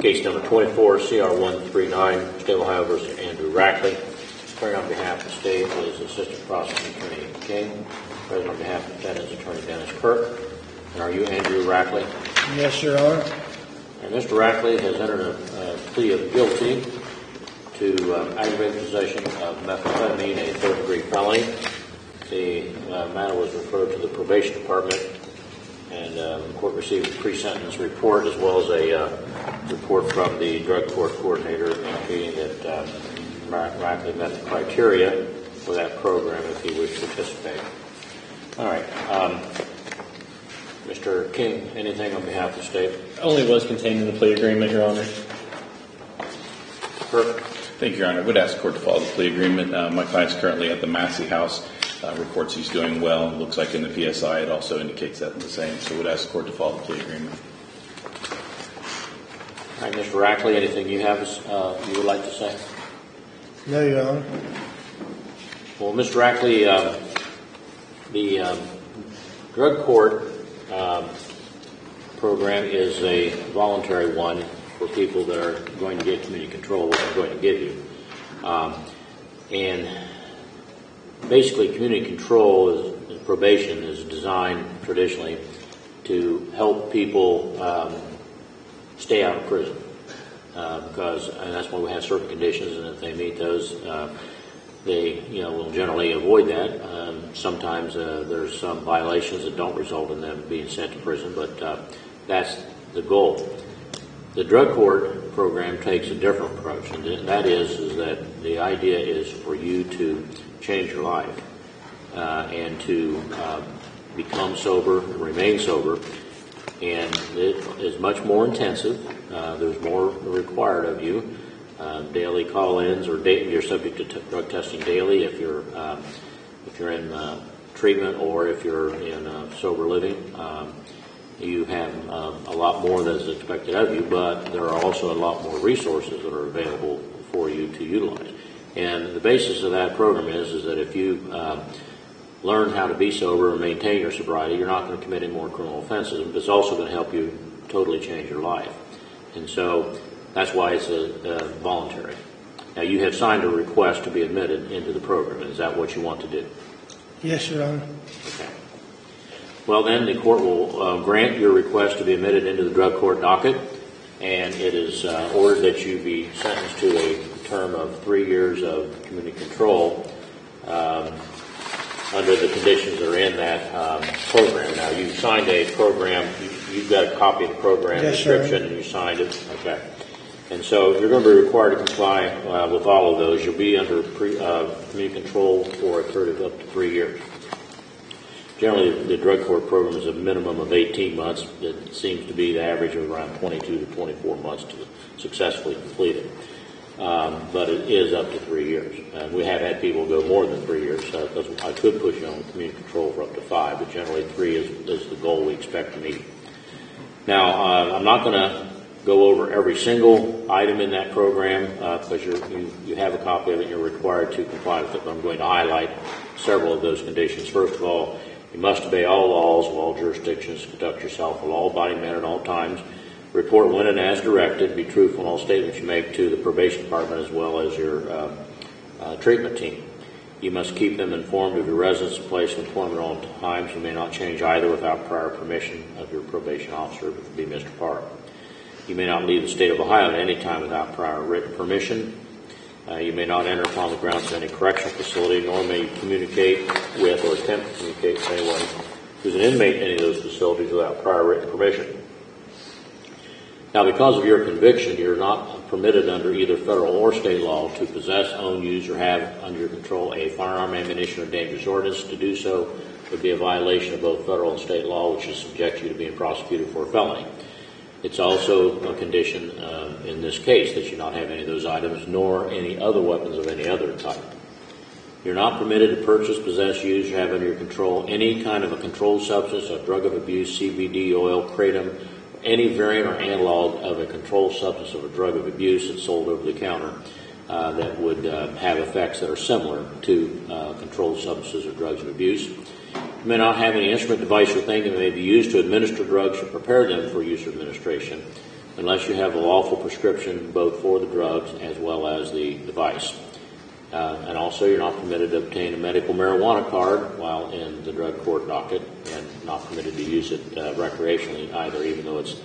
Case number 24, CR139, State of Ohio versus Andrew Rackley. Appearing on behalf of the state is Assistant Prosecutor Attorney King. Present on behalf of the defendant is Attorney Dennis Kirk. And are you Andrew Rackley? Yes, Your Honor. And Mr. Rackley has entered a plea of guilty to aggravated possession of methamphetamine, a third-degree felony. The matter was referred to the probation department, and the court received a pre-sentence report as well as a report from the drug court coordinator indicating that Rackley met the criteria for that program if he wished to participate. All right. Mr. King, anything on behalf of the state? Only was contained in the plea agreement, Your Honor. Perfect. Thank you, Your Honor. I would ask the court to follow the plea agreement. My client's currently at the Massey House. Reports he's doing well. Looks like in the PSI it also indicates that the same. So I would ask the court to follow the plea agreement. All right, Mr. Rackley, anything you have you would like to say? No, Your Honor. Well, Mr. Rackley, the drug court program is a voluntary one for people that are going to get community control, which I'm going to give you. And basically, community control probation is designed traditionally to help people stay out of prison, and that's why we have certain conditions, and if they meet those, they will generally avoid that. Sometimes there's some violations that don't result in them being sent to prison, but that's the goal. The drug court program takes a different approach, and that is that the idea is for you to change your life and to become sober, remain sober, and it is much more intensive. There's more required of you. Daily call-ins, or you're subject to drug testing daily if you're in treatment or if you're in sober living. You have a lot more that is expected of you, but there are also a lot more resources that are available for you to utilize. And the basis of that program is that if you learn how to be sober and maintain your sobriety, you're not going to commit any more criminal offenses, but it's also going to help you totally change your life. And so that's why it's voluntary. Now, you have signed a request to be admitted into the program. Is that what you want to do? Yes, Your Honor. Okay. Well, then the court will grant your request to be admitted into the drug court docket, and it is ordered that you be sentenced to a term of 3 years of community control under the conditions that are in that program. Now, you signed a program. You've got a copy of the program description, and you signed it. Okay. And so you're going to be required to comply with all of those. You'll be under community control for a period of up to 3 years. Generally, the drug court program is a minimum of 18 months. It seems to be the average of around 22 to 24 months to successfully complete it. But it is up to 3 years. We have had people go more than 3 years. Because I could put you on community control for up to 5, but generally 3 is the goal we expect to meet. Now, I'm not going to go over every single item in that program because you have a copy of it and you're required to comply with it, but I'm going to highlight several of those conditions. First of all, you must obey all laws of all jurisdictions, conduct yourself in law-abiding manner at all times, report when and as directed, be truthful in all statements you make to the probation department as well as your treatment team. You must keep them informed of your residence and place of employment at all times. You may not change either without prior permission of your probation officer, which would be Mr. Park. You may not leave the state of Ohio at any time without prior written permission. You may not enter upon the grounds of any correctional facility, nor may you communicate with or attempt to communicate with anyone who's an inmate in any of those facilities without prior written permission. Now, because of your conviction, you're not permitted under either federal or state law to possess, own, use, or have under your control a firearm, ammunition, or dangerous ordnance. To do so would be a violation of both federal and state law, which is subject you to being prosecuted for a felony. It's also a condition in this case that you not have any of those items, nor any other weapons of any other type. You're not permitted to purchase, possess, use, or have under your control any kind of a controlled substance, a drug of abuse, CBD, oil, kratom, any variant or analog of a controlled substance of a drug of abuse that's sold over the counter that would have effects that are similar to controlled substances or drugs of abuse. You may not have any instrument, device, or thing that may be used to administer drugs or prepare them for use or administration. unless you have a lawful prescription both for the drugs as well as the device. And also, you're not permitted to obtain a medical marijuana card while in the drug court docket, and not permitted to use it recreationally either, even though it's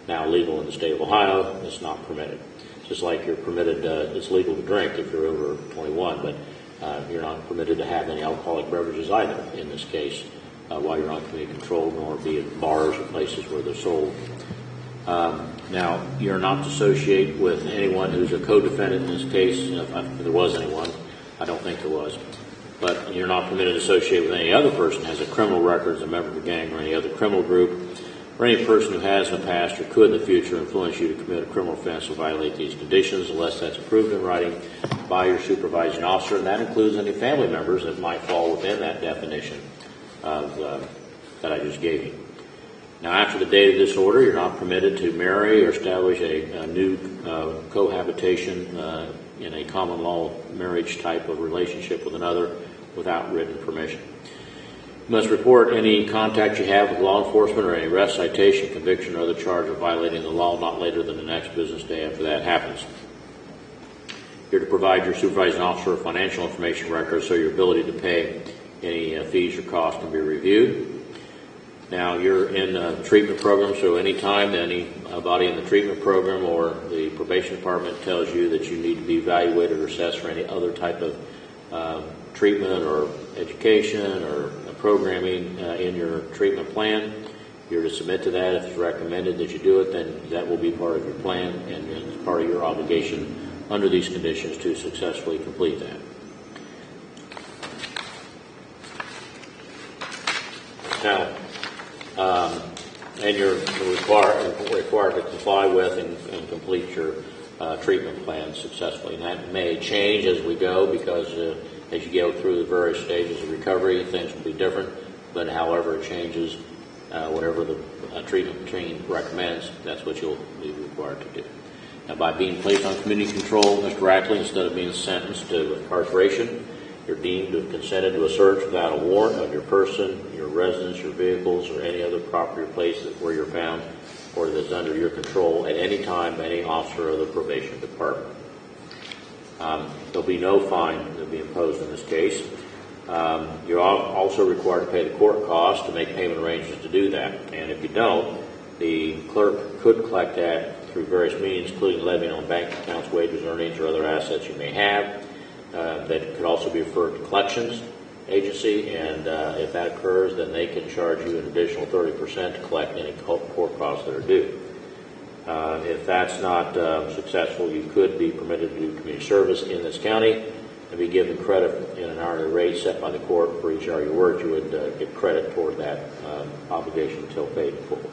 now legal in the state of Ohio. It's not permitted. Just like you're permitted, it's legal to drink if you're over 21, but you're not permitted to have any alcoholic beverages either in this case while you're on community control, nor be at bars or places where they're sold. Now, you're not to associate with anyone who's a co-defendant in this case. If there was anyone, I don't think there was. But you're not permitted to associate with any other person who has a criminal record as a member of a gang or any other criminal group, or any person who has in the past or could in the future influence you to commit a criminal offense or violate these conditions unless that's approved in writing by your supervising officer, and that includes any family members that might fall within that definition of, that I just gave you. Now, after the date of this order, you're not permitted to marry or establish a new cohabitation in a common law marriage type of relationship with another without written permission. You must report any contact you have with law enforcement or any arrest, citation, conviction, or other charge of violating the law not later than the next business day after that happens. You're to provide your supervising officer financial information records so your ability to pay any fees or costs can be reviewed. Now, you're in a treatment program, so anytime anybody in the treatment program or the probation department tells you that you need to be evaluated or assessed for any other type of treatment or education or programming in your treatment plan, you're to submit to that. If it's recommended that you do it, then that will be part of your plan, and it's part of your obligation under these conditions to successfully complete that. Now, and you're required to comply with and complete your treatment plan successfully. And that may change as we go because as you go through the various stages of recovery, things will be different. But however it changes, whatever the treatment team recommends, that's what you'll be required to do. Now, by being placed on community control, Mr. Rackley, instead of being sentenced to incarceration, you're deemed to have consented to a search without a warrant of your person, your residence, your vehicles, or any other property or place where you're found or that's under your control at any time by any officer of the probation department. There'll be no fine that will be imposed in this case. You're also required to pay the court costs to make payment arrangements to do that. And if you don't, the clerk could collect that through various means, including levying on bank accounts, wages, earnings, or other assets you may have. That could also be referred to collections agency, and if that occurs, then they can charge you an additional 30% to collect any court costs that are due. If that's not successful, you could be permitted to do community service in this county and be given credit in an hourly rate set by the court for each hour you worked. You would get credit toward that obligation until paid in full.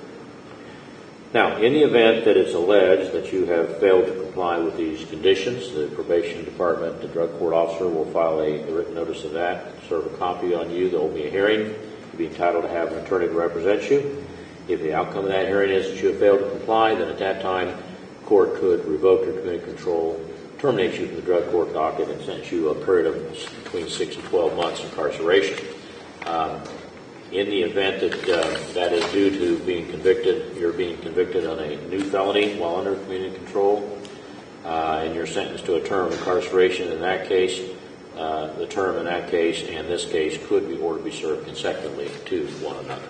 Now, in the event that it's alleged that you have failed to comply with these conditions, the probation department, the drug court officer will file a written notice of that, serve a copy on you. There will be a hearing. You'll be entitled to have an attorney to represent you. If the outcome of that hearing is that you have failed to comply, then at that time, the court could revoke your community control, terminate you from the drug court docket, and sentence you a period of between 6 and 12 months incarceration. In the event that that is due to being convicted, you're being convicted on a new felony while under community control, and you're sentenced to a term of incarceration in that case, the term in that case and this case could be ordered to be served consecutively to one another.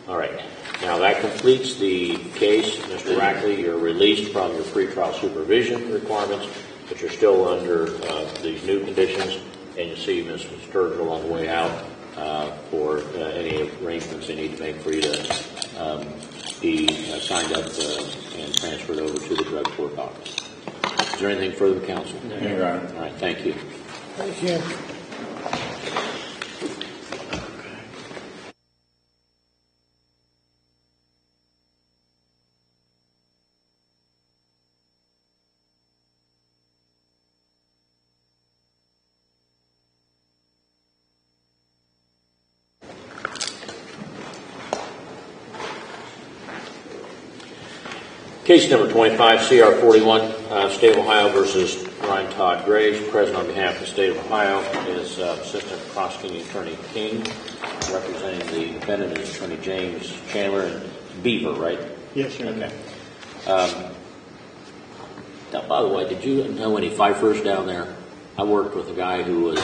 All right. Now that completes the case. Mr. Rackley, you're released from your pretrial supervision requirements, but you're still under these new conditions, and you see Ms. Sturgill on the way out for any arrangements they need to make for you to be signed up and transferred over to the drug court office. Is there anything further to counsel? No, Your Honor. All right, thank you. Thank you. Case number 25, CR 41, State of Ohio versus Ryan Todd Graves. Present on behalf of the State of Ohio is Assistant Prosecuting Attorney King. Representing the defendant is Attorney James Chandler and Beaver, right? Yes, sir. Okay. Now, by the way, did you know any Pfeiffers down there? I worked with a guy who was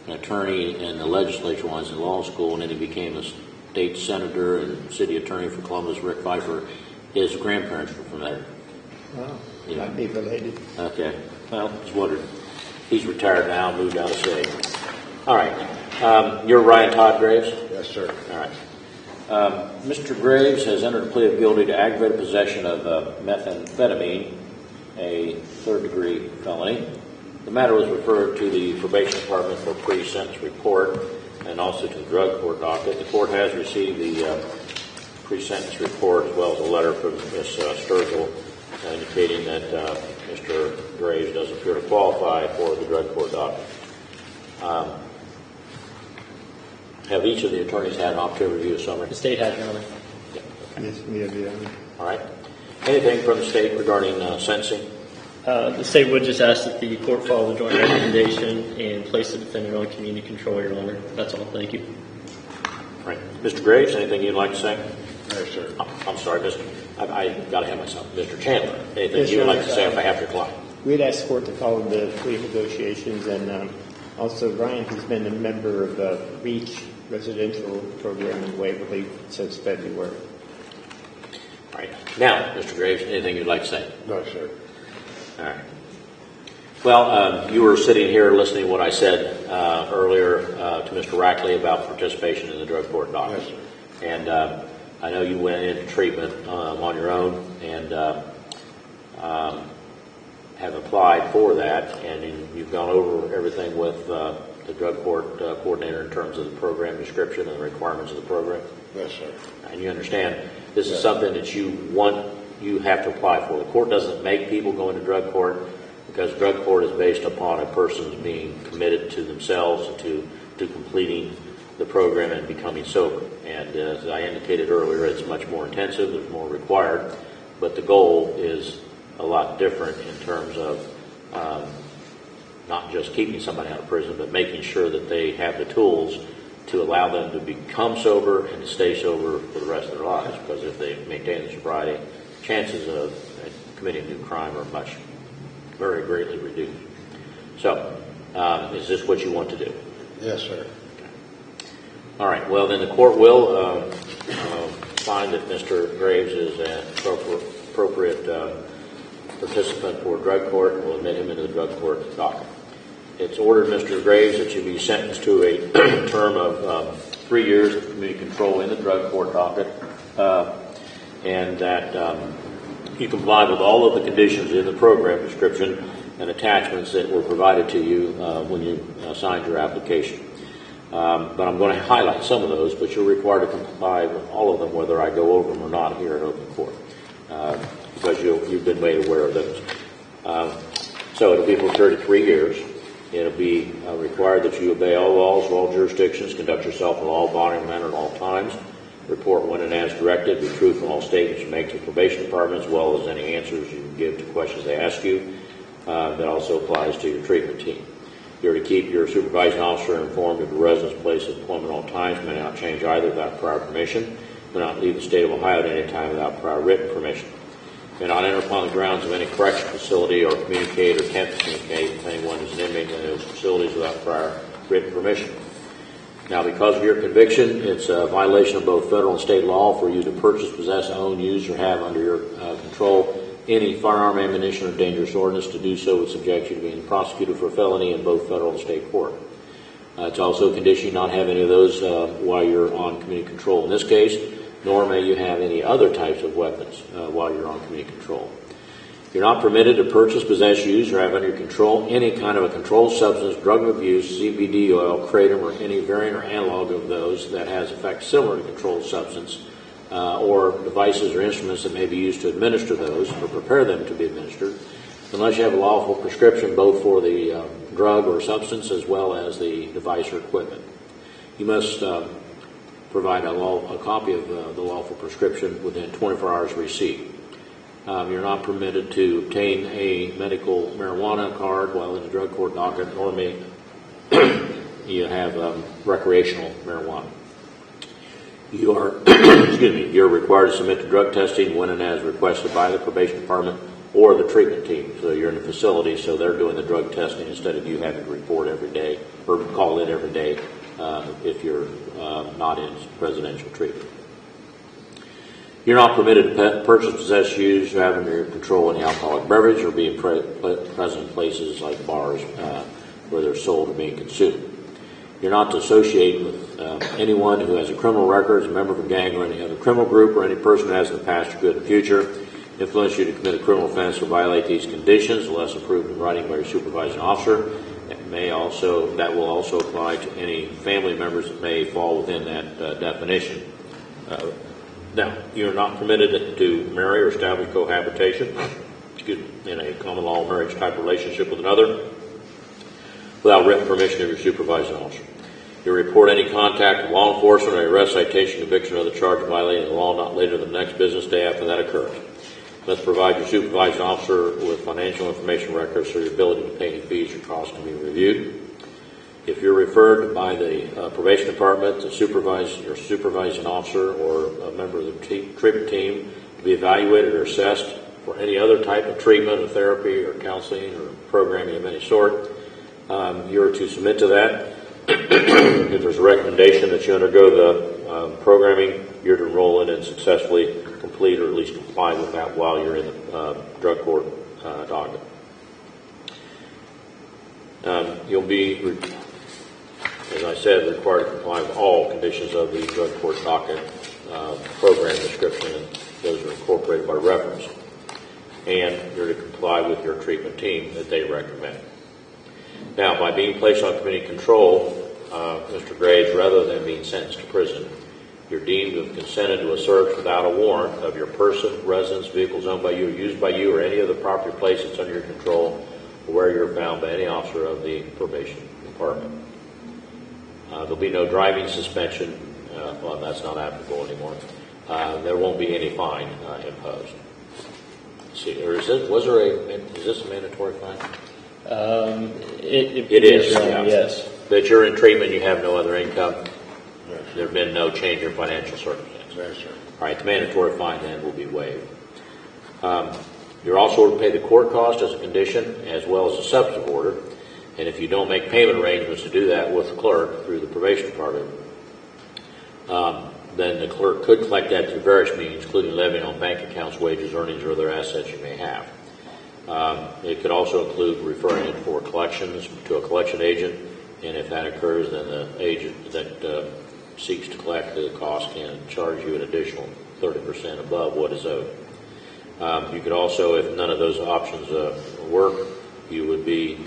an attorney in the legislature once in law school, and then he became a state senator and city attorney for Columbus, Rick Pfeiffer. His grandparents were from there. Wow. Yeah. Might be related. Okay. Well, just wondered. He's retired now, moved out of state. All right. You're Ryan Todd Graves? Yes, sir. All right. Mr. Graves has entered a plea of guilty to aggravated possession of methamphetamine, a third-degree felony. The matter was referred to the probation department for pre-sentence report and also to the drug court docket. The court has received the pre-sentence report as well as a letter from Ms. Sturgill indicating that Mr. Graves does appear to qualify for the drug court docket. Have each of the attorneys had an opportunity to review a summary? The state has, Your Honor. Yeah. Okay. Yes, we have, yeah. All right. Anything from the state regarding sentencing? The state would just ask that the court follow the joint recommendation and place the defendant on community control, Your Honor. That's all. Thank you. All right. Mr. Graves, anything you'd like to say? No, sir. I'm sorry, I got to have myself. Mr. Chandler, anything Yes, you would Your like to Honor. say on behalf of your client? We'd ask the court to follow the plea negotiations, and also Ryan has been a member of the REACH residential program in Waverly since February. All right. Now, Mr. Graves, anything you'd like to say? No, sir. All right. Well, you were sitting here listening to what I said earlier to Mr. Rackley about participation in the drug court docket. Yes, sir. And I know you went into treatment on your own and have applied for that, and you've gone over everything with the drug court coordinator in terms of the program description and the requirements of the program. Yes, sir. And you understand this is something that you have to apply for. The court doesn't make people go into drug court because drug court is based upon a person's being committed to themselves, to completing the program and becoming sober. And as I indicated earlier, it's much more intensive, there's more required, but the goal is a lot different in terms of not just keeping somebody out of prison, but making sure that they have the tools to allow them to become sober and to stay sober for the rest of their lives. Because if they maintain the sobriety, chances of committing a new crime are very greatly reduced. So, is this what you want to do? Yes, sir. All right. Well, then the court will find that Mr. Graves is an appropriate participant for drug court and will admit him into the drug court docket. It's ordered, Mr. Graves, that you be sentenced to a term of 3 years of community control in the drug court docket, and that you comply with all of the conditions in the program description and attachments that were provided to you when you signed your application. But I'm going to highlight some of those, but you're required to comply with all of them, whether I go over them or not here in open court, because you've been made aware of those. So it'll be for 33 years. It'll be required that you obey all laws of all jurisdictions, conduct yourself in all body and manner at all times, report when and as directed, be truthful in all statements you make to the probation department, as well as any answers you give to questions they ask you. That also applies to your treatment team. You're to keep your supervising officer informed of your residence, place of employment at all times, may not change either without prior permission, may not leave the state of Ohio at any time without prior written permission. May not enter upon the grounds of any correctional facility or communicate or attempt to communicate with anyone who's an inmate in those facilities without prior written permission. Now, because of your conviction, it's a violation of both federal and state law for you to purchase, possess, own, use, or have under your control any firearm, ammunition, or dangerous ordinance. To do so would subject you to being prosecuted for a felony in both federal and state court. It's also a condition you not have any of those while you're on community control in this case, nor may you have any other types of weapons while you're on community control. You're not permitted to purchase, possess, use, or have under your control any kind of a controlled substance, drug of abuse, CBD oil, kratom, or any variant or analog of those that has effect similar to controlled substance, or devices or instruments that may be used to administer those or prepare them to be administered, unless you have a lawful prescription both for the drug or substance as well as the device or equipment. You must provide a copy of the lawful prescription within 24 hours of receipt. You're not permitted to obtain a medical marijuana card while in the drug court docket, nor may you have recreational marijuana. You are, excuse me, you're required to submit to drug testing when and as requested by the probation department or the treatment team. So you're in a facility, so they're doing the drug testing instead of you having to report every day or call in every day if you're not in residential treatment. You're not permitted to purchase, possess, use, or have under your control any alcoholic beverage or be present in places like bars where they're sold or being consumed. You're not to associate with anyone who has a criminal record, is a member of a gang or any other criminal group, or any person who has in the past or could in the future influence you to commit a criminal offense or violate these conditions unless approved in writing by your supervising officer. That will also apply to any family members that may fall within that definition. Now, you're not permitted to marry or establish cohabitation in a common law marriage type relationship with another without written permission of your supervising officer. You report any contact with law enforcement or arrest, citation, conviction, or other charge of violating the law not later than the next business day after that occurs. Let's provide your supervising officer with financial information records so your ability to pay any fees or costs can be reviewed. If you're referred by the probation department, your supervising officer or a member of the treatment team to be evaluated or assessed for any other type of treatment or therapy or counseling or programming of any sort, you're to submit to that. If there's a recommendation that you undergo the programming, you're to enroll in and successfully complete or at least comply with that while you're in the drug court docket. You'll be, as I said, required to comply with all conditions of the drug court docket program description, and those are incorporated by reference. And you're to comply with your treatment team that they recommend. Now, by being placed on community control, Mr. Graves, rather than being sentenced to prison, you're deemed to have consented to a search without a warrant of your person, residence, vehicles owned by you, or used by you, or any other property place that's under your control, or where you're found by any officer of the probation department. There'll be no driving suspension. Well, that's not applicable anymore. There won't be any fine imposed. Let's see, or is this a mandatory fine? It is, yeah. Yes. That you're in treatment, you have no other income. There have been no change in financial circumstances. Very sure. All right, the mandatory fine then will be waived. You're also to pay the court cost as a condition as well as a substantive order. And if you don't make payment arrangements to do that with the clerk through the probation department, then the clerk could collect that through various means, including levying on bank accounts, wages, earnings, or other assets you may have. It could also include referring it for collections to a collection agent, and if that occurs, then the agent that seeks to collect the cost can charge you an additional 30% above what is owed. You could also, if none of those options work, you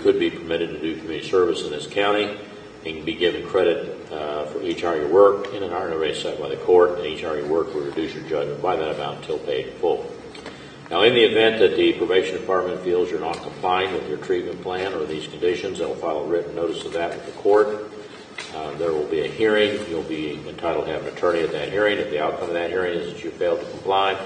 could be permitted to do community service in this county and be given credit for each hour you work in an hourly rate set by the court, and each hour you work will reduce your judgment by that amount until paid in full. Now, in the event that the probation department feels you're not complying with your treatment plan or these conditions, they'll file a written notice of that with the court. There will be a hearing. You'll be entitled to have an attorney at that hearing. If the outcome of that hearing is that you failed to comply,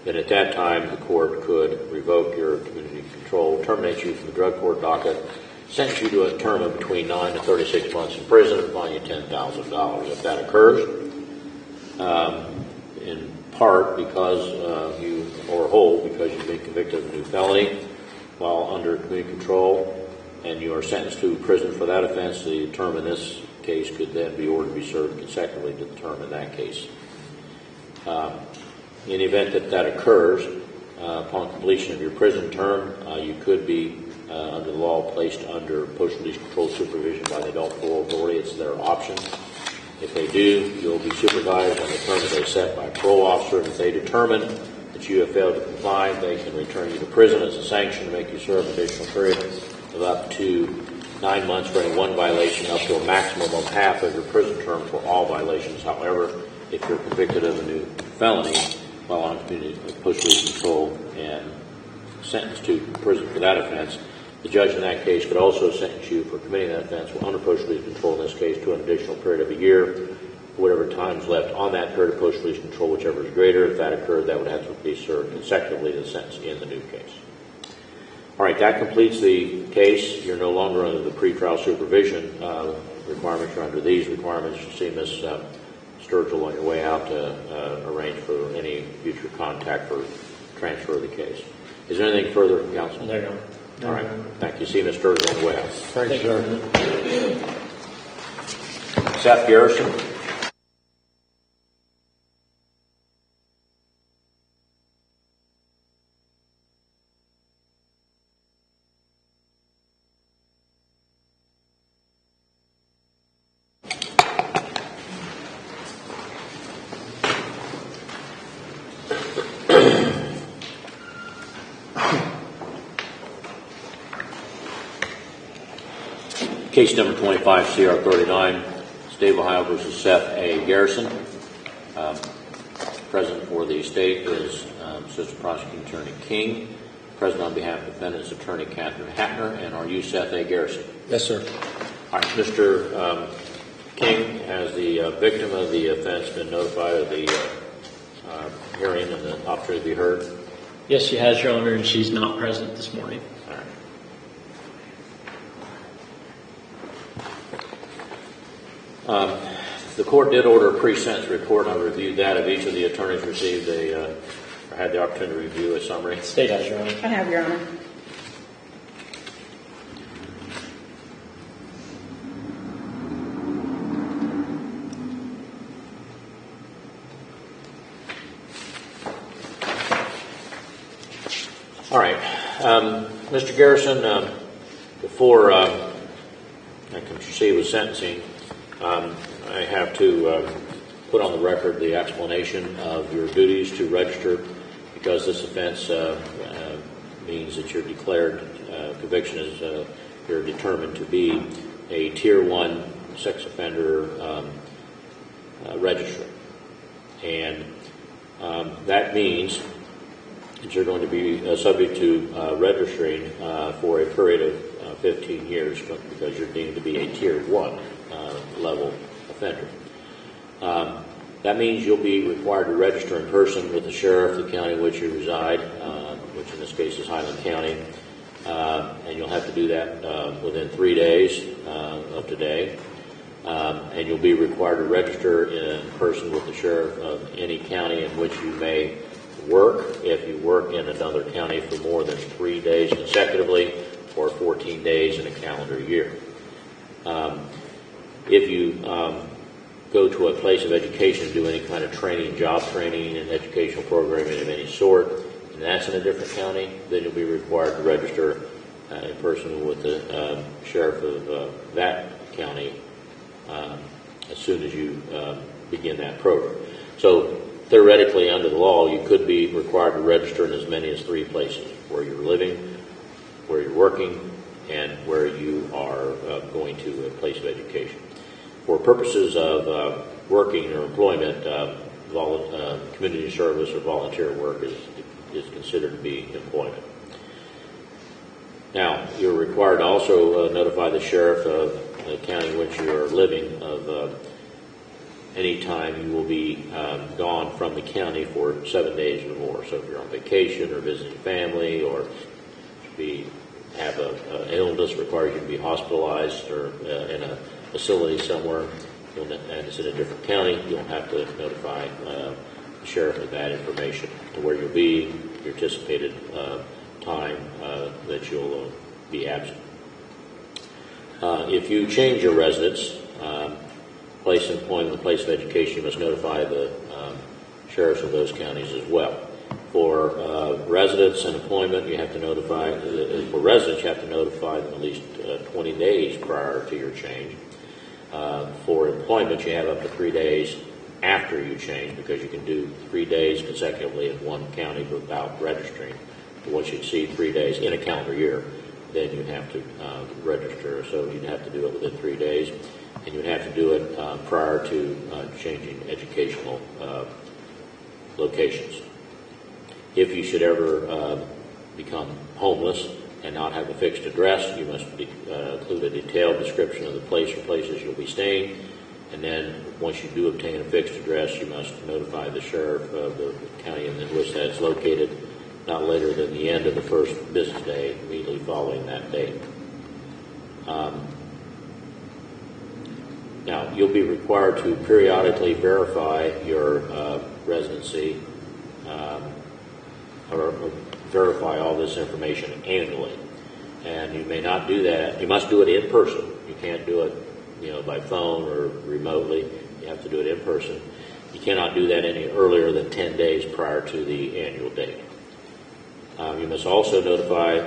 then at that time the court could revoke your community control, terminate you from the drug court docket, sentence you to a term of between 9 to 36 months in prison, and fine you $10,000. If that occurs, in part because because you've been convicted of a new felony while under community control, and you are sentenced to prison for that offense, the term in this case could then be ordered to be served consecutively to the term in that case. In the event that occurs, upon completion of your prison term, you could be, under the law, placed under post-release control supervision by the Adult Parole Authority. It's their option. If they do, you'll be supervised on the terms they set by a parole officer, and if they determine that you have failed to comply, they can return you to prison as a sanction to make you serve an additional period of up to 9 months for any one violation, up to a maximum of half of your prison term for all violations. However, if you're convicted of a new felony while on post-release control and sentenced to prison for that offense, the judge in that case could also sentence you for committing that offense while under post-release control, in this case, to an additional period of a year, whatever time is left on that period of post-release control, whichever is greater. If that occurred, that would have to be served consecutively to the sentence in the new case. All right, that completes the case. You're no longer under the pretrial supervision requirements. You're under these requirements. You see Ms. Sturgill on your way out to arrange for any future contact for transfer of the case. Is there anything further from counsel? No, Your Honor. All right. Thank you. See Ms. Sturgill on the way out. Thank you, sir. Seth Garrison. Case number 25, CR 39, State of Ohio versus Seth A. Garrison. Present for the state is Assistant Prosecuting Attorney King. Present on behalf of the defendant is Attorney Catherine Hattner. And are you Seth A. Garrison? Yes, sir. All right, Mr. King, has the victim of the offense been notified of the hearing and the opportunity to be heard? Yes, she has, Your Honor, and she's not present this morning. All right. The court did order a pre-sentence report, and I reviewed that. Have each of the attorneys received or had the opportunity to review a summary? State has, Your Honor. I have, Your Honor. All right. Mr. Garrison, before I can proceed with sentencing, I have to put on the record the explanation of your duties to register, because this offense means that your declared conviction is you're determined to be a Tier 1 sex offender registry. And that means that you're going to be subject to registering for a period of 15 years because you're deemed to be a Tier 1 level offender. That means you'll be required to register in person with the sheriff of the county in which you reside, which in this case is Highland County, and you'll have to do that within 3 days of today. And you'll be required to register in person with the sheriff of any county in which you may work if you work in another county for more than 3 days consecutively or 14 days in a calendar year. If you go to a place of education, do any kind of training, job training, and educational programming of any sort, and that's in a different county, then you'll be required to register in person with the sheriff of that county as soon as you begin that program. So theoretically, under the law, you could be required to register in as many as 3 places: where you're living, where you're working, and where you are going to a place of education. For purposes of working or employment, community service or volunteer work is considered to be employment. Now, you're required to also notify the sheriff of the county in which you are living of any time you will be gone from the county for 7 days or more. So if you're on vacation or visiting family, or have an illness requires you to be hospitalized or in a facility somewhere, and it's in a different county, you'll have to notify the sheriff of that information to where you'll be, your anticipated time that you'll be absent. If you change your residence, place of employment, place of education, you must notify the sheriffs of those counties as well. For residence and employment, you have to notify. For residents, you have to notify them at least 20 days prior to your change. For employment, you have up to 3 days after you change, because you can do 3 days consecutively in one county without registering. But once you exceed 3 days in a calendar year, then you have to register. So you'd have to do it within 3 days, and you'd have to do it prior to changing educational locations. If you should ever become homeless and not have a fixed address, you must include a detailed description of the place or places you'll be staying. And then once you do obtain a fixed address, you must notify the sheriff of the county in which that's located not later than the end of the first business day, immediately following that date. Now, you'll be required to periodically verify your residency or verify all this information annually. And you may not do that. You must do it in person. You can't do it, by phone or remotely. You have to do it in person. You cannot do that any earlier than 10 days prior to the annual date. You must also notify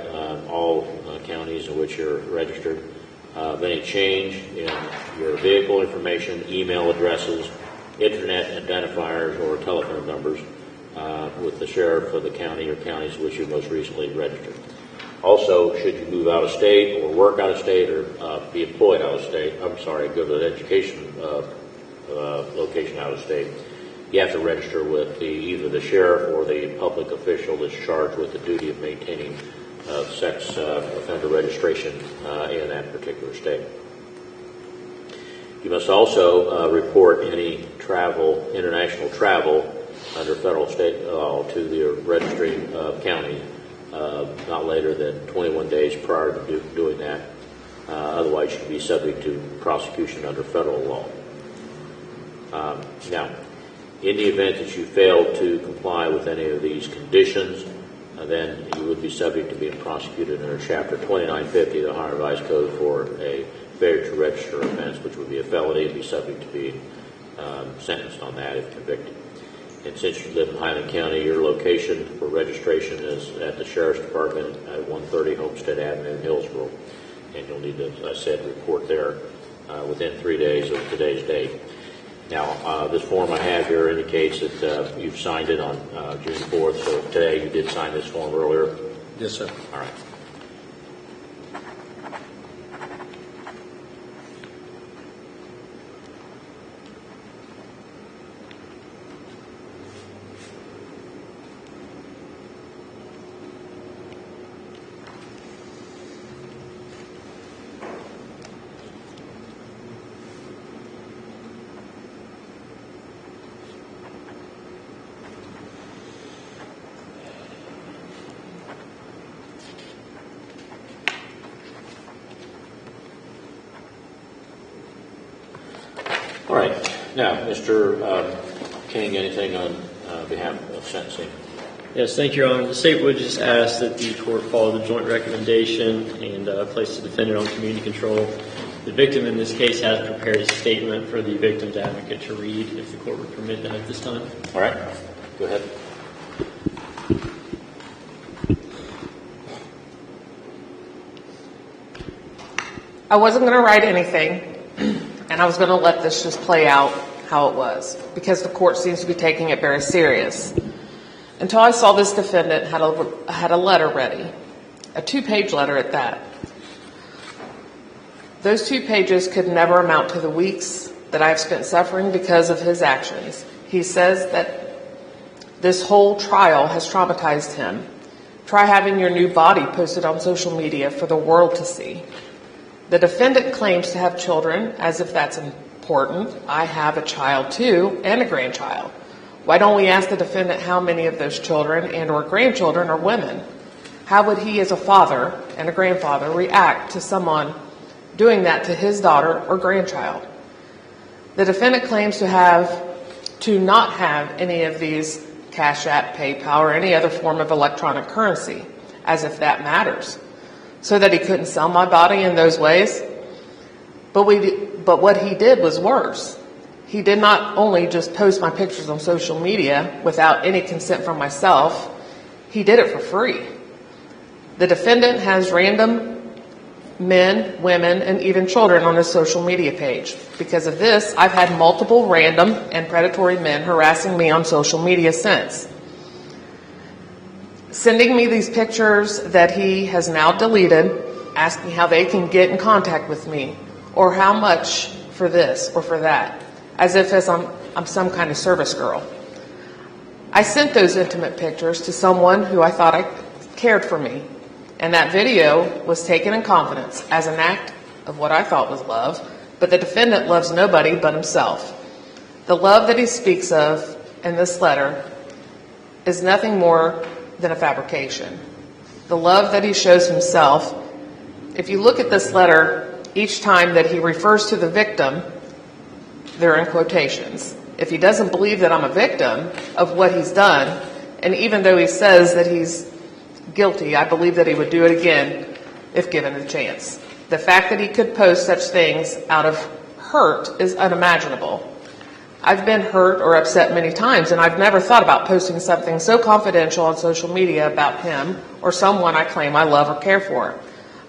all counties in which you're registered of any change in your vehicle information, email addresses, internet identifiers, or telephone numbers with the sheriff of the county or counties in which you most recently registered. Also, should you move out of state or work out of state or be employed out of state, go to an education location out of state, you have to register with either the sheriff or the public official that's charged with the duty of maintaining sex offender registration in that particular state. You must also report any international travel under federal state law to the registry county not later than 21 days prior to doing that. Otherwise, you can be subject to prosecution under federal law. Now, in the event that you fail to comply with any of these conditions, then you would be subject to being prosecuted under Chapter 2950 of the Ohio Revised Code for a failure to register offense, which would be a felony, and be subject to being sentenced on that if convicted. And since you live in Highland County, your location for registration is at the Sheriff's Department at 130 Homestead Avenue in Hillsborough. And you'll need to, as I said, report there within 3 days of today's date. Now, this form I have here indicates that you've signed it on June 4th, so today you did sign this form earlier? Yes, sir. All right. All right. Now, Mr. King, anything on behalf of sentencing? Yes, thank you, Your Honor. The state would just ask that the court follow the joint recommendation and place the defendant on community control. The victim in this case has prepared a statement for the victim's advocate to read, if the court would permit that at this time. All right. Go ahead. I wasn't going to write anything, and I was going to let this just play out how it was, because the court seems to be taking it very serious. Until I saw this defendant had a letter ready, a 2-page letter at that. Those 2 pages could never amount to the weeks that I've spent suffering because of his actions. He says that this whole trial has traumatized him. Try having your new body posted on social media for the world to see. The defendant claims to have children, as if that's important. I have a child too, and a grandchild. Why don't we ask the defendant how many of those children and or grandchildren are women? How would he as a father and a grandfather react to someone doing that to his daughter or grandchild? The defendant claims to not have any of these Cash App, PayPal, or any other form of electronic currency, as if that matters, so that he couldn't sell my body in those ways. But what he did was worse. He did not only just post my pictures on social media without any consent from myself, he did it for free. The defendant has random men, women, and even children on his social media page. Because of this, I've had multiple random and predatory men harassing me on social media since. Sending me these pictures that he has now deleted, asking how they can get in contact with me, or how much for this or for that, as if I'm some kind of service girl. I sent those intimate pictures to someone who I thought I cared for me, and that video was taken in confidence as an act of what I thought was love, but the defendant loves nobody but himself. The love that he speaks of in this letter is nothing more than a fabrication. The love that he shows himself, if you look at this letter, each time that he refers to the victim, they're in quotations. If he doesn't believe that I'm a victim of what he's done, and even though he says that he's guilty, I believe that he would do it again if given the chance. The fact that he could post such things out of hurt is unimaginable. I've been hurt or upset many times, and I've never thought about posting something so confidential on social media about him or someone I claim I love or care for.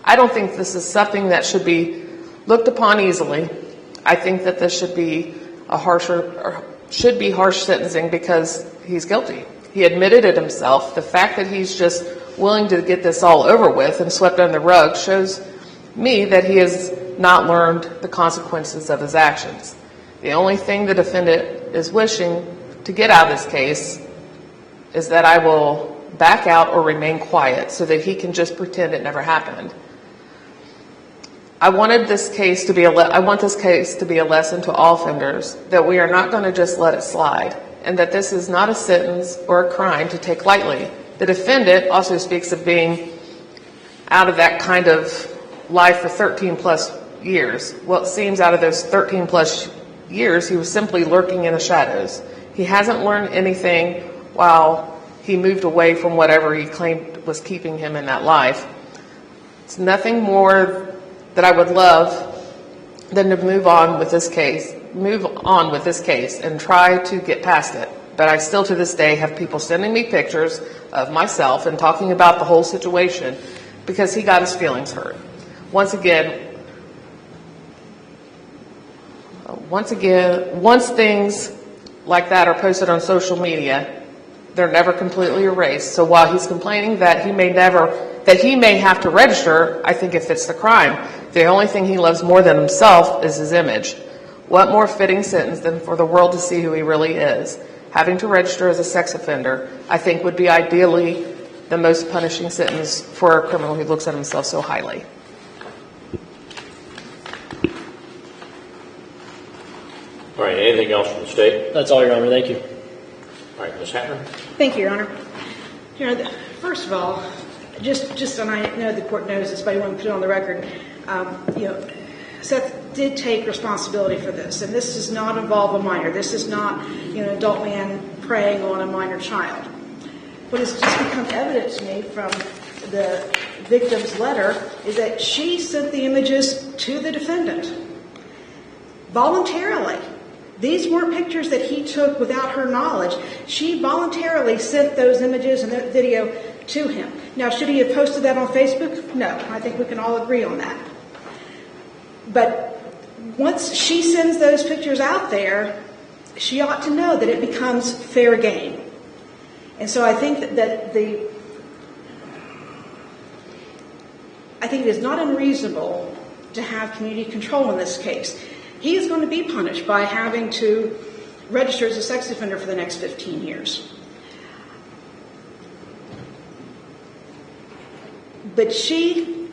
I don't think this is something that should be looked upon easily. I think that this should be harsh sentencing because he's guilty. He admitted it himself. The fact that he's just willing to get this all over with and swept under the rug shows me that he has not learned the consequences of his actions. The only thing the defendant is wishing to get out of this case is that I will back out or remain quiet so that he can just pretend it never happened. I want this case to be a lesson to all offenders that we are not going to just let it slide, and that this is not a sentence or a crime to take lightly. The defendant also speaks of being out of that kind of life for 13 plus years. Well, it seems out of those 13 plus years, he was simply lurking in the shadows. He hasn't learned anything while he moved away from whatever he claimed was keeping him in that life. It's nothing more that I would love than to move on with this case and try to get past it. But I still to this day have people sending me pictures of myself and talking about the whole situation because he got his feelings hurt. Once again, once things like that are posted on social media, they're never completely erased. So while he's complaining that he may have to register, I think it fits the crime. The only thing he loves more than himself is his image. What more fitting sentence than for the world to see who he really is? Having to register as a sex offender, I think, would be ideally the most punishing sentence for a criminal who looks at himself so highly. All right, anything else from the state? That's all, Your Honor. Thank you. All right, Ms. Hatner? Thank you, Your Honor. First of all, just and I know the court knows this, but I want to put it on the record. Seth did take responsibility for this, and this does not involve a minor. This is not, an adult man preying on a minor child. What has just become evident to me from the victim's letter is that she sent the images to the defendant voluntarily. These weren't pictures that he took without her knowledge. She voluntarily sent those images and that video to him. Now, should he have posted that on Facebook? No. I think we can all agree on that. But once she sends those pictures out there, she ought to know that it becomes fair game. And so I think I think it is not unreasonable to have community control in this case. He is going to be punished by having to register as a sex offender for the next 15 years. But she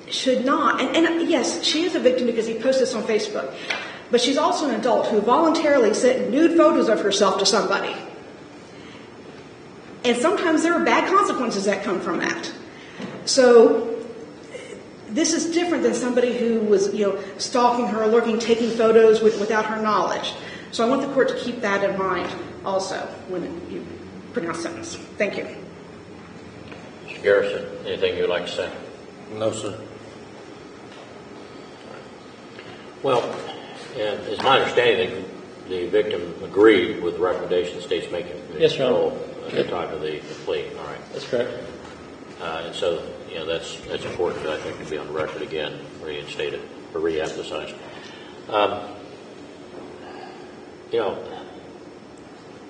should not, and yes, she is a victim because he posted this on Facebook, but she's also an adult who voluntarily sent nude photos of herself to somebody. And sometimes there are bad consequences that come from that. So this is different than somebody who was, stalking her, lurking, taking photos without her knowledge. So I want the court to keep that in mind also when you pronounce sentence. Thank you. Mr. Garrison, anything you'd like to say? No, sir. Well, it's my understanding that the victim agreed with the recommendation the state's making. Yes, Your Honor. At the time of the plea. All right. That's correct. And so, that's important, I think, to be on the record again, reinstated or reemphasized.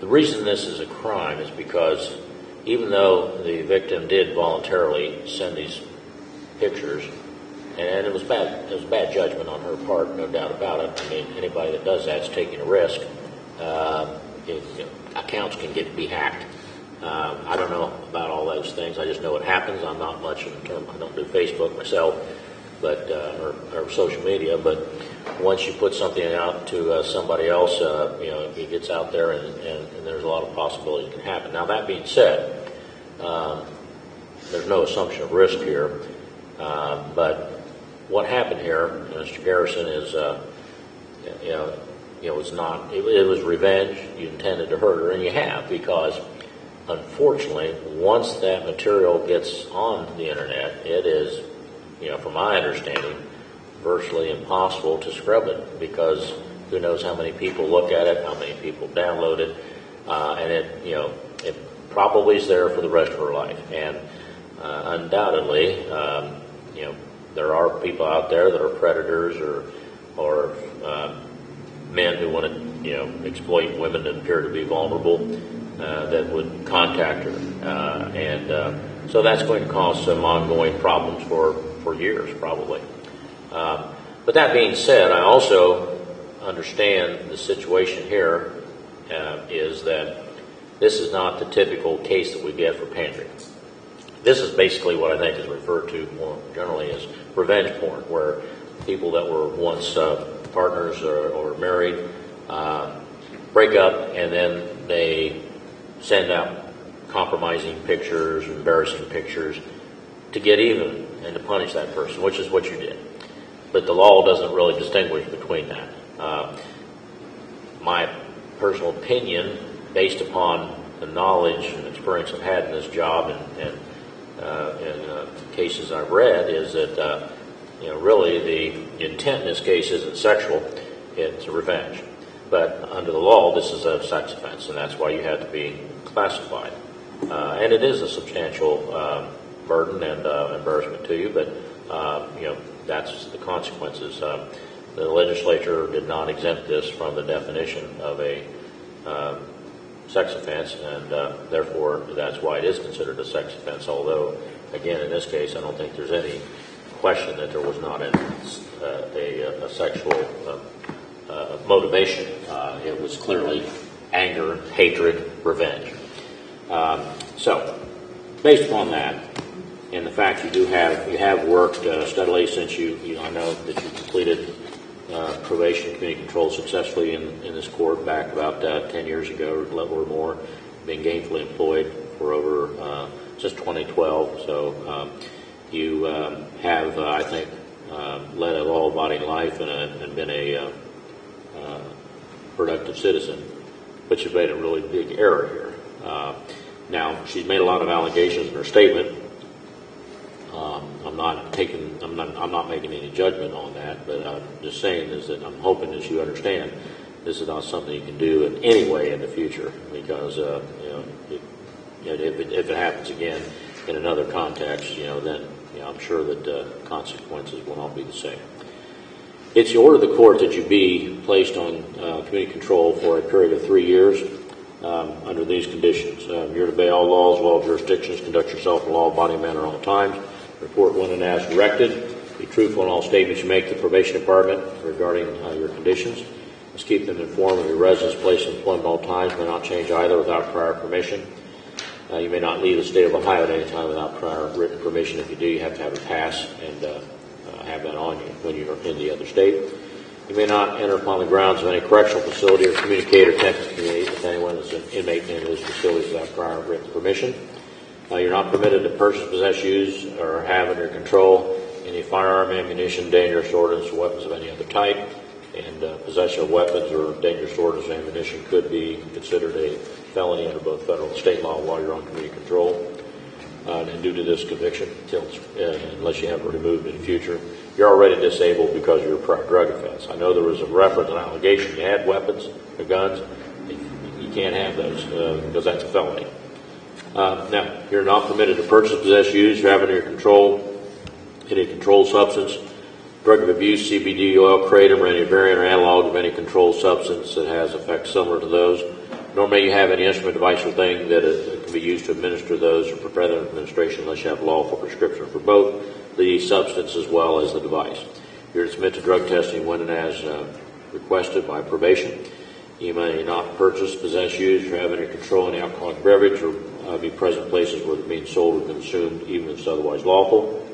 The reason this is a crime is because even though the victim did voluntarily send these pictures, and it was bad judgment on her part, no doubt about it. I mean, anybody that does that's taking a risk. Accounts can be hacked. I don't know about all those things. I just know it happens. I'm not much in terms. I don't do Facebook myself, but or social media. But once you put something out to somebody else, it gets out there, and there's a lot of possibilities that can happen. Now, that being said, there's no assumption of risk here. But what happened here, Mr. Garrison, is it was not, it was revenge. You intended to hurt her, and you have, because unfortunately, once that material gets on the internet, it is, from my understanding, virtually impossible to scrub it, because who knows how many people look at it, how many people download it, and it probably is there for the rest of her life. And undoubtedly, there are people out there that are predators or men who want to, exploit women that appear to be vulnerable, that would contact her. And so that's going to cause some ongoing problems for years, probably. But that being said, I also understand the situation here is that this is not the typical case that we get for pandering. This is basically what I think is referred to more generally as revenge porn, where people that were once partners or married break up, and then they send out compromising pictures, embarrassing pictures to get even and to punish that person, which is what you did. But the law doesn't really distinguish between that. My personal opinion, based upon the knowledge and experience I've had in this job and cases I've read, is that really the intent in this case isn't sexual; it's a revenge. But under the law, this is a sex offense, and that's why you have to be classified. And it is a substantial burden and embarrassment to you, but that's the consequences. The legislature did not exempt this from the definition of a sex offense, and therefore that's why it is considered a sex offense. Although, again, in this case, I don't think there's any question that there was not a sexual motivation. It was clearly anger, hatred, revenge. So, based upon that, and the fact you have worked steadily since I know that you completed probation and community control successfully in this court back about 10 years ago or more, been gainfully employed for over since 2012. So you have, I think, led a law-abiding life and been a productive citizen, but you've made a really big error here. Now, she's made a lot of allegations in her statement. I'm not making any judgment on that, but I'm just saying is that I'm hoping that you understand this is not something you can do in any way in the future, because if it happens again in another context, then I'm sure that consequences will not be the same. It's the order of the court that you be placed on community control for a period of 3 years under these conditions. You're to obey all laws of all jurisdictions, conduct yourself in a law-abiding manner at all times, report when and as directed, be truthful in all statements you make to the probation department regarding your conditions. Must keep them informed of your residence, place, and employment at all times. May not change either without prior permission. You may not leave the state of Ohio at any time without prior written permission. If you do, you have to have a pass and have that on you when you're in the other state. You may not enter upon the grounds of any correctional facility or communicate or attempt to communicate with anyone that's an inmate in those facilities without prior written permission. You're not permitted to purchase, possess, use, or have under control any firearm, ammunition, dangerous ordnance, or weapons of any other type. And possession of weapons or dangerous ordnance or ammunition could be considered a felony under both federal and state law while you're on community control. And due to this conviction, unless you have it removed in the future, you're already disabled because of your prior drug offense. I know there was a reference, an allegation you had weapons or guns. You can't have those because that's a felony. Now, you're not permitted to purchase, possess, use, or have under your control any controlled substance, drug of abuse, CBD, oil, kratom, or any variant or analog of any controlled substance that has effects similar to those. Nor may you have any instrument, device, or thing that can be used to administer those or prepare their administration unless you have lawful prescription for both the substance as well as the device. You're to submit to drug testing when and as requested by probation. You may not purchase, possess, use, or have under control any alcoholic beverage or be present in places where it's being sold or consumed, even if it's otherwise lawful.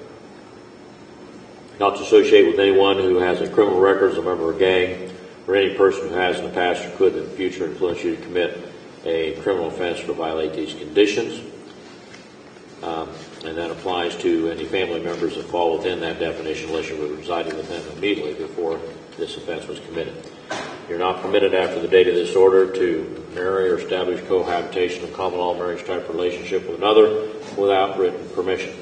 Not to associate with anyone who has a criminal record as a member of a gang, or any person who has in the past or could in the future influence you to commit a criminal offense or to violate these conditions. And that applies to any family members that fall within that definition unless you were residing with them immediately before this offense was committed. You're not permitted after the date of this order to marry or establish cohabitation of common law marriage type relationship with another without written permission.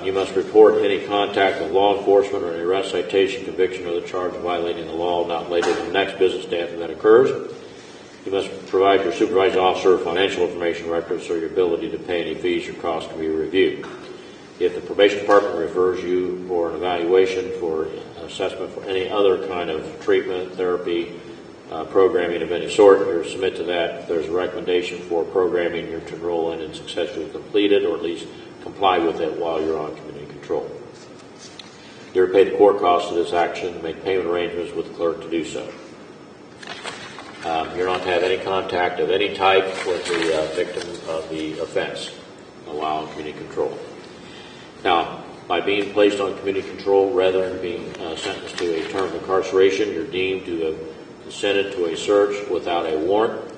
You must report any contact with law enforcement or any arrest, citation, conviction, or the charge of violating the law not later than the next business day after that occurs. You must provide your supervising officer financial information records so your ability to pay any fees or costs can be reviewed. If the probation department refers you for an evaluation, for assessment, for any other kind of treatment, therapy, programming of any sort, you're submit to that. If there's a recommendation for programming, you're to enroll in and successfully complete it, or at least comply with it while you're on community control. You're to pay the court costs of this action and make payment arrangements with the clerk to do so. You're not to have any contact of any type with the victim of the offense while on community control. Now, by being placed on community control rather than being sentenced to a term of incarceration, you're deemed to have consented to a search without a warrant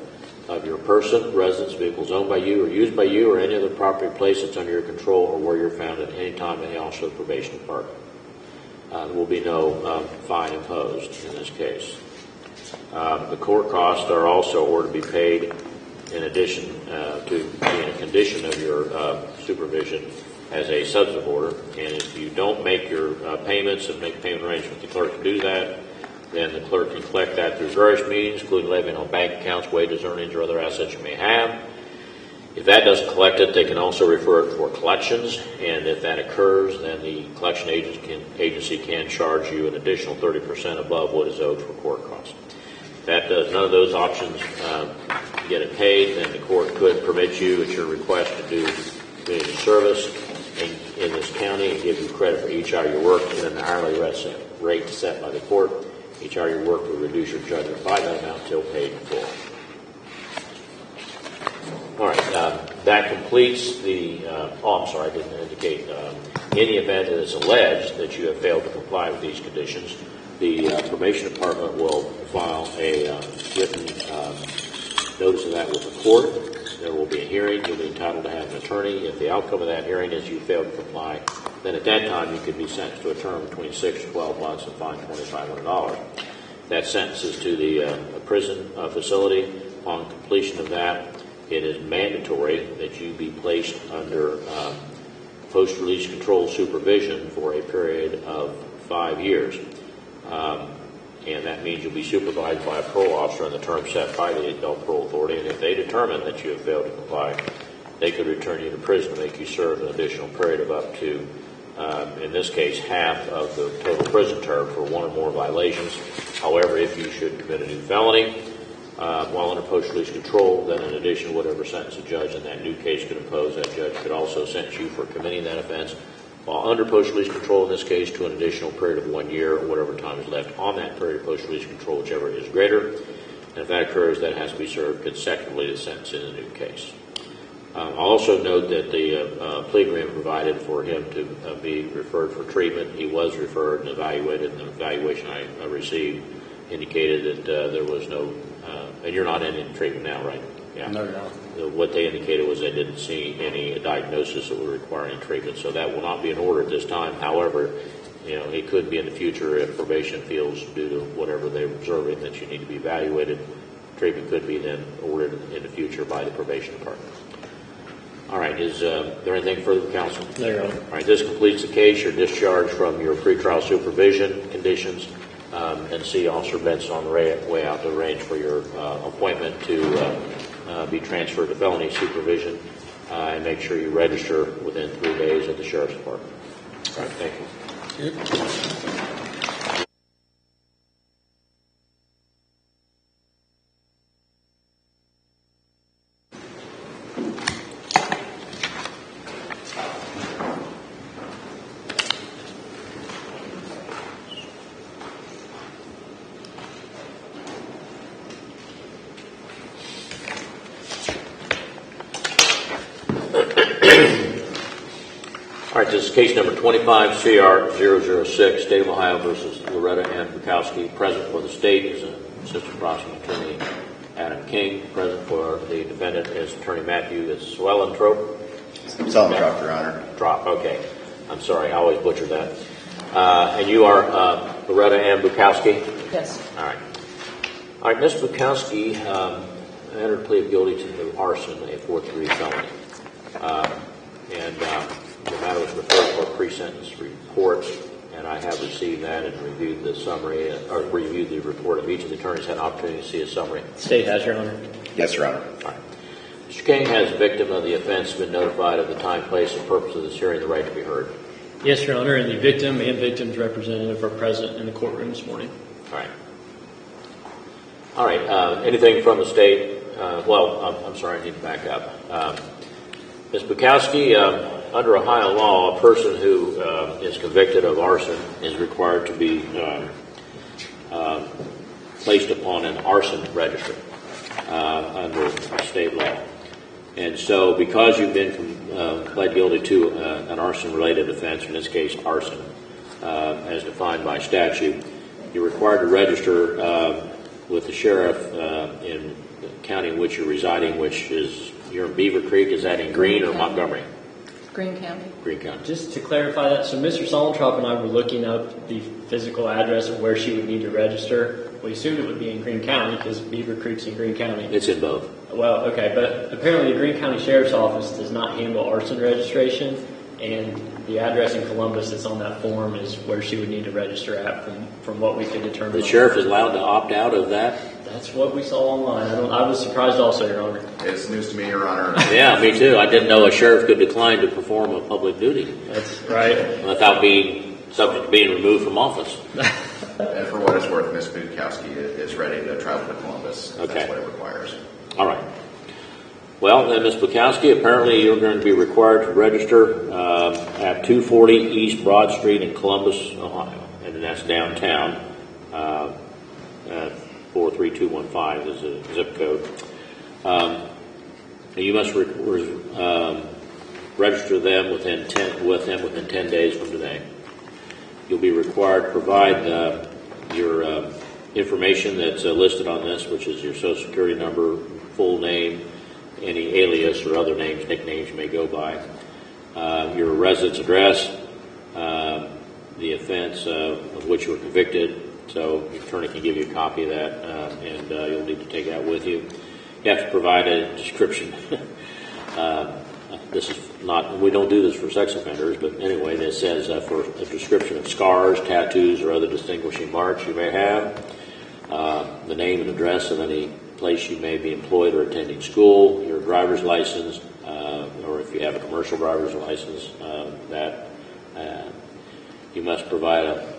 of your person, residence, vehicles owned by you or used by you, or any other property place that's under your control or where you're found at any time in the office of the probation department. There will be no fine imposed in this case. The court costs are also ordered to be paid in addition to being a condition of your supervision as a substantive order. And if you don't make your payments and make payment arrangements with the clerk to do that, then the clerk can collect that through various means, including levying on bank accounts, wages, earnings, or other assets you may have. If that doesn't collect it, they can also refer it for collections, and if that occurs, then the collection agency can charge you an additional 30% above what is owed for court costs. If that does none of those options get it paid, then the court could permit you at your request to do community service in this county and give you credit for each hour you work in an hourly rate set by the court. Each hour you work will reduce your judgment by that amount until paid in full. All right, that completes the, I'm sorry, I didn't indicate. In the event that it's alleged that you have failed to comply with these conditions, the probation department will file a written notice of that with the court. There will be a hearing. You'll be entitled to have an attorney. If the outcome of that hearing is you fail to comply, then at that time you could be sentenced to a term between 6 to 12 months and fined $2,500. That sentence is to the prison facility. Upon completion of that, it is mandatory that you be placed under post-release control supervision for a period of 5 years. And that means you'll be supervised by a parole officer in the term set by the Adult Parole Authority. And if they determine that you have failed to comply, they could return you to prison and make you serve an additional period of up to, in this case, half of the total prison term for one or more violations. However, if you should commit a new felony while under post-release control, then in addition to whatever sentence a judge in that new case could impose, that judge could also sentence you for committing that offense while under post-release control, in this case, to an additional period of 1 year or whatever time is left on that period of post-release control, whichever is greater. And if that occurs, that has to be served consecutively to the sentence in the new case. I'll also note that the plea agreement provided for him to be referred for treatment. He was referred and evaluated, and the evaluation I received indicated that there was no, and you're not in treatment now, right? Yeah. No, no. What they indicated was they didn't see any diagnosis that would require any treatment, so that will not be in order at this time. However, it could be in the future if probation feels, due to whatever they're observing, that you need to be evaluated. Treatment could be then ordered in the future by the probation department. All right, is there anything further from counsel? No, Your Honor. All right, this completes the case. You're discharged from your pretrial supervision conditions, and see Officer Benson on the way out to arrange for your appointment to be transferred to felony supervision, and make sure you register within 3 days at the Sheriff's Department. All right, thank you. All right, this is case number 25-CR-006, State of Ohio versus Loretta M. Bukowski. Present for the state is Assistant Prosecuting Attorney Adam King. Present for the defendant is Attorney Matthew Swellentrop. Swellentrop, Your Honor. Drop, okay. I'm sorry, I always butcher that. And you are Loretta M. Bukowski? Yes. All right. All right, Mr. Bukowski entered a plea of guilty to arson, a fourth-degree felony. The matter was referred for a pre-sentence report, and I have received that and reviewed the summary, or reviewed the report of each of the attorneys, had an opportunity to see a summary. The state has, Your Honor. Yes, Your Honor. All right. Mr. King, has the victim of the offense been notified of the time, place, and purpose of this hearing, the right to be heard? Yes, Your Honor, and the victim and victim's representative are present in the courtroom this morning. All right. All right. Anything from the state? I'm sorry, I need to back up. Ms. Bukowski, under Ohio law, a person who is convicted of arson is required to be placed upon an arson register under state law. And so because you've been pled guilty to an arson-related offense, in this case arson, as defined by statute, you're required to register with the sheriff in the county in which you're residing, which is, you're in Beaver Creek. Is that in Greene or Montgomery? Greene County. Greene County. Just to clarify that, so Mr. Solentrop and I were looking up the physical address of where she would need to register. We assumed it would be in Greene County because Beaver Creek's in Greene County. It's in both. Well, okay, but apparently the Greene County Sheriff's Office does not handle arson registration, and the address in Columbus that's on that form is where she would need to register at from what we could determine. The sheriff is allowed to opt out of that? That's what we saw online. I was surprised also, Your Honor. It's news to me, Your Honor. Yeah, me too. I didn't know a sheriff could decline to perform a public duty That's right. without being subject to being removed from office. And for what it's worth, Ms. Bukowski is ready to travel to Columbus. Okay. That's what it requires. All right. Well, then, Ms. Bukowski, apparently you're going to be required to register at 240 East Broad Street in Columbus, Ohio, and that's downtown. 43215 is a zip code. And you must register them within 10 days from today. You'll be required to provide your information that's listed on this, which is your Social Security number, full name, any alias or other names, nicknames you may go by, your residence address, the offense of which you were convicted. So your attorney can give you a copy of that, and you'll need to take that with you. You have to provide a description. This is not, we don't do this for sex offenders, but anyway, this says for a description of scars, tattoos, or other distinguishing marks you may have, the name and address of any place you may be employed or attending school, your driver's license, or if you have a commercial driver's license, you must provide a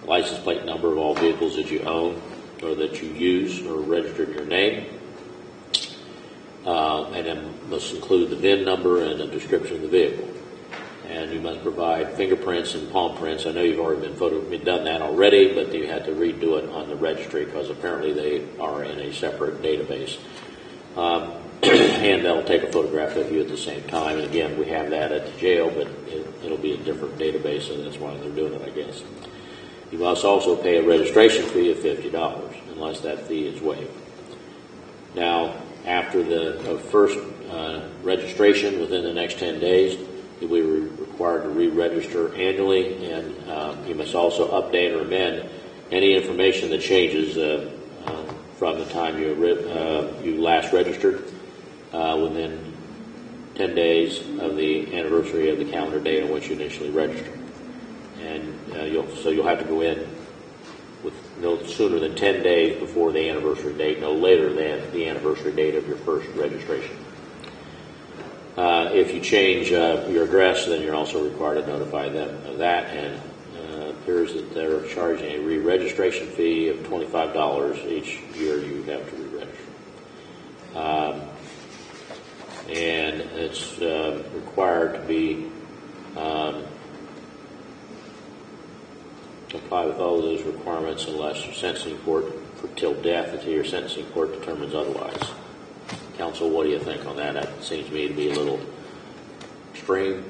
license plate number of all vehicles that you own or that you use or registered in your name. And then must include the VIN number and a description of the vehicle. And you must provide fingerprints and palm prints. I know you've already been done that already, but you had to redo it on the registry because apparently they are in a separate database. And they'll take a photograph of you at the same time. And again, we have that at the jail, but it'll be a different database, and that's why they're doing it, I guess. You must also pay a registration fee of $50 unless that fee is waived. Now, after the first registration within the next 10 days, you'll be required to re-register annually, and you must also update or amend any information that changes from the time you last registered within 10 days of the anniversary of the calendar date on which you initially registered. And you'll have to go in with no sooner than 10 days before the anniversary date, no later than the anniversary date of your first registration. If you change your address, then you're also required to notify them of that, and it appears that they're charging a re-registration fee of $25 each year you have to re-register. And it's required to be comply with all of those requirements unless your sentencing court till death until your sentencing court determines otherwise. Counsel, what do you think on that? That seems to me to be a little extreme.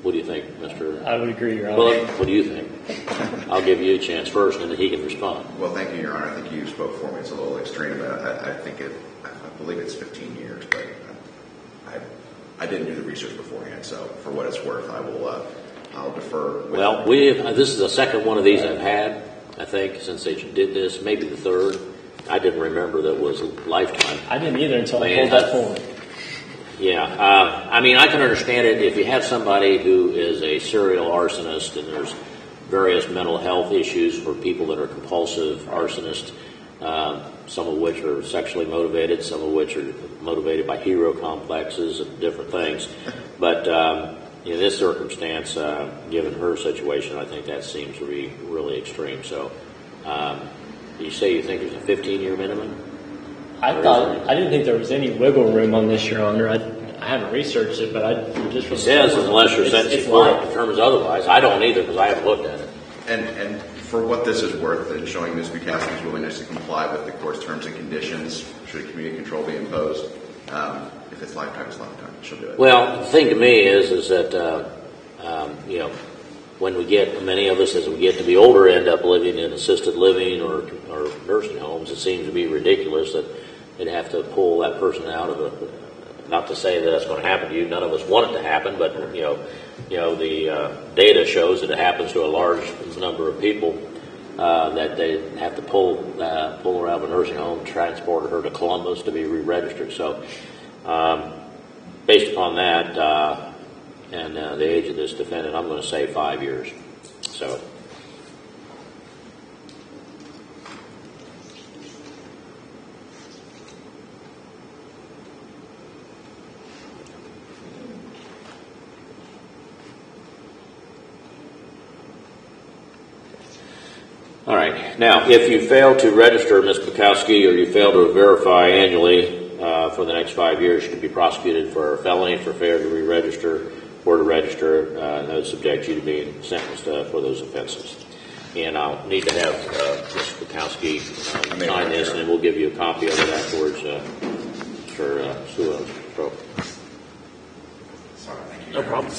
What do you think, Mr.? I would agree, Your Honor. Well, what do you think? I'll give you a chance first, and then he can respond. Well, thank you, Your Honor. I think you spoke for me. It's a little extreme, but I believe it's 15 years, but I didn't do the research beforehand, so for what it's worth, I'll defer. Well, this is the second one of these I've had, I think, since they did this, maybe the third. I didn't remember that was lifetime. I didn't either until I pulled that form. Yeah, I mean, I can understand it if you have somebody who is a serial arsonist and there's various mental health issues for people that are compulsive arsonists, some of which are sexually motivated, some of which are motivated by hero complexes and different things. But in this circumstance, given her situation, I think that seems to be really extreme. So you say you think there's a 15-year minimum? I didn't think there was any wiggle room on this, Your Honor. I haven't researched it, but It says unless your sentence determines otherwise. I don't either because I haven't looked at it. And for what this is worth, and showing Ms. Bukowski's willingness to comply with the court's terms and conditions, should community control be imposed? If it's lifetime, it's lifetime. She'll do it. Well, the thing to me is that when we get, many of us as we get to be older end up living in assisted living or nursing homes, it seems to be ridiculous that they'd have to pull that person out of a. Not to say that that's going to happen to you. None of us want it to happen, but the data shows that it happens to a large number of people that they have to pull her out of a nursing home, transport her to Columbus to be re-registered. So, based upon that and the age of this defendant, I'm going to say 5 years. So. All right. Now, if you fail to register, Ms. Bukowski, or you fail to verify annually for the next 5 years, you could be prosecuted for a felony for failure to re-register or to register. That would subject you to being sentenced for those offenses. And I'll need to have Ms. Bukowski sign this, and then we'll give you a copy of it afterwards for Sue. Sorry, thank you. No problem.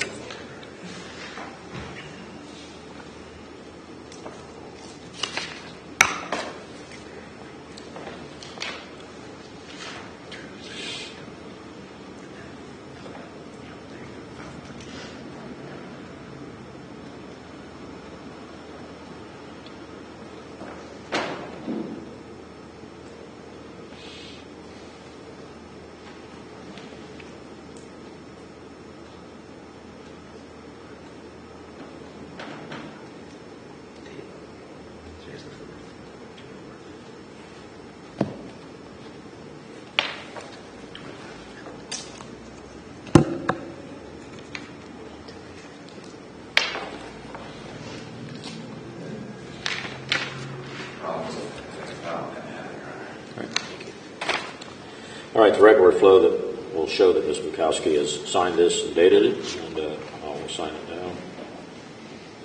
All right, the regular flow that will show that Ms. Bukowski has signed this and dated it, and I'll sign it now.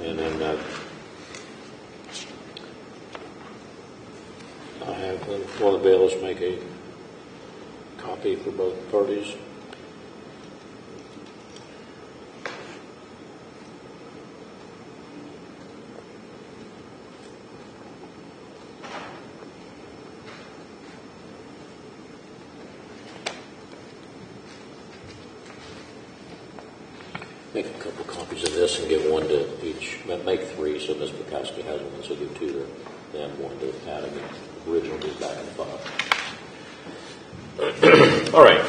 And then I have one of the bailiffs make a copy for both parties. Make a couple copies of this and give one to each. Make 3 so Ms. Bukowski has one, so give 2 to them, 1 to Adam. The original goes back in the file. All right.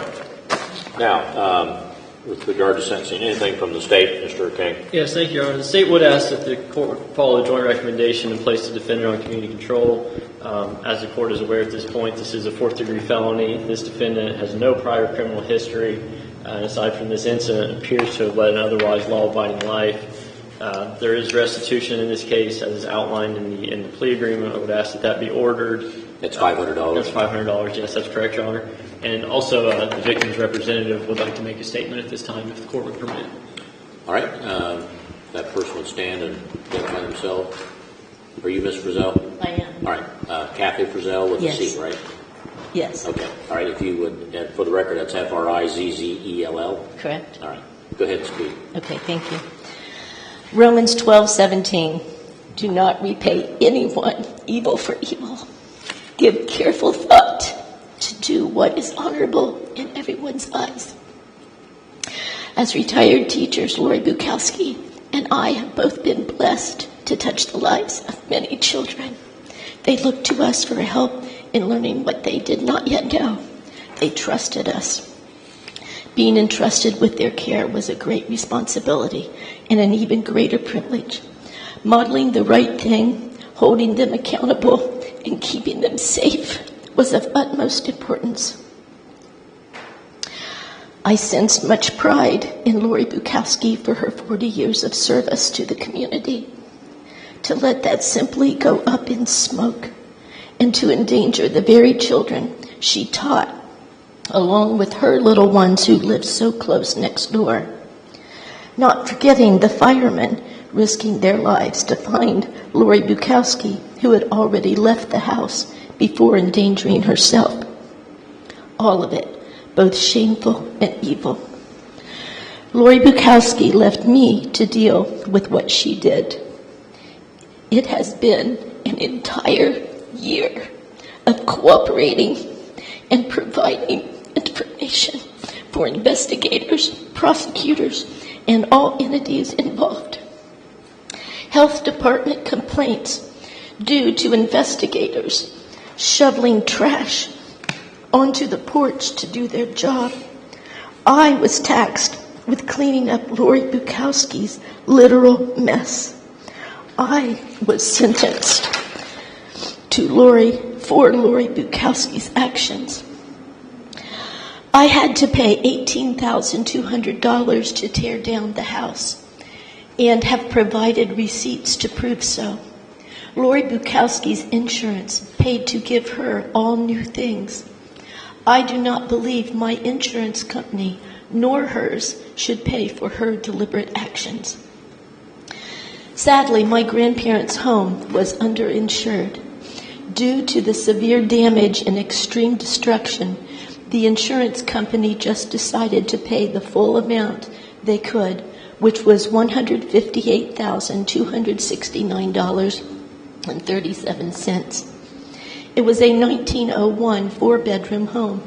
Now, with regard to sentencing, anything from the state, Mr. King? Yes, thank you, Your Honor. The state would ask that the court follow the joint recommendation and place the defendant on community control. As the court is aware at this point, this is a 4th-degree felony. This defendant has no prior criminal history. Aside from this incident, appears to have led an otherwise law-abiding life. There is restitution in this case, as is outlined in the plea agreement. I would ask that be ordered. That's $500. That's $500. Yes, that's correct, Your Honor. And also, the victim's representative would like to make a statement at this time, if the court would permit. All right. That person would stand and identify themselves. Are you Ms. Frizzell? I am. All right. Kathy Frizzell with Yes. the C, right? Yes. Okay. All right. If you would, and for the record, that's Frizzell. Correct. All right. Go ahead and speak. Okay, thank you. Romans 12:17. Do not repay anyone evil for evil. Give careful thought to do what is honorable in everyone's eyes. As retired teachers, Lori Bukowski and I have both been blessed to touch the lives of many children. They look to us for help in learning what they did not yet know. They trusted us. Being entrusted with their care was a great responsibility and an even greater privilege. Modeling the right thing, holding them accountable, and keeping them safe was of utmost importance. I sensed much pride in Lori Bukowski for her 40 years of service to the community. To let that simply go up in smoke and to endanger the very children she taught, along with her little ones who lived so close next door. Not forgetting the firemen risking their lives to find Lori Bukowski, who had already left the house before endangering herself. All of it, both shameful and evil. Lori Bukowski left me to deal with what she did. It has been an entire year of cooperating and providing information for investigators, prosecutors, and all entities involved. Health department complaints due to investigators shoveling trash onto the porch to do their job. I was tasked with cleaning up Lori Bukowski's literal mess. I was sentenced for Lori Bukowski's actions. I had to pay $18,200 to tear down the house and have provided receipts to prove so. Lori Bukowski's insurance paid to give her all new things. I do not believe my insurance company nor hers should pay for her deliberate actions. Sadly, my grandparents' home was underinsured. Due to the severe damage and extreme destruction, the insurance company just decided to pay the full amount they could, which was $158,269.37. It was a 1901 four-bedroom home.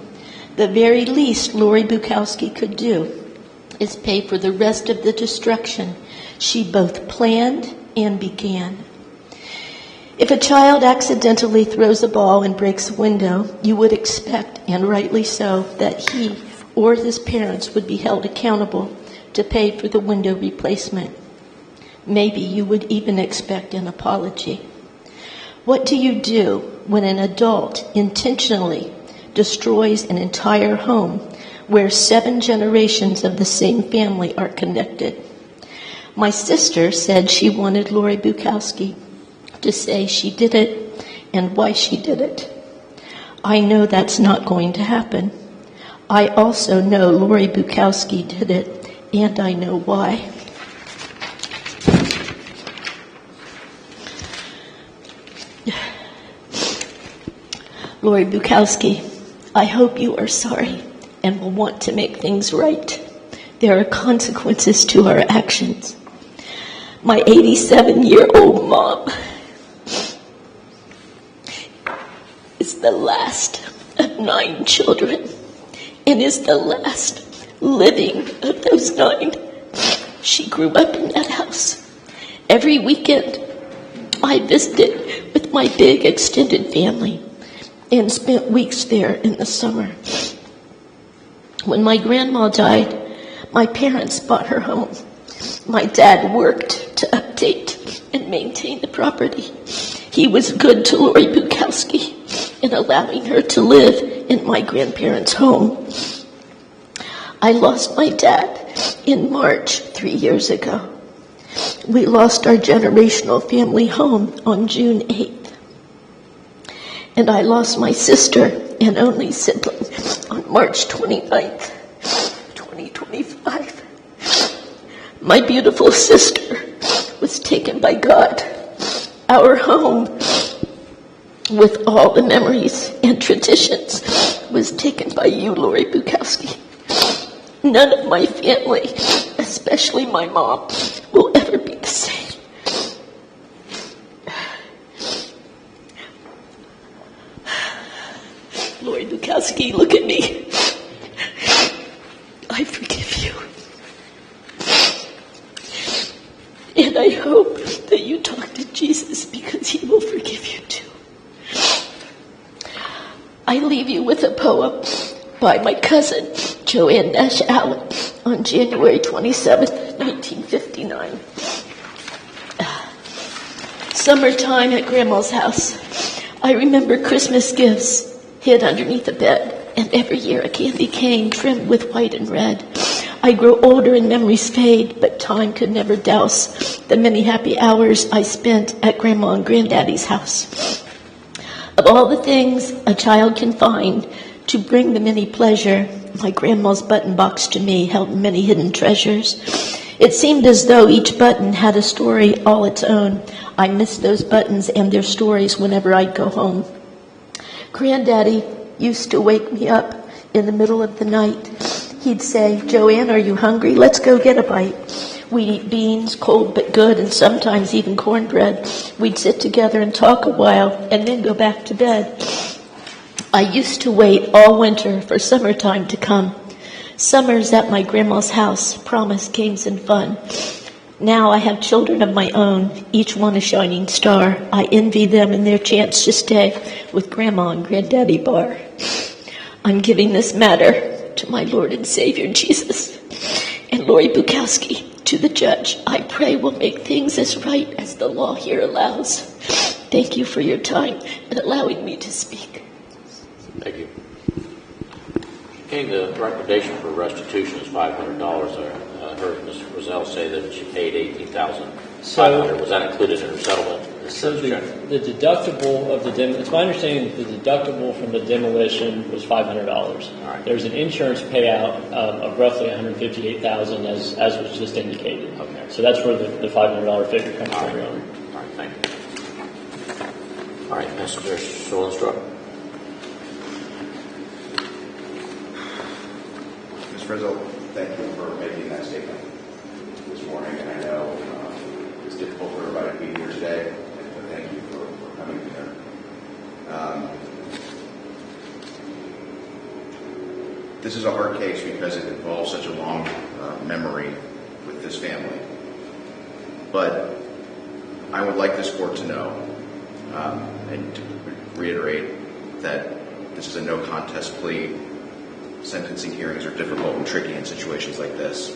The very least Lori Bukowski could do is pay for the rest of the destruction she both planned and began. If a child accidentally throws a ball and breaks a window, you would expect, and rightly so, that he or his parents would be held accountable to pay for the window replacement. Maybe you would even expect an apology. What do you do when an adult intentionally destroys an entire home where 7 generations of the same family are connected? My sister said she wanted Lori Bukowski to say she did it and why she did it. I know that's not going to happen. I also know Lori Bukowski did it, and I know why. Lori Bukowski, I hope you are sorry and will want to make things right. There are consequences to our actions. My 87-year-old mom is the last of 9 children and is the last living of those 9. She grew up in that house. Every weekend, I visited with my big extended family and spent weeks there in the summer. When my grandma died, my parents bought her home. My dad worked to update and maintain the property. He was good to Lori Bukowski in allowing her to live in my grandparents' home. I lost my dad in March 3 years ago. We lost our generational family home on June 8th. And I lost my sister and only sibling on March 29th, 2025. My beautiful sister was taken by God. Our home, with all the memories and traditions, was taken by you, Lori Bukowski. None of my family, especially my mom, will ever be the same. Lori Bukowski, look at me. I forgive you. And I hope that you talk to Jesus because he will forgive you too. I leave you with a poem by my cousin, Joanne Nash Allen, on January 27th, 1959. Summertime at Grandma's house. I remember Christmas gifts hid underneath the bed, and every year a candy cane trimmed with white and red. I grow older and memories fade, but time could never douse the many happy hours I spent at Grandma and Granddaddy's house. Of all the things a child can find to bring them any pleasure, my grandma's button box to me held many hidden treasures. It seemed as though each button had a story all its own. I missed those buttons and their stories whenever I'd go home. Granddaddy used to wake me up in the middle of the night. He'd say, "Joanne, are you hungry? Let's go get a bite." We'd eat beans, cold but good, and sometimes even cornbread. We'd sit together and talk a while and then go back to bed. I used to wait all winter for summertime to come. Summers at my grandma's house promised games and fun. Now I have children of my own, each one a shining star. I envy them and their chance to stay with Grandma and Granddaddy Bar. I'm giving this matter to my Lord and Savior Jesus and Lori Bukowski, to the judge. I pray will make things as right as the law here allows. Thank you for your time and allowing me to speak. Thank you. The recommendation for restitution is $500. I heard Ms. Roselle say that she paid $18,500. Was that included in her settlement? So the deductible of it's my understanding that the deductible from the demolition was $500. Right. There's an insurance payout of roughly $158,000 as was just indicated. Okay. So that's where the $500 figure comes from. All right, thank you. All right, Mr. Schoenstruck. Ms. Rizzo, thank you for making that statement this morning. And I know it's difficult for everybody to be here today, but thank you for coming here. This is a hard case because it involves such a long memory with this family. But I would like this court to know and to reiterate that this is a no contest plea. Sentencing hearings are difficult and tricky in situations like this.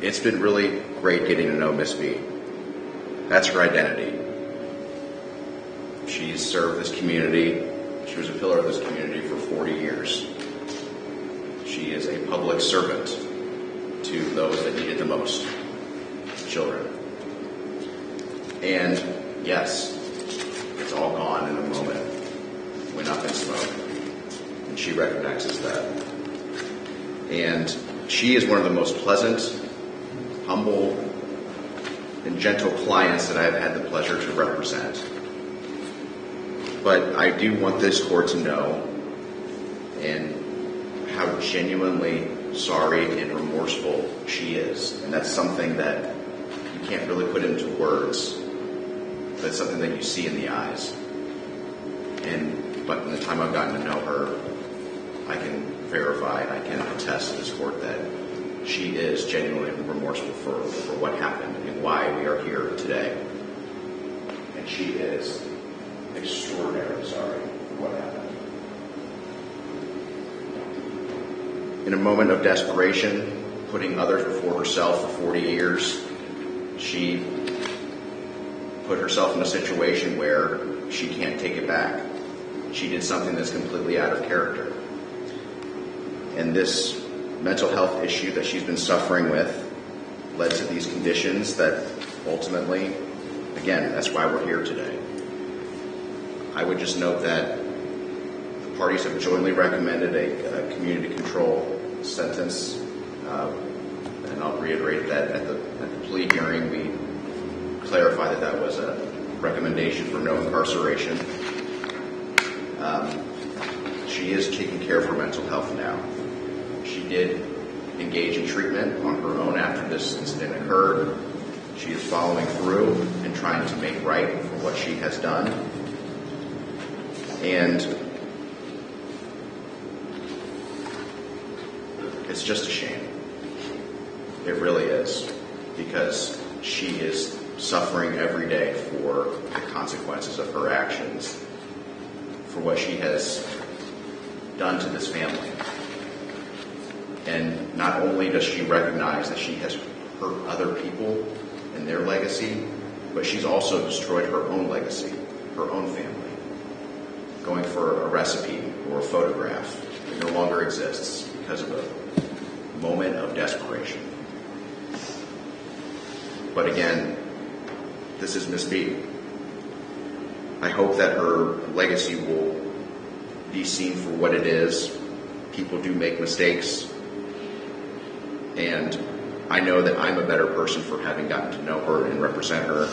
It's been really great getting to know Miss B. That's her identity. She's served this community. She was a pillar of this community for 40 years. She is a public servant to those that need it the most, children. And yes, it's all gone in a moment. Went up in smoke. And she recognizes that. And she is one of the most pleasant, humble, and gentle clients that I've had the pleasure to represent. But I do want this court to know and how genuinely sorry and remorseful she is. And that's something that you can't really put into words. But it's something that you see in the eyes. But in the time I've gotten to know her, I can verify, I can attest to this court that she is genuinely remorseful for what happened and why we are here today. And she is extraordinarily sorry for what happened. In a moment of desperation, putting others before herself for 40 years, she put herself in a situation where she can't take it back. She did something that's completely out of character. And this mental health issue that she's been suffering with led to these conditions that ultimately, again, that's why we're here today. I would just note that the parties have jointly recommended a community control sentence. And I'll reiterate that at the plea hearing, we clarified that was a recommendation for no incarceration. She is taking care of her mental health now. She did engage in treatment on her own after this incident occurred. She is following through and trying to make right for what she has done. And it's just a shame. It really is. Because she is suffering every day for the consequences of her actions for what she has done to this family. And not only does she recognize that she has hurt other people and their legacy, but she's also destroyed her own legacy, her own family. Going for a recipe or a photograph that no longer exists because of a moment of desperation. But again, this is Miss B. I hope that her legacy will be seen for what it is. People do make mistakes. And I know that I'm a better person for having gotten to know her and represent her.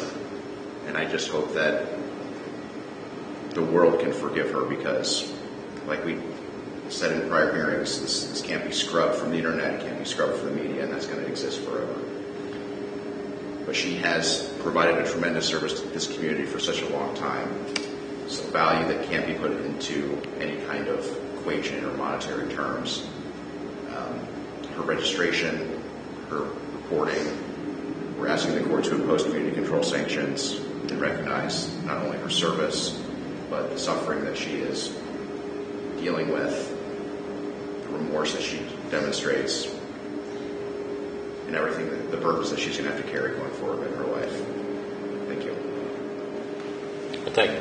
And I just hope that the world can forgive her because, like we said in prior hearings, this can't be scrubbed from the internet, it can't be scrubbed from the media, and that's going to exist forever. But she has provided a tremendous service to this community for such a long time. It's a value that can't be put into any kind of equation or monetary terms. Her registration, her reporting, we're asking the court to impose community control sanctions and recognize not only her service, but the suffering that she is dealing with, the remorse that she demonstrates, and everything, the burdens that she's going to have to carry going forward in her life. Thank you. Thank you.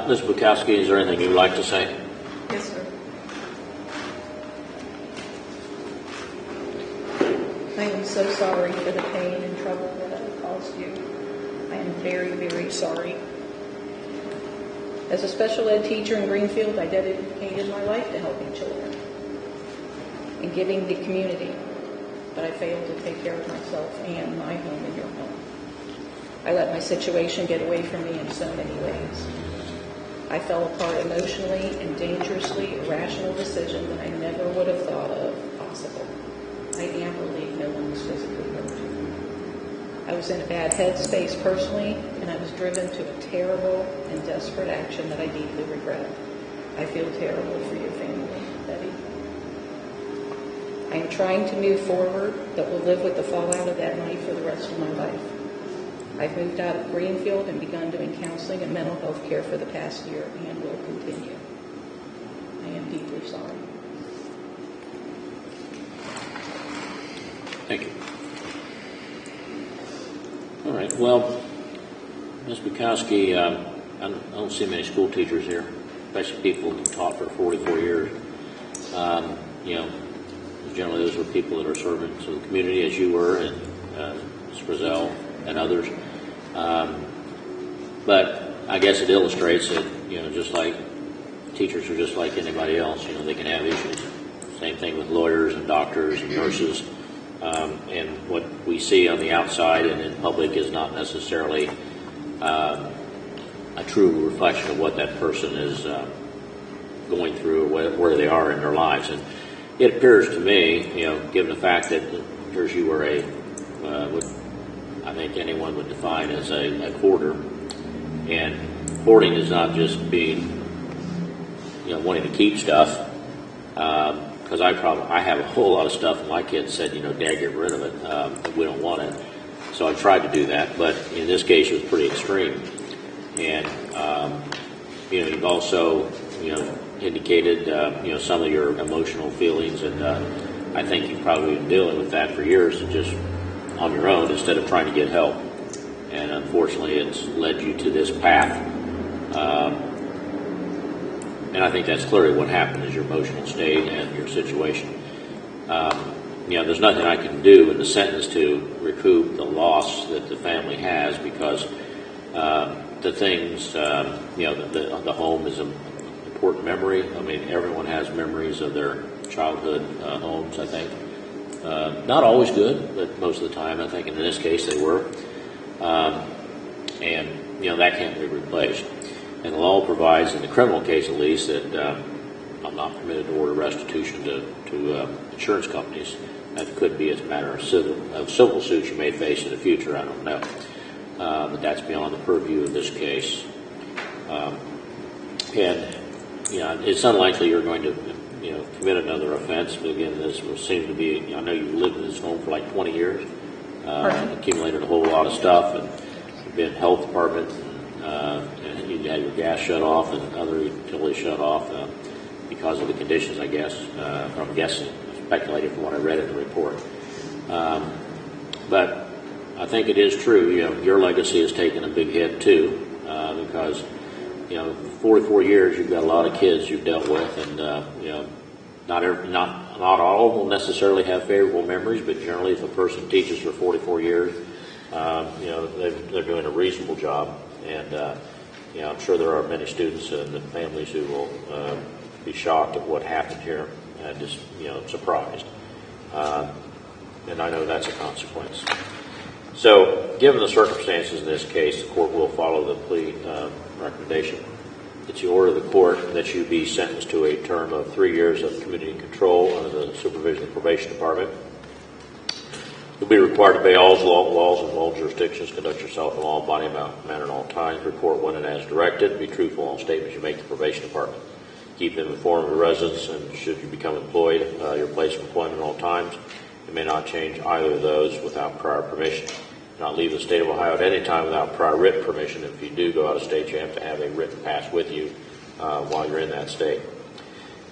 Ms. Bukowski, is there anything you'd like to say? Yes, sir. I am so sorry for the pain and trouble that I have caused you. I am very, very sorry. As a special ed teacher in Greenfield, I dedicated my life to helping children and giving the community, but I failed to take care of myself and my home and your home. I let my situation get away from me in so many ways. I fell apart emotionally and dangerously, irrational decision that I never would have thought of possible. I am relieved no one was physically hurt. I was in a bad headspace personally, and I was driven to a terrible and desperate action that I deeply regret. I feel terrible for your family, Betty. I am trying to move forward, but will live with the fallout of that night for the rest of my life. I've moved out of Greenfield and begun doing counseling and mental health care for the past year and will continue. I am deeply sorry. Thank you. All right. Well, Ms. Bukowski, I don't see many school teachers here, especially people who taught for 44 years. Generally those are people that are serving to the community, as you were, and Ms. Frizzell and others. But I guess it illustrates that, just like teachers are just like anybody else, they can have issues. Same thing with lawyers and doctors and nurses. And what we see on the outside and in public is not necessarily a true reflection of what that person is going through or where they are in their lives. And it appears to me, given the fact that it appears you were what I think anyone would define as a hoarder, and hoarding is not just being, wanting to keep stuff. Because I have a whole lot of stuff, and my kids said, Dad, get rid of it. We don't want it. So I tried to do that, but in this case, it was pretty extreme. And you've also, indicated, some of your emotional feelings, and I think you've probably been dealing with that for years, just on your own instead of trying to get help. And unfortunately, it's led you to this path. And I think that's clearly what happened is your emotional state and your situation. There's nothing I can do in the sentence to recoup the loss that the family has because the things, the home is an important memory. I mean, everyone has memories of their childhood homes, I think. Not always good, but most of the time, I think in this case they were. And that can't be replaced. And the law provides, in the criminal case at least, that I'm not permitted to order restitution to insurance companies. That could be as a matter of civil suits you may face in the future. I don't know. But that's beyond the purview of this case. And it's unlikely you're going to commit another offense. But again, this seems to be. I know you've lived in this home for like 20 years, accumulated a whole lot of stuff, and you've been in health department and you had your gas shut off and other utilities shut off because of the conditions, I guess. I'm guessing, speculating from what I read in the report. But I think it is true. Your legacy has taken a big hit too, because 44 years you've got a lot of kids you've dealt with, and not all will necessarily have favorable memories, but generally, if a person teaches for 44 years, they're doing a reasonable job, and I'm sure there are many students and families who will be shocked at what happened here and just surprised. And I know that's a consequence. So, given the circumstances in this case, the court will follow the plea recommendation. It's the order of the court that you be sentenced to a term of 3 years of community control under the supervision of the probation department. You'll be required to obey all laws in all jurisdictions, conduct yourself in all body, manner, and all times, report when and as directed, be truthful in all statements you make to the probation department. Keep them informed of your residence, and should you become employed, your place of employment at all times. You may not change either of those without prior permission. Do not leave the state of Ohio at any time without prior written permission. If you do go out of state, you have to have a written pass with you while you're in that state.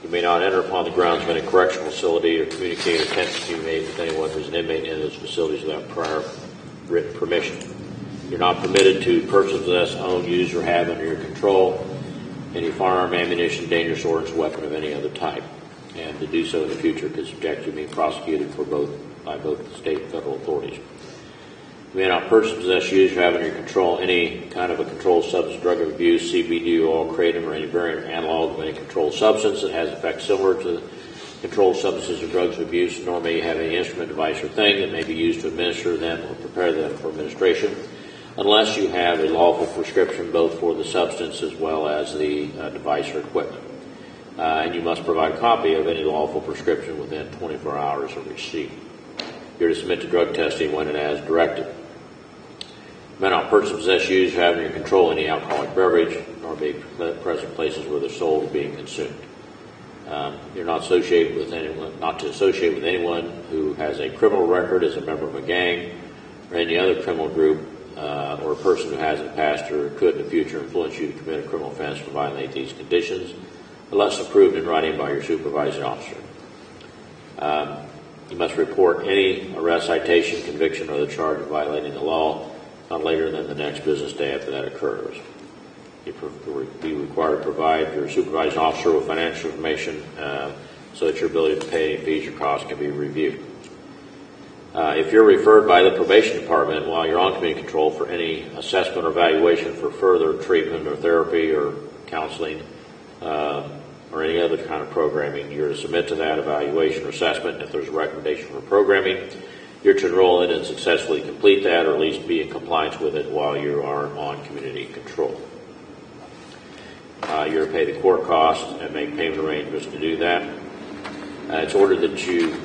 You may not enter upon the grounds of any correctional facility or communicate or attempt to communicate with anyone who's an inmate in those facilities without prior written permission. You're not permitted to purchase, possess, own, use, or have under your control any firearm, ammunition, dangerous ordnance, weapon of any other type. And to do so in the future could subject you to being prosecuted by both the state and federal authorities. You may not purchase, possess, use, or have under your control any kind of a controlled substance, drug of abuse, CBD, oil, kratom, or any variant or analog of any controlled substance that has effects similar to controlled substances or drugs of abuse, nor may you have any instrument, device, or thing that may be used to administer them or prepare them for administration, unless you have a lawful prescription both for the substance as well as the device or equipment. And you must provide a copy of any lawful prescription within 24 hours of receipt. You're to submit to drug testing when and as directed. You may not purchase, possess, use, or have in your control any alcoholic beverage, nor be present places where they're sold or being consumed. You're not to associate with anyone who has a criminal record as a member of a gang or any other criminal group, or a person who has in the past or could in the future influence you to commit a criminal offense to violate these conditions, unless approved in writing by your supervising officer. You must report any arrest, citation, conviction, or other charge of violating the law not later than the next business day after that occurs. You be required to provide your supervising officer with financial information so that your ability to pay any fees or costs can be reviewed. If you're referred by the probation department while you're on community control for any assessment or evaluation for further treatment or therapy or counseling or any other kind of programming, you're to submit to that evaluation or assessment. If there's a recommendation for programming, you're to enroll in and successfully complete that, or at least be in compliance with it while you are on community control. You're to pay the court costs and make payment arrangements to do that. It's ordered that you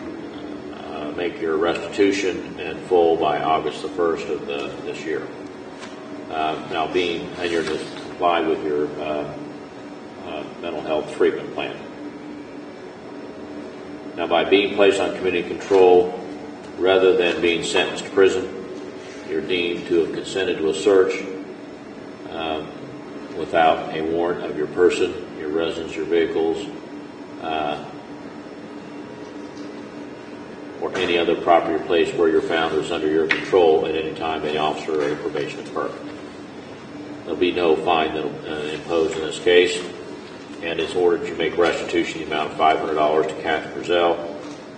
make your restitution in full by August the 1st of this year. And you're to comply with your mental health treatment plan. Now, by being placed on community control rather than being sentenced to prison, you're deemed to have consented to a search without a warrant of your person, your residence, your vehicles, or any other property or place where you're found or is under your control at any time by an officer or a probation department. There'll be no fine that'll imposed in this case, and it's ordered you make restitution in the amount of $500 to Catherine Brazell,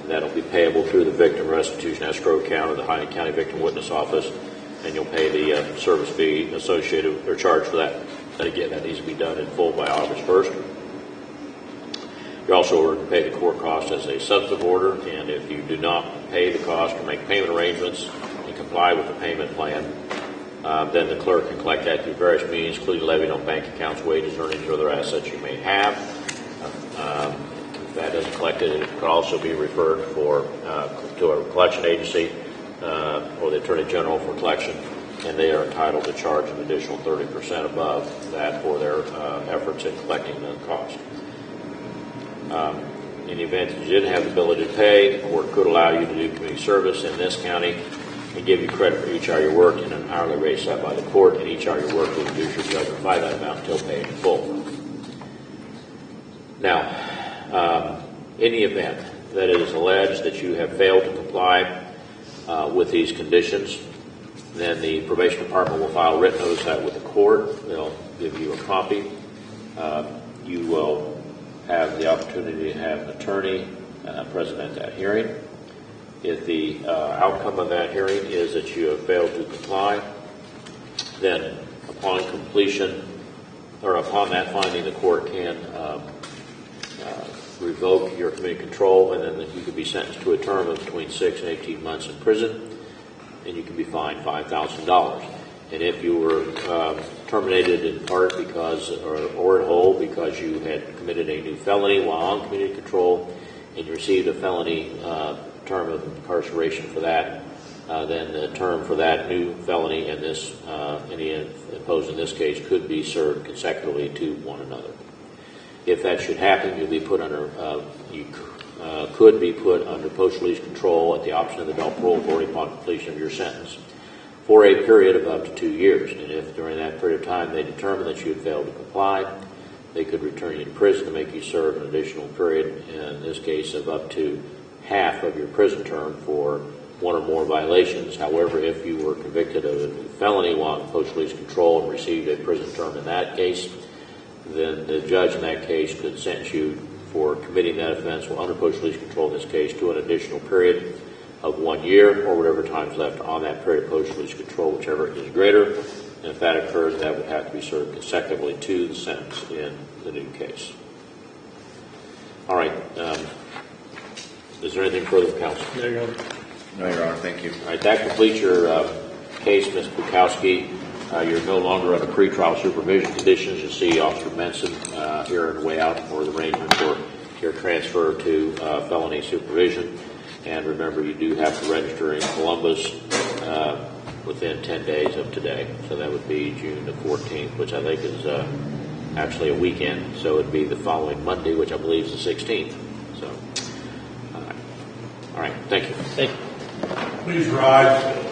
and that'll be payable through the Victim Restitution Escrow Account of the Hyde County Victim Witness Office, and you'll pay the service fee associated or charge for that. And again, that needs to be done in full by August 1st. You're also ordered to pay the court cost as a substantive order, and if you do not pay the cost or make payment arrangements and comply with the payment plan, then the clerk can collect that through various means, including levying on bank accounts, wages, earnings, or other assets you may have. If that isn't collected, it could also be referred to a collection agency or the Attorney General for collection, and they are entitled to charge an additional 30% above that for their efforts in collecting the cost. In the event that you didn't have the ability to pay, the court could allow you to do community service in this county and give you credit for each hour you worked in an hourly rate set by the court, and each hour you worked will reduce your judgment by that amount until paid in full. Now, in the event that it is alleged that you have failed to comply with these conditions, then the probation department will file a written notice out with the court. They'll give you a copy. You will have the opportunity to have an attorney present at that hearing. If the outcome of that hearing is that you have failed to comply, then upon completion, or upon that finding, the court can revoke your community control, and then you could be sentenced to a term of between 6 and 18 months in prison, and you can be fined $5,000. And if you were terminated in part because, or in whole, because you had committed a new felony while on community control, and you received a felony term of incarceration for that, then the term for that new felony and this, any imposed in this case, could be served consecutively to one another. If that should happen, you'll be put under, could be put under post-release control at the option of the Adult Parole Authority upon completion of your sentence for a period of up to 2 years. And if during that period of time they determine that you had failed to comply, they could return you to prison to make you serve an additional period, in this case of up to half of your prison term for one or more violations. However, if you were convicted of a new felony while in post-release control and received a prison term in that case, then the judge in that case could sentence you for committing that offense while under post-release control in this case to an additional period of 1 year or whatever time is left on that period of post-release control, whichever is greater. And if that occurs, that would have to be served consecutively to the sentence in the new case. All right. Is there anything further from counsel? No, Your Honor. No, Your Honor. Thank you. All right. That completes your case, Ms. Bukowski. You're no longer under pretrial supervision conditions. You'll see Officer Benson here on the way out for the arrangement for your transfer to felony supervision. And remember, you do have to register in Columbus within 10 days of today. So that would be June the 14th, which I think is actually a weekend. So it would be the following Monday, which I believe is the 16th. So, all right. Thank you. Thank you. Please rise.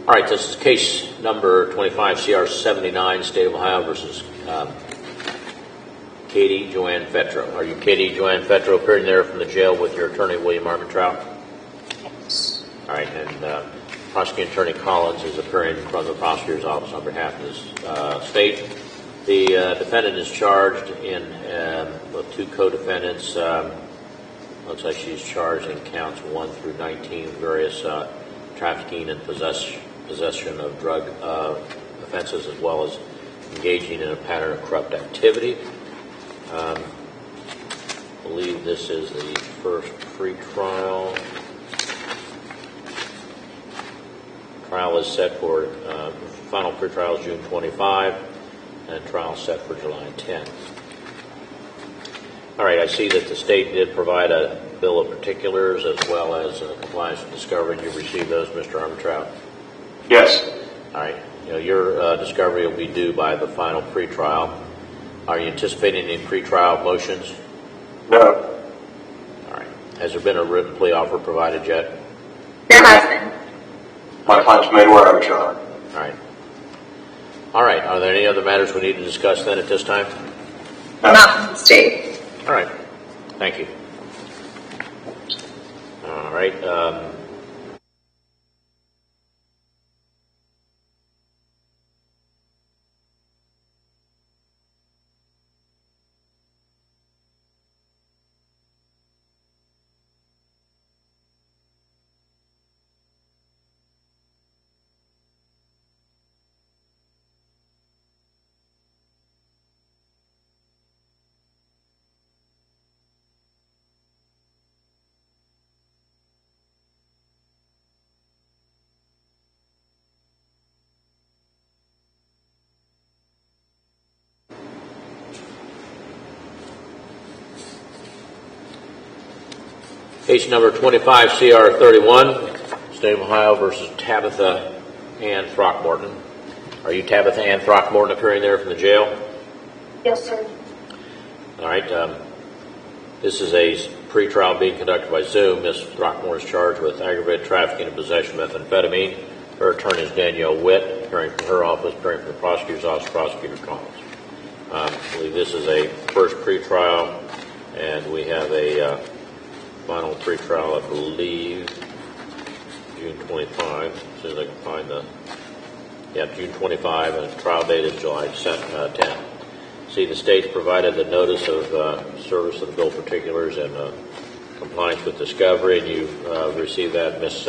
All right, this is case number 25 CR 79, State of Ohio versus Katie Joanne Fetro. Are you Katie Joanne Fetro appearing there from the jail with your attorney, William Armentrout? Yes. All right, and Prosecuting Attorney Collins is appearing from the prosecutor's office on behalf of this state. The defendant is charged in with two co-defendants. Looks like she's charged in counts 1 through 19, various trafficking and possession of drug offenses, as well as engaging in a pattern of corrupt activity. I believe this is the first pre-trial. Trial is set for, final pre-trial is June 25, and trial set for July 10. All right, I see that the state did provide a bill of particulars as well as compliance with discovery, and you received those, Mr. Armentrout? Yes. All right. Your discovery will be due by the final pretrial. Are you anticipating any pretrial motions? No. All right. Has there been a written plea offer provided yet? There has been. My client's made aware of it, Your Honor. All right. All right. Are there any other matters we need to discuss then at this time? No. Not from the state. All right. Thank you. All right. Case number 25 CR 31, State of Ohio versus Tabitha Ann Throckmorton. Are you Tabitha Ann Throckmorton appearing there from the jail? Yes, sir. All right. This is a pre-trial being conducted by Zoom. Ms. Throckmorton is charged with aggravated trafficking and possession of methamphetamine. Her attorney is Danielle Witt, appearing from her office, appearing from the prosecutor's office, Prosecutor Collins. I believe this is a first pre-trial, and we have a final pre-trial, I believe, June 25. As soon as I can find June 25, and the trial date is July 10. See, the state's provided the notice of service of the bill of particulars and compliance with discovery, and you've received that, Ms.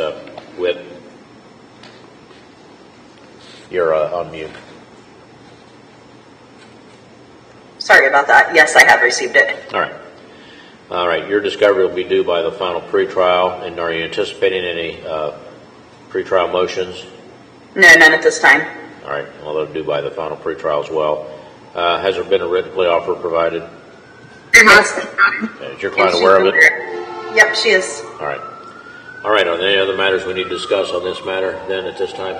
Witt. You're on mute. Sorry about that. Yes, I have received it. All right. All right. Your discovery will be due by the final pretrial, and are you anticipating any pretrial motions? No, none at this time. All right. Well, they're due by the final pretrial as well. Has there been a written plea offer provided? There has been. Is your client aware of it? Yep, she is. All right. All right. Are there any other matters we need to discuss on this matter then at this time?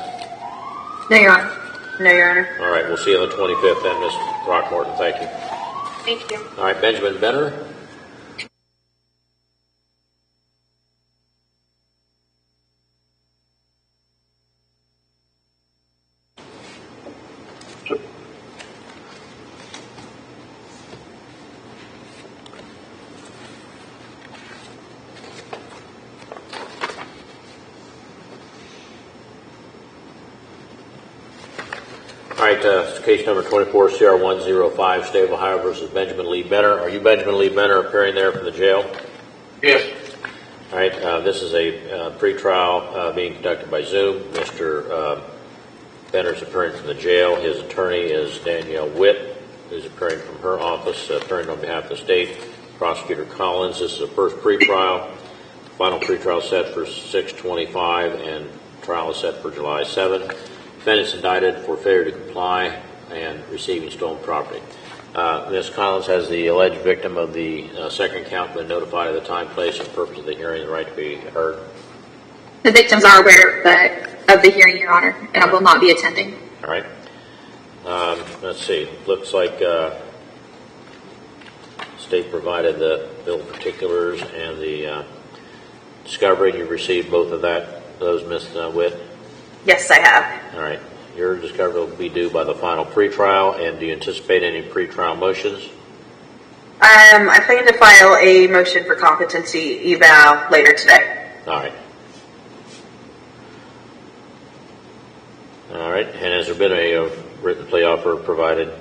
No, Your Honor. No, Your Honor. All right. We'll see you on the 25th then, Ms. Throckmorton. Thank you. Thank you. All right. Benjamin Benner. All right, case number 24 CR 105, State of Ohio versus Benjamin Lee Benner. Are you Benjamin Lee Benner appearing there from the jail? Yes. All right, this is a pretrial being conducted by Zoom. Mr. Benner's appearing from the jail. His attorney is Danielle Witt, who's appearing from her office, appearing on behalf of the state. Prosecutor Collins. This is a first pretrial. Final pretrial set for 6/25, and trial is set for July 7. Defendants indicted for failure to comply and receiving stolen property. Ms. Collins, has the alleged victim of the second count been notified of the time, place, and purpose of the hearing and the right to be heard? The victims are aware of the hearing, Your Honor, and I will not be attending. All right. Let's see. Looks like state provided the bill of particulars and the discovery. You received both of those, Ms. Witt? Yes, I have. All right. Your discovery will be due by the final pretrial, and do you anticipate any pretrial motions? I plan to file a motion for competency eval later today. All right. All right. And has there been a written plea offer provided?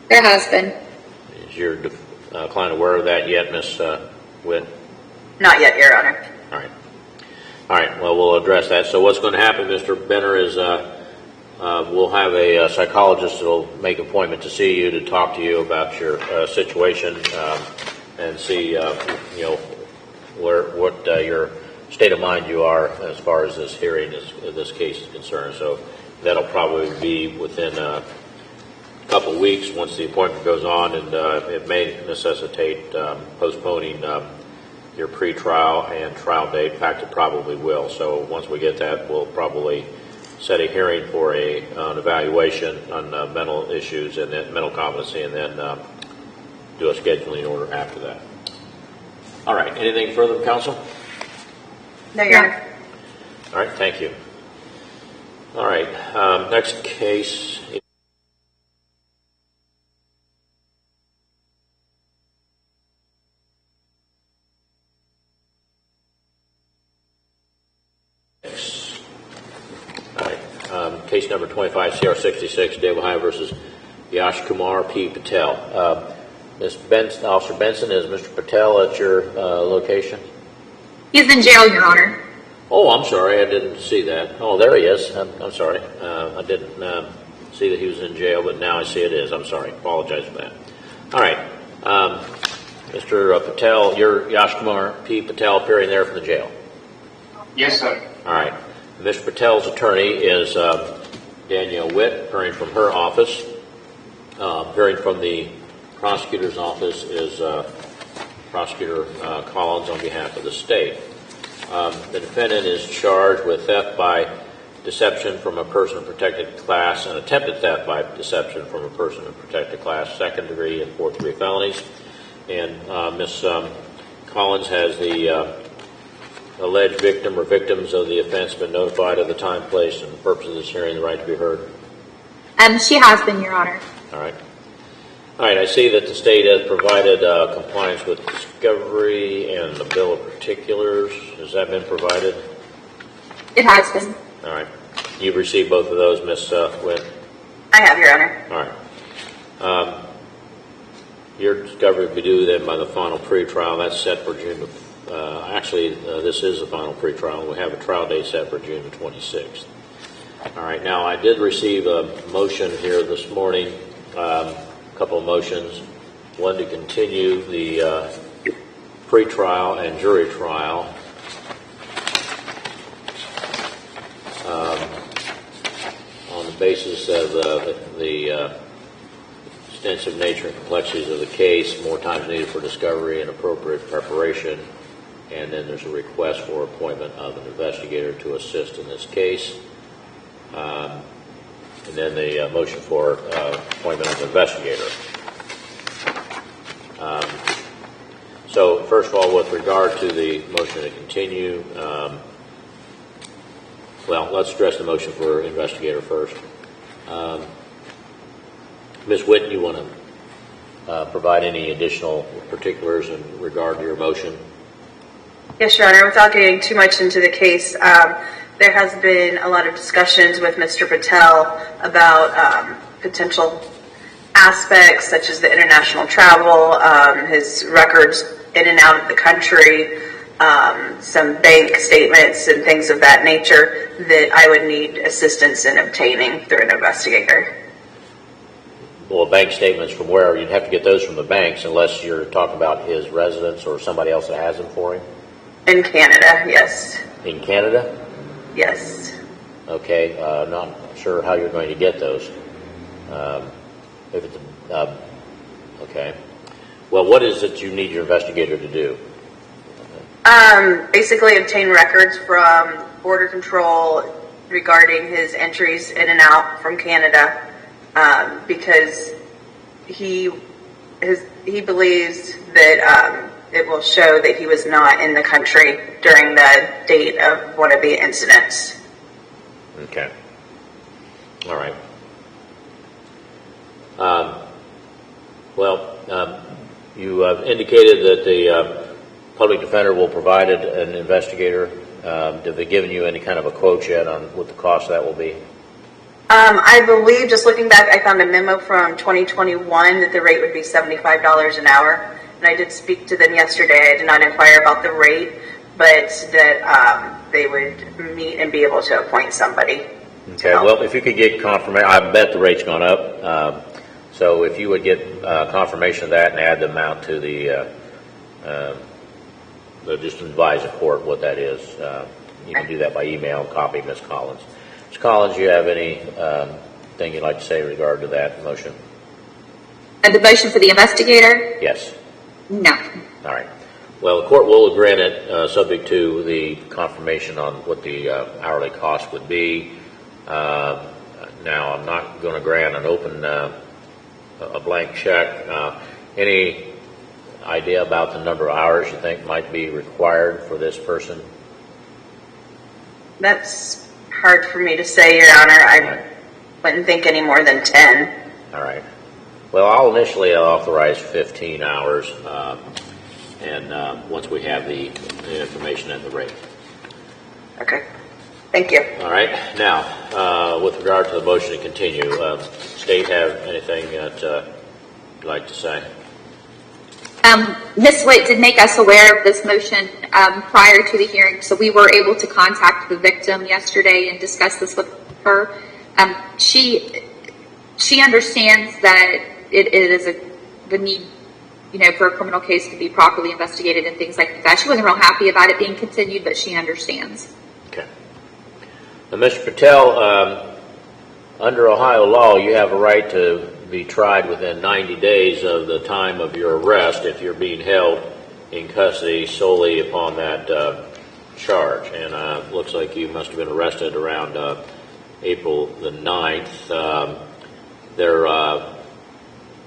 There has been. Is your client aware of that yet, Ms. Witt? Not yet, Your Honor. All right. All right. Well, we'll address that. So what's going to happen, Mr. Benner, is we'll have a psychologist that will make an appointment to see you, to talk to you about your situation and see, what your state of mind you are as far as this hearing, this case is concerned. So that'll probably be within a couple of weeks once the appointment goes on, and it may necessitate postponing your pre-trial and trial date. In fact, it probably will. So once we get that, we'll probably set a hearing for an evaluation on mental issues and then mental competency, and then do a scheduling order after that. All right. Anything further from counsel? No, Your Honor. All right. Thank you. All right. Next case. Case number 25 CR 66, Dave, Ohio versus Yash Kumar P. Patel. Officer Benson, is Mr. Patel at your location? He's in jail, Your Honor. Oh, I'm sorry, I didn't see that. Oh, there he is. I'm sorry. I didn't see that he was in jail, but now I see it is. I'm sorry. Apologize for that. All right. Mr. Patel, you're Yash Kumar P. Patel appearing there from the jail. Yes, sir. All right. Mr. Patel's attorney is Danielle Witt, appearing from her office. Appearing from the prosecutor's office is Prosecutor Collins on behalf of the state. The defendant is charged with theft by deception from a person of protected class and attempted theft by deception from a person of protected class, second degree and fourth degree felonies. And Ms. Collins has the alleged victim or victims of the offense been notified of the time, place, and the purpose of this hearing, the right to be heard? She has been, Your Honor. All right. All right, I see that the state has provided compliance with discovery and the bill of particulars. Has that been provided? It has been. All right. You've received both of those, Ms. Witt? I have, Your Honor. All right. Your discovery will be due then by the final pretrial. That's set for June. This is the final pretrial. We have a trial date set for June the 26th. All right. Now, I did receive a motion here this morning, a couple of motions. One to continue the pretrial and jury trial on the basis of the extensive nature and complexities of the case, more time needed for discovery and appropriate preparation. And then there's a request for appointment of an investigator to assist in this case. And then the motion for appointment of an investigator. So first of all, with regard to the motion to continue, let's address the motion for investigator first. Ms. Witt, you want to provide any additional particulars in regard to your motion? Yes, Your Honor. Without getting too much into the case, there has been a lot of discussions with Mr. Patel about potential aspects such as the international travel, his records in and out of the country, some bank statements and things of that nature that I would need assistance in obtaining through an investigator. Well, bank statements from where? You'd have to get those from the banks unless you're talking about his residence or somebody else that has them for him? In Canada, yes. In Canada? Yes. Okay, not sure how you're going to get those. If it's okay. Well, what is it you need your investigator to do? Basically obtain records from Border Control regarding his entries in and out from Canada, because he believes that it will show that he was not in the country during the date of one of the incidents. Okay. All right. You indicated that the public defender will provide an investigator. Have they given you any kind of a quote yet on what the cost of that will be? I believe, just looking back, I found a memo from 2021 that the rate would be $75 an hour. And I did speak to them yesterday. I did not inquire about the rate, but that they would meet and be able to appoint somebody. Okay, well, if you could get confirmation, I bet the rate's gone up. So if you would get confirmation of that and add the amount to just advise the court what that is. You can do that by email, copy Ms. Collins. Ms. Collins, you have any thing you'd like to say in regard to that motion? And the motion for the investigator? Yes. No. All right. Well, the court will grant it subject to the confirmation on what the hourly cost would be. Now, I'm not going to grant an open, a blank check. Any idea about the number of hours you think might be required for this person? That's hard for me to say, Your Honor. I wouldn't think any more than 10. All right. Well, I'll initially authorize 15 hours, and once we have the information and the rate. Okay. Thank you. All right. Now, with regard to the motion to continue, State have anything that you'd like to say? Ms. Witt did make us aware of this motion prior to the hearing, so we were able to contact the victim yesterday and discuss this with her. She understands that it is the need, for a criminal case to be properly investigated and things like that. She wasn't real happy about it being continued, but she understands. Okay. Now, Mr. Patel, under Ohio law, you have a right to be tried within 90 days of the time of your arrest if you're being held in custody solely upon that charge. And looks like you must have been arrested around April the 9th.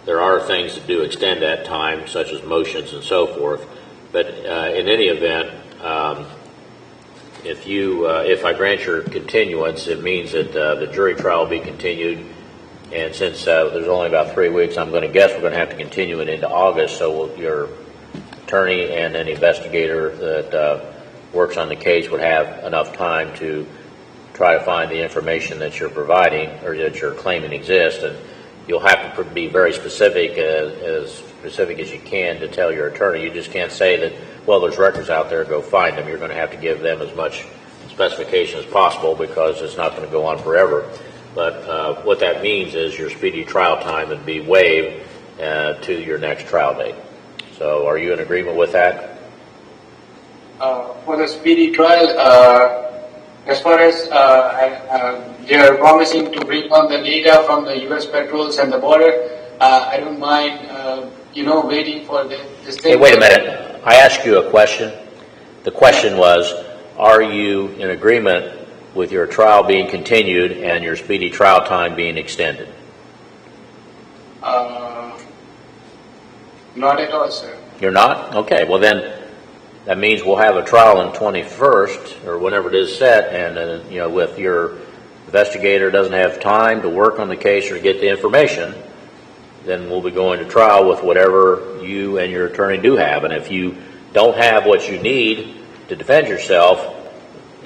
There are things that do extend that time, such as motions and so forth. But in any event, if I grant your continuance, it means that the jury trial will be continued. And since there's only about 3 weeks, I'm going to guess we're going to have to continue it into August. So your attorney and an investigator that works on the case would have enough time to try to find the information that you're providing or that you're claiming exists. And you'll have to be very specific as you can to tell your attorney. You just can't say that, well, there's records out there, go find them. You're going to have to give them as much specification as possible because it's not going to go on forever. But what that means is your speedy trial time would be waived to your next trial date. So are you in agreement with that? For the speedy trial, as far as they are promising to bring on the data from the U.S. patrols and the border, I don't mind, waiting for this thing. Hey, wait a minute. I asked you a question. The question was, are you in agreement with your trial being continued and your speedy trial time being extended? Not at all, sir. You're not? Okay. Well, then that means we'll have a trial on 21st or whenever it is set, and with your investigator doesn't have time to work on the case or get the information, then we'll be going to trial with whatever you and your attorney do have. And if you don't have what you need to defend yourself,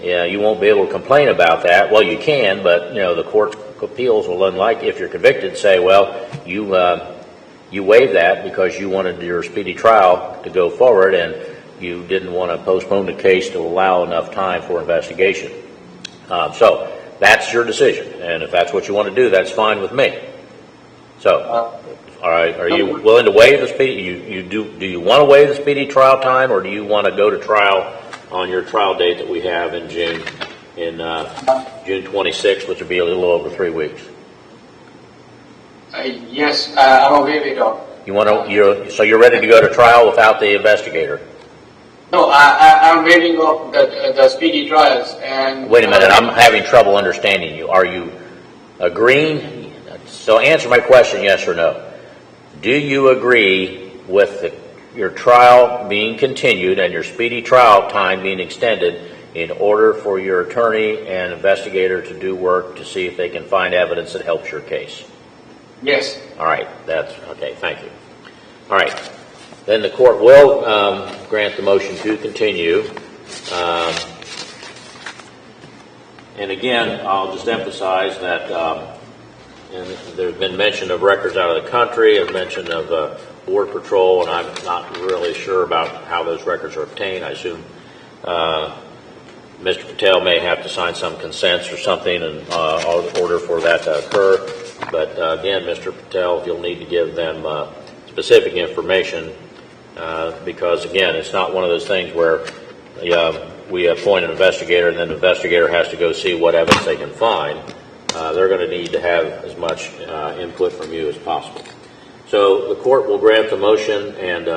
you won't be able to complain about that. Well, you can, but the court of appeals will, unlike if you're convicted, say, well, you waived that because you wanted your speedy trial to go forward and you didn't want to postpone the case to allow enough time for investigation. So that's your decision, and if that's what you want to do, that's fine with me. So, all right, are you willing to waive the speedy? Do you want to waive the speedy trial time, or do you want to go to trial on your trial date that we have in June 26th, which would be a little over 3 weeks? Yes, I'm aware of it all. So you're ready to go to trial without the investigator? No, I'm waiving off the speedy trials. And wait a minute, I'm having trouble understanding you. Are you agreeing? So answer my question, yes or no. Do you agree with your trial being continued and your speedy trial time being extended in order for your attorney and investigator to do work to see if they can find evidence that helps your case? Yes. All right, that's okay. Thank you. All right, then the court will grant the motion to continue. And again, I'll just emphasize that and there's been mention of records out of the country, and mention of Border Patrol, and I'm not really sure about how those records are obtained. I assume Mr. Patel may have to sign some consents or something in order for that to occur. But again, Mr. Patel, you'll need to give them specific information because, again, it's not one of those things where we appoint an investigator and then the investigator has to go see what evidence they can find. They're going to need to have as much input from you as possible. So the court will grant the motion and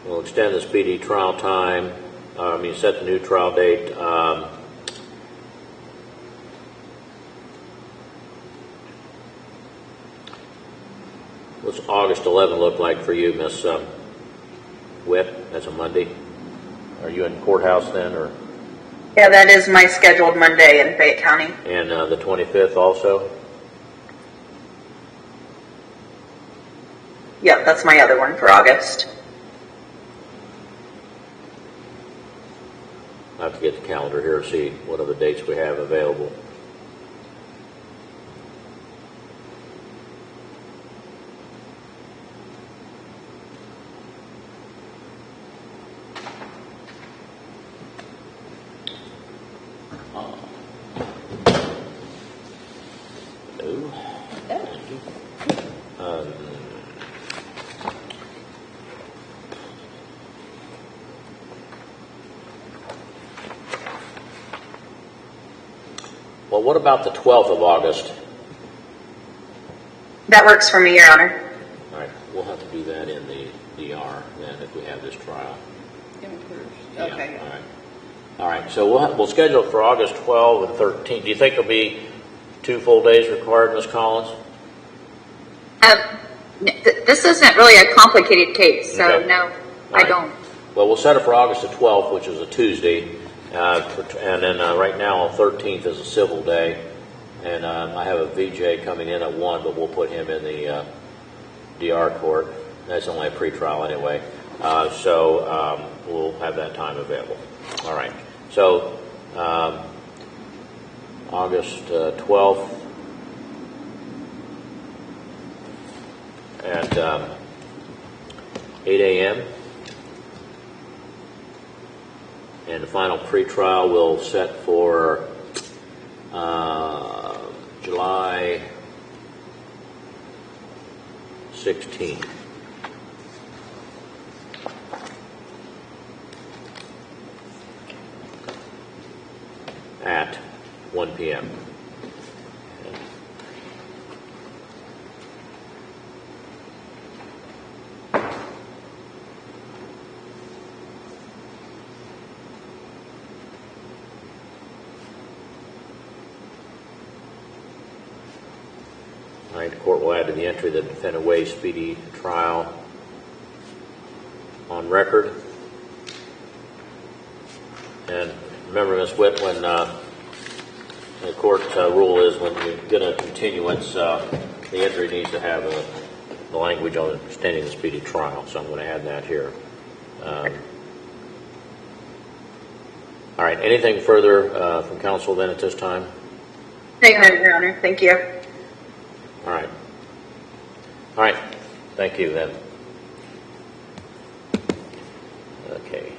we'll extend the speedy trial time. Set the new trial date. What's August 11 look like for you, Miss Witt? That's a Monday. Are you in courthouse then, or? Yeah, that is my scheduled Monday in Fayette County. And the 25th also? Yep, that's my other one for August. I have to get the calendar here to see what other dates we have available. Well, what about the 12th of August? That works for me, Your Honor. All right, we'll have to do that in the DR then if we have this trial. Okay. Yeah, all right. All right, so we'll schedule it for August 12 and 13. Do you think there'll be 2 full days required, Ms. Collins? This isn't really a complicated case, so Okay. no, Right. I don't. Well, we'll set it for August the 12th, which is a Tuesday, and then right now on 13th is a civil day, and I have a VJ coming in at 1, but we'll put him in the DR court. That's only a pretrial anyway, so we'll have that time available. All right, so August 12th at 8 a.m. And the final pretrial we'll set for July 16th. At 1 p.m. All right, the court will add to the entry the defendant waives speedy trial on record. And remember, Ms. Witt, when the court rule is when you get a continuance, the entry needs to have the language on extending the speedy trial. So I'm going to add that here. All right, anything further from counsel then at this time? Thank you, Your Honor. Thank you. All right. All right. Thank you then. Okay.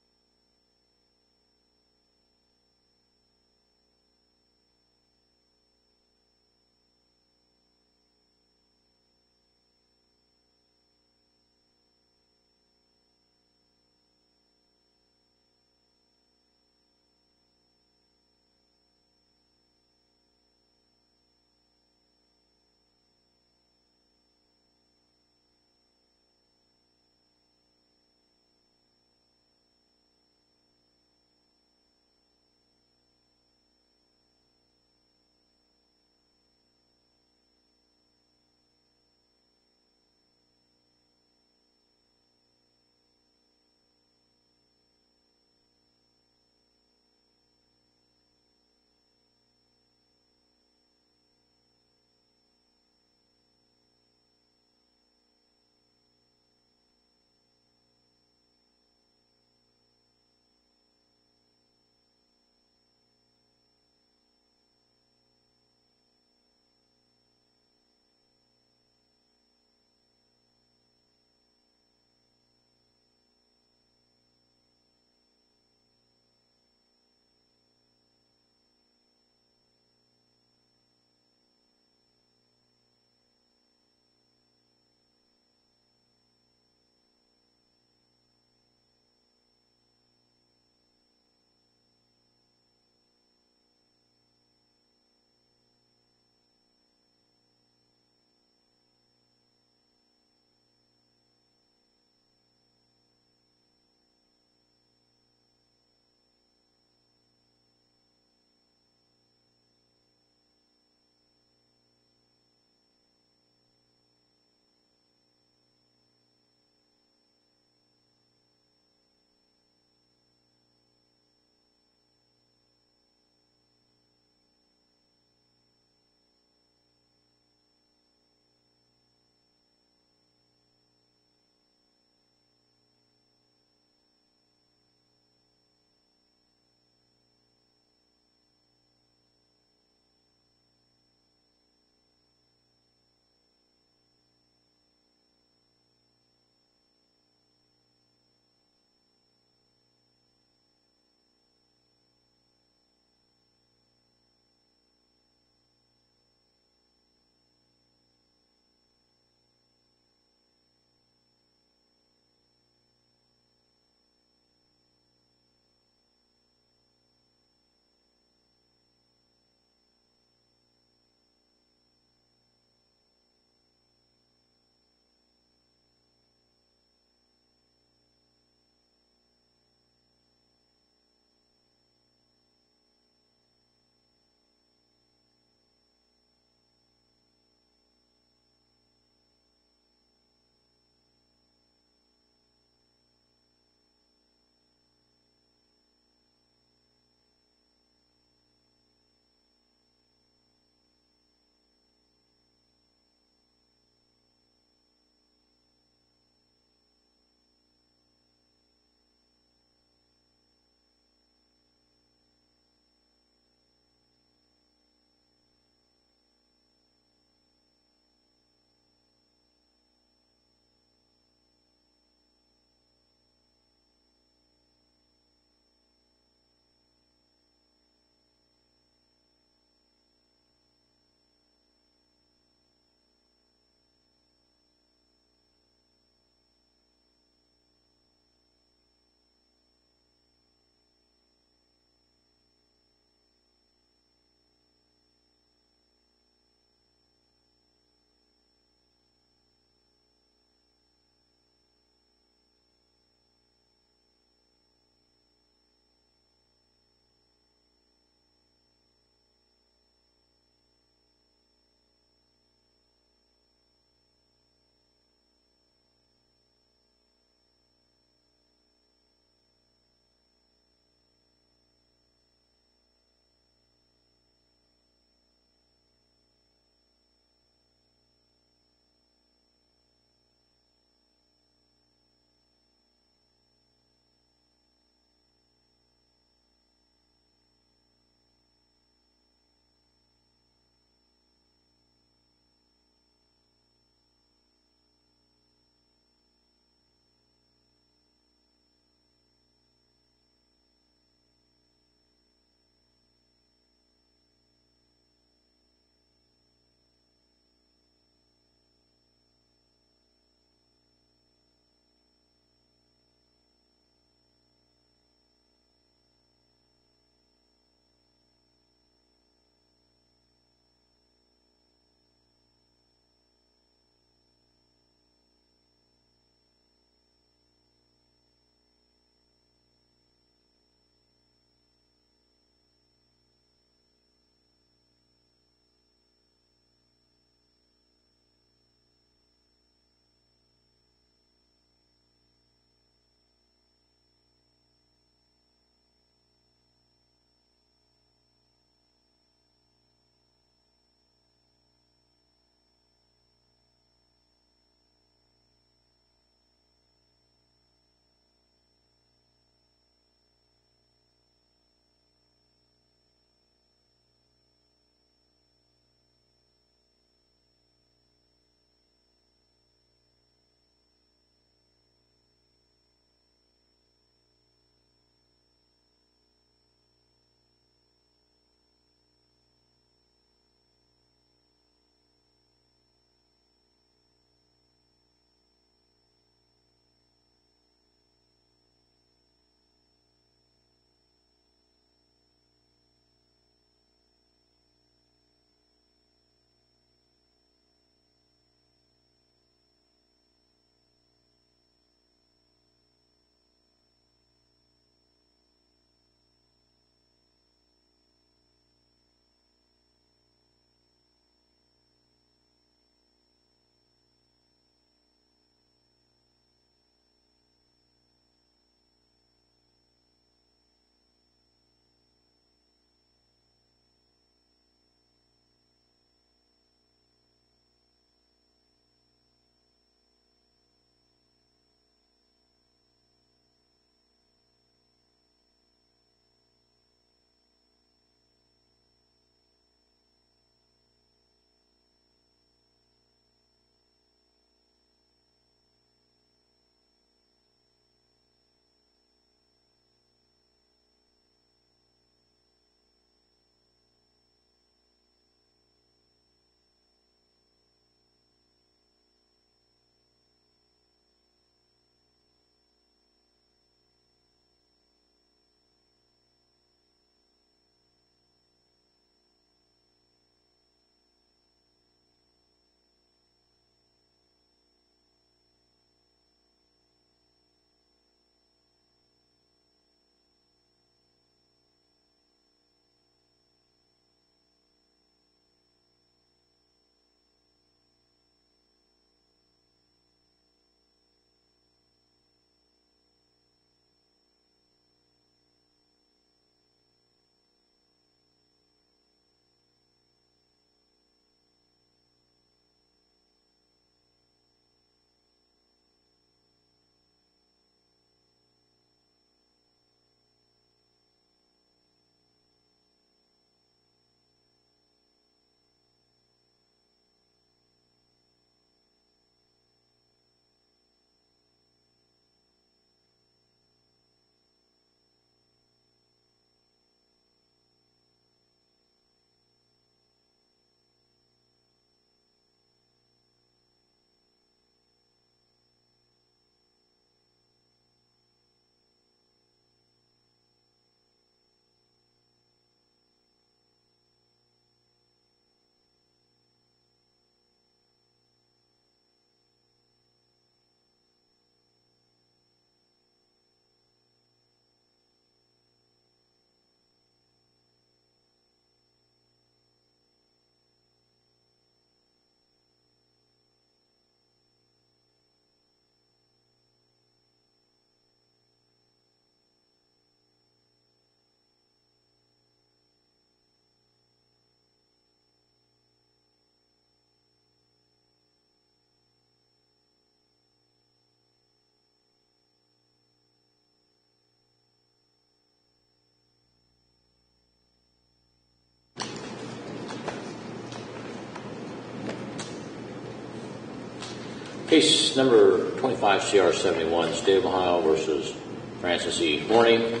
Case number 25 CR 71, State of Ohio versus Francis E. Horning.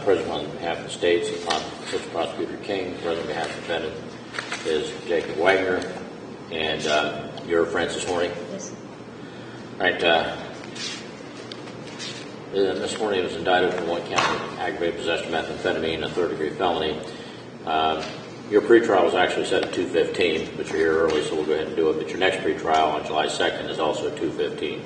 Present on behalf of the state, Assistant Prosecutor King. Present on behalf of the defendant is Jacob Wagner. And you're Francis Horning? Yes. All right. Ms. Horning was indicted for 1 count of aggravated possession of methamphetamine, a third-degree felony. Your pretrial was actually set at 2:15, but you're here early, so we'll go ahead and do it. But your next pretrial on July 2nd is also at 2:15.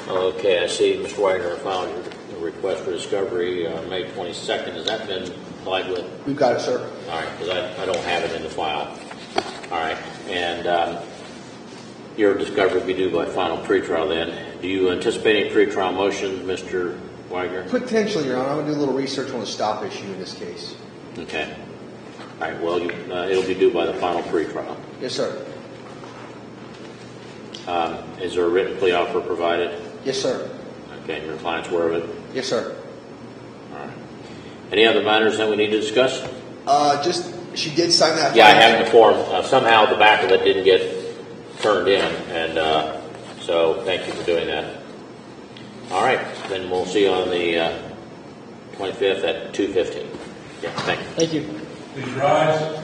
Okay, I see Mr. Wagner filed your request for discovery May 22nd. Has that been applied with? We've got it, sir. All right, because I don't have it in the file. All right, and your discovery will be due by final pretrial then. Do you anticipate any pretrial motions, Mr. Wagner? Potentially, Your Honor. I'm going to do a little research on the stop issue in this case. Okay. All right, well, it'll be due by the final pretrial. Yes, sir. Is there a written plea offer provided? Yes, sir. Okay, and your client's aware of it? Yes, sir. All right. Any other matters that we need to discuss? She did sign that. Yeah, I have the form. Somehow the back of it didn't get turned in, and so thank you for doing that. All right, then we'll see you on the 25th at 2:15. Yeah, thank you. Thank you. Please rise.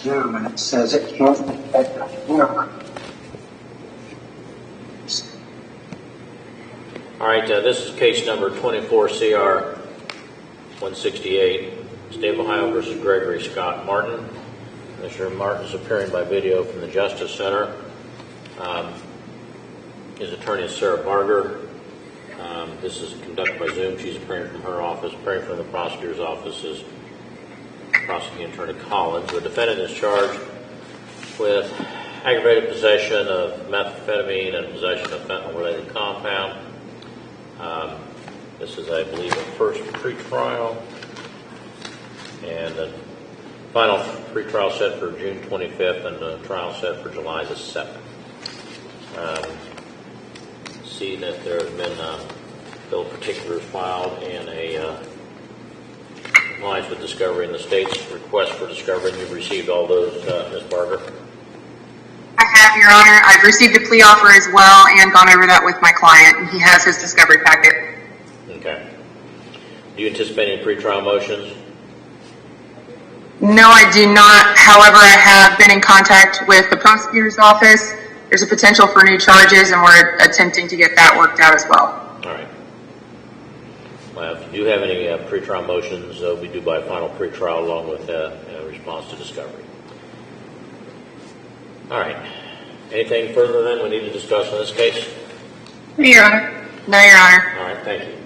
Zoom and it says it can't work. All right, this is case number 24 CR 168, State of Ohio versus Gregory Scott Martin. Mr. Martin is appearing by video from the Justice Center. His attorney is Sarah Barger. This is conducted by Zoom. She's appearing from her office. Appearing from the prosecutor's office is prosecuting attorney Collins. The defendant is charged with aggravated possession of methamphetamine and possession of fentanyl-related compound. This is, I believe, a first pretrial, and the final pretrial set for June 25th, and the trial set for July the 7th. See that there have been bill of particulars filed and a compliance with discovery in the state's request for discovery. And you've received all those, Ms. Barger? I have, Your Honor. I've received a plea offer as well and gone over that with my client, and he has his discovery packet. Okay. Do you anticipate any pretrial motions? No, I do not. However, I have been in contact with the prosecutor's office. There's a potential for new charges, and we're attempting to get that worked out as well. All right. Well, if you do have any pretrial motions, they'll be due by final pretrial along with a response to discovery. All right. Anything further then we need to discuss in this case? No, Your Honor. No, Your Honor. All right. Thank you.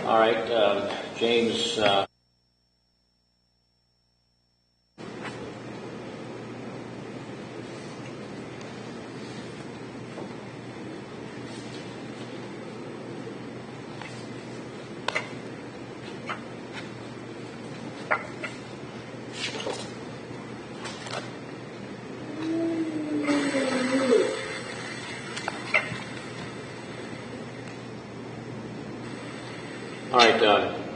All right. James. All right,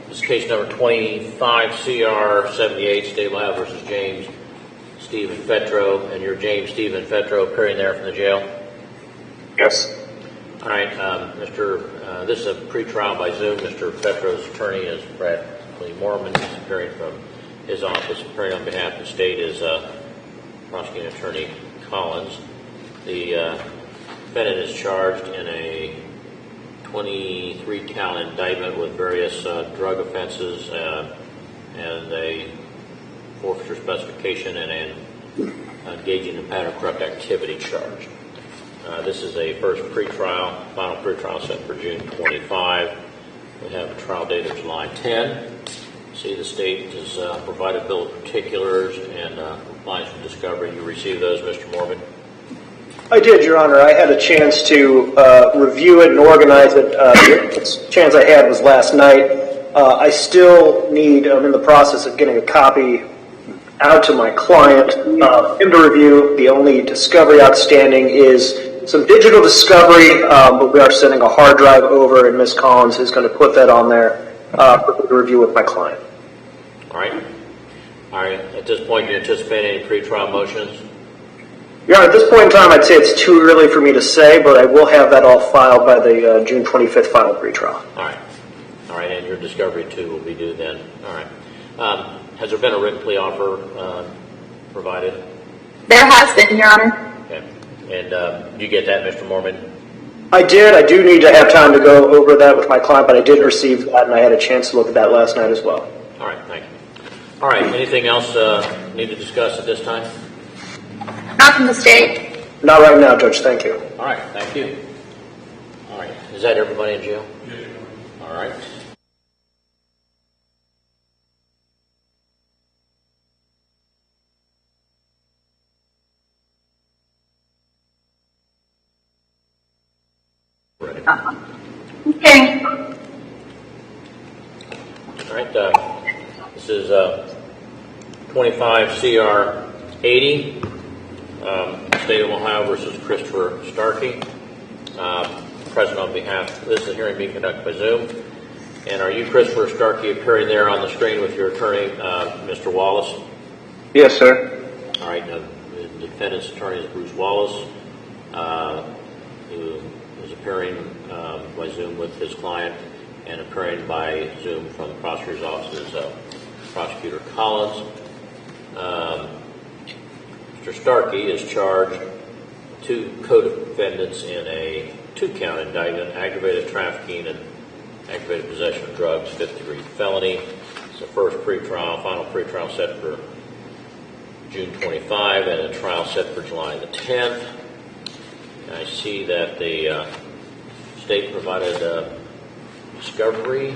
this is case number 25 CR 78, State of Ohio versus James Stephen Fetro, and you're James Stephen Fetro appearing there from the jail? Yes. All right, this is a pretrial by Zoom. Mr. Fetro's attorney is Brad Mormon. He's appearing from his office. Appearing on behalf of the state is prosecuting attorney Collins. The defendant is charged in a 23-count indictment with various drug offenses and a forfeiture specification and an engaging in pattern of corrupt activity charge. This is a first pretrial, final pretrial set for June 25. We have a trial date of July 10. See, the state has provided bill of particulars and compliance with discovery. You received those, Mr. Morgan? I did, Your Honor. I had a chance to review it and organize it. The chance I had was last night. I still need, I'm in the process of getting a copy out to my client, him to review. The only discovery outstanding is some digital discovery, but we are sending a hard drive over, and Ms. Collins is going to put that on there for the review with my client. All right. All right. At this point, do you anticipate any pretrial motions? Your Honor, at this point in time, I'd say it's too early for me to say, but I will have that all filed by the June 25th final pretrial. All right. All right, and your discovery, too, will be due then. All right. Has there been a written plea offer provided? There has been, Your Honor. Okay. And you get that, Mr. Mormon? I did. I do need to have time to go over that with my client, but I did receive that, and I had a chance to look at that last night as well. All right, thank you. All right, anything else need to discuss at this time? Not from the state. Not right now, Judge. Thank you. All right, thank you. All right, is that everybody in jail? Yeah. All right. Ready. Okay. All right, this is 25 CR 80, State of Ohio versus Christopher Starkey. Present on behalf, this is a hearing being conducted by Zoom. And are you, Christopher Starkey, appearing there on the screen with your attorney, Mr. Wallace? Yes, sir. All right, now, the defendant's attorney is Bruce Wallace, who is appearing by Zoom with his client, and appearing by Zoom from the prosecutor's office is Prosecutor Collins. Mr. Starkey is charged with 2 co-defendants in a 2-count indictment, aggravated trafficking and aggravated possession of drugs, 5th-degree felony. It's the first pretrial, final pretrial set for June 25, and a trial set for July the 10th. I see that the state provided discovery,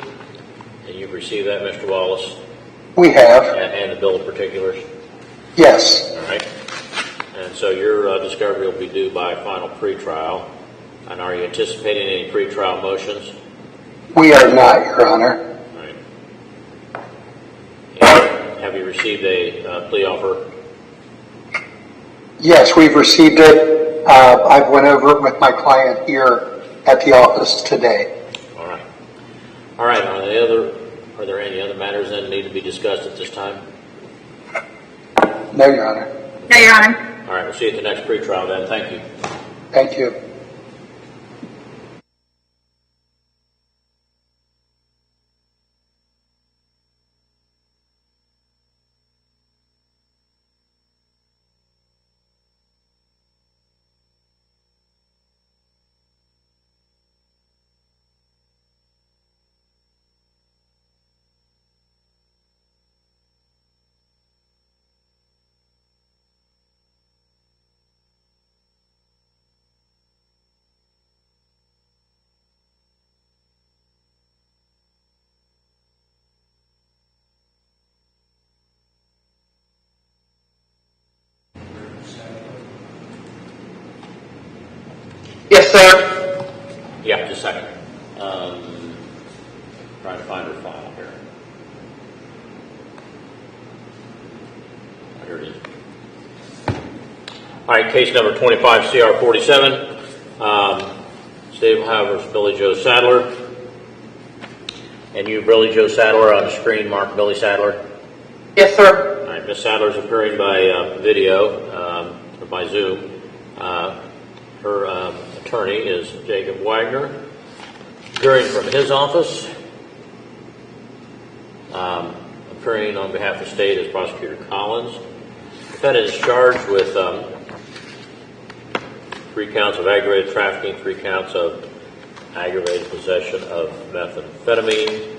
and you've received that, Mr. Wallace? We have. And the bill of particulars? Yes. All right. And so your discovery will be due by final pretrial. And are you anticipating any pretrial motions? We are not, Your Honor. All right. And have you received a plea offer? Yes, we've received it. I've went over it with my client here at the office today. All right. All right. Are there any other matters that need to be discussed at this time? No, Your Honor. No, Your Honor. All right. We'll see you at the next pretrial then. Thank you. Thank you. Yes, sir. Yeah, just a second. Trying to find her file here. Oh, here it is. All right, case number 25 CR 47. State of Ohio versus Billy Joe Sadler. And you, Billy Joe Sadler, on the screen, mark Billy Sadler. Yes, sir. All right, Ms. Sadler's appearing by video, or by Zoom. Her attorney is Jacob Wagner, appearing from his office. Appearing on behalf of the state is Prosecutor Collins. The defendant is charged with 3 counts of aggravated trafficking, 3 counts of aggravated possession of methamphetamine.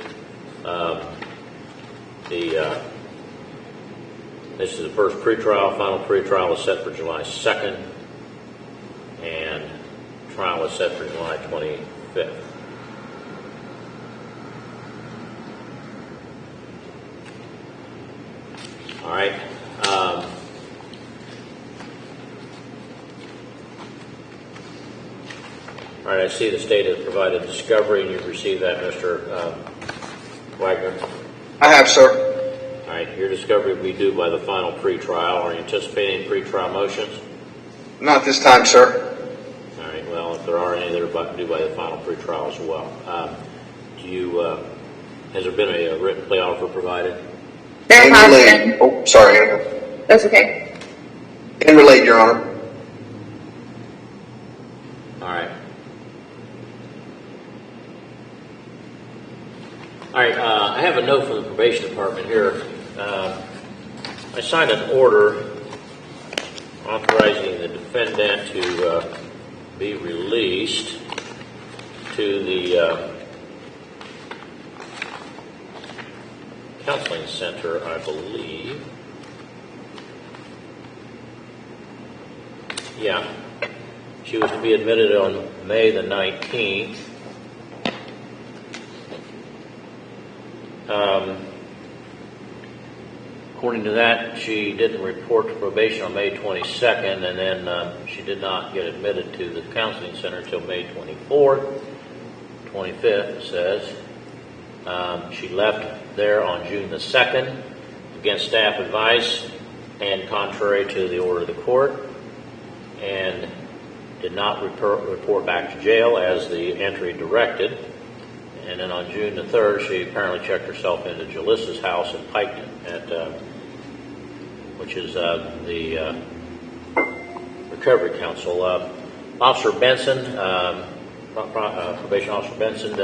This is the first pretrial. Final pretrial is set for July 2nd, and trial is set for July 25th. All right. All right, I see the state has provided discovery, and you've received that, Mr. Wagner. I have, sir. All right, your discovery will be due by the final pretrial. Are you anticipating pretrial motions? Not this time, sir. All right, well, if there are any that are due by the final pretrial as well. Has there been a written plea offer provided? There has been. Oh, sorry. That's okay. In relate, Your Honor. All right. All right, I have a note from the probation department here. I signed an order authorizing the defendant to be released to the counseling center, I believe. Yeah. She was to be admitted on May the 19th. According to that, she didn't report to probation on May 22nd, and then she did not get admitted to the counseling center until May 24th. 25th, it says. She left there on June the 2nd against staff advice and contrary to the order of the court, and did not report back to jail as the entry directed. And then on June the 3rd, she apparently checked herself into Jalissa's house in Piketon, which is the Recovery Council. Officer Benson, Probation Officer Benson,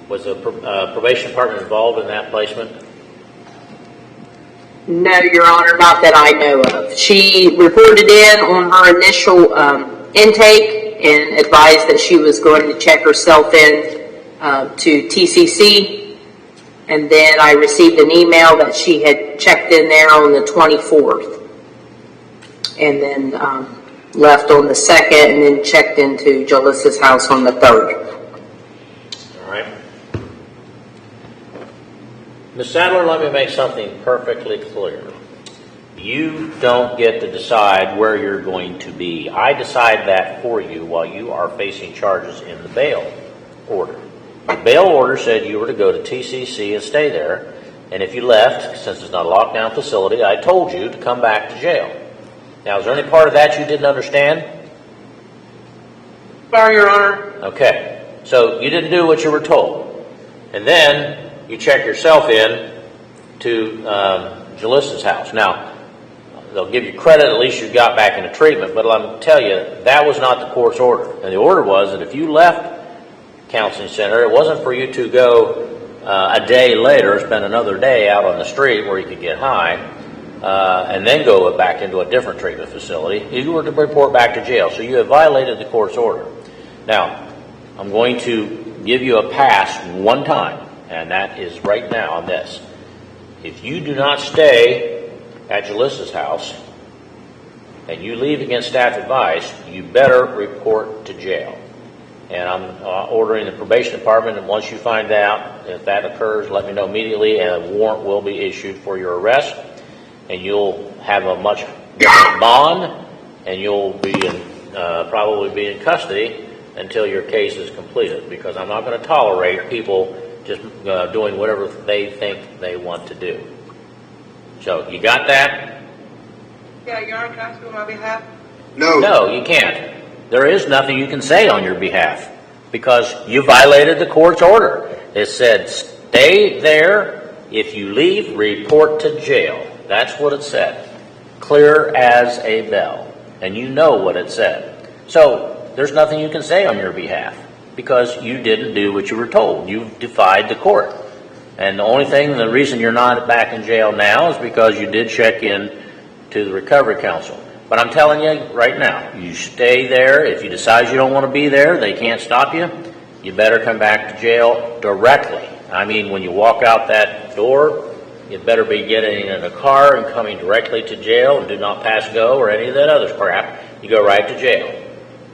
was the probation department involved in that placement? No, Your Honor, not that I know of. She reported in on her initial intake and advised that she was going to check herself in to TCC. And then I received an email that she had checked in there on the 24th. And then left on the 2nd and then checked into Jalissa's house on the 3rd. All right. Ms. Sadler, let me make something perfectly clear. You don't get to decide where you're going to be. I decide that for you while you are facing charges in the bail order. The bail order said you were to go to TCC and stay there, and if you left, since it's not a lockdown facility, I told you to come back to jail. Now, is there any part of that you didn't understand? Sorry, Your Honor. Okay. So you didn't do what you were told. And then you check yourself in to Jalissa's house. Now, they'll give you credit, at least you got back into treatment, but let me tell you, that was not the court's order. And the order was that if you left counseling center, it wasn't for you to go a day later, spend another day out on the street where you could get high, and then go back into a different treatment facility. You were to report back to jail. So you have violated the court's order. Now, I'm going to give you a pass one time, and that is right now on this. If you do not stay at Jalissa's house and you leave against staff advice, you better report to jail. And I'm ordering the probation department, and once you find out if that occurs, let me know immediately, and a warrant will be issued for your arrest, and you'll have a much different bond, and you'll be probably be in custody until your case is completed, because I'm not going to tolerate people just doing whatever they think they want to do. So, you got that? Yeah, Your Honor, can I speak on my behalf? No, you can't. There is nothing you can say on your behalf, because you violated the court's order. It said, stay there. If you leave, report to jail. That's what it said. Clear as a bell. And you know what it said. So, there's nothing you can say on your behalf, because you didn't do what you were told. You've defied the court. And the reason you're not back in jail now is because you did check in to the Recovery Council. But I'm telling you right now, you stay there. If you decide you don't want to be there, they can't stop you. You better come back to jail directly. I mean, when you walk out that door, you better be getting in a car and coming directly to jail, and do not pass go or any of that other crap. You go right to jail.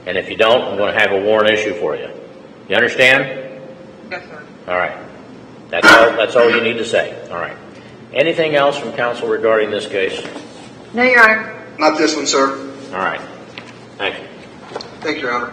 And if you don't, I'm going to have a warrant issue for you. You understand? Yes, sir. All right. That's all you need to say. All right. Anything else from counsel regarding this case? No, Your Honor. Not this one, sir. All right. Thank you. Thank you, Your Honor.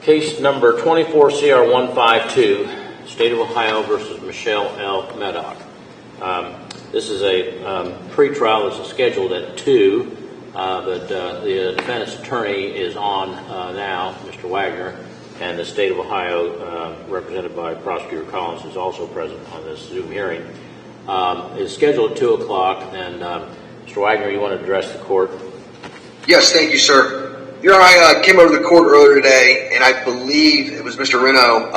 Case number 24CR152, State of Ohio versus Michelle L. Meddock. This is a pre-trial. This is scheduled at 2, but the defendant's attorney is on now, Mr. Wagner, and the State of Ohio, represented by Prosecutor Collins, is also present on this Zoom hearing. It's scheduled at 2 o'clock, and Mr. Wagner, you want to address the court? Yes, thank you, sir. Your Honor, I came over to the court earlier today, and I believe it was Mr. Reno.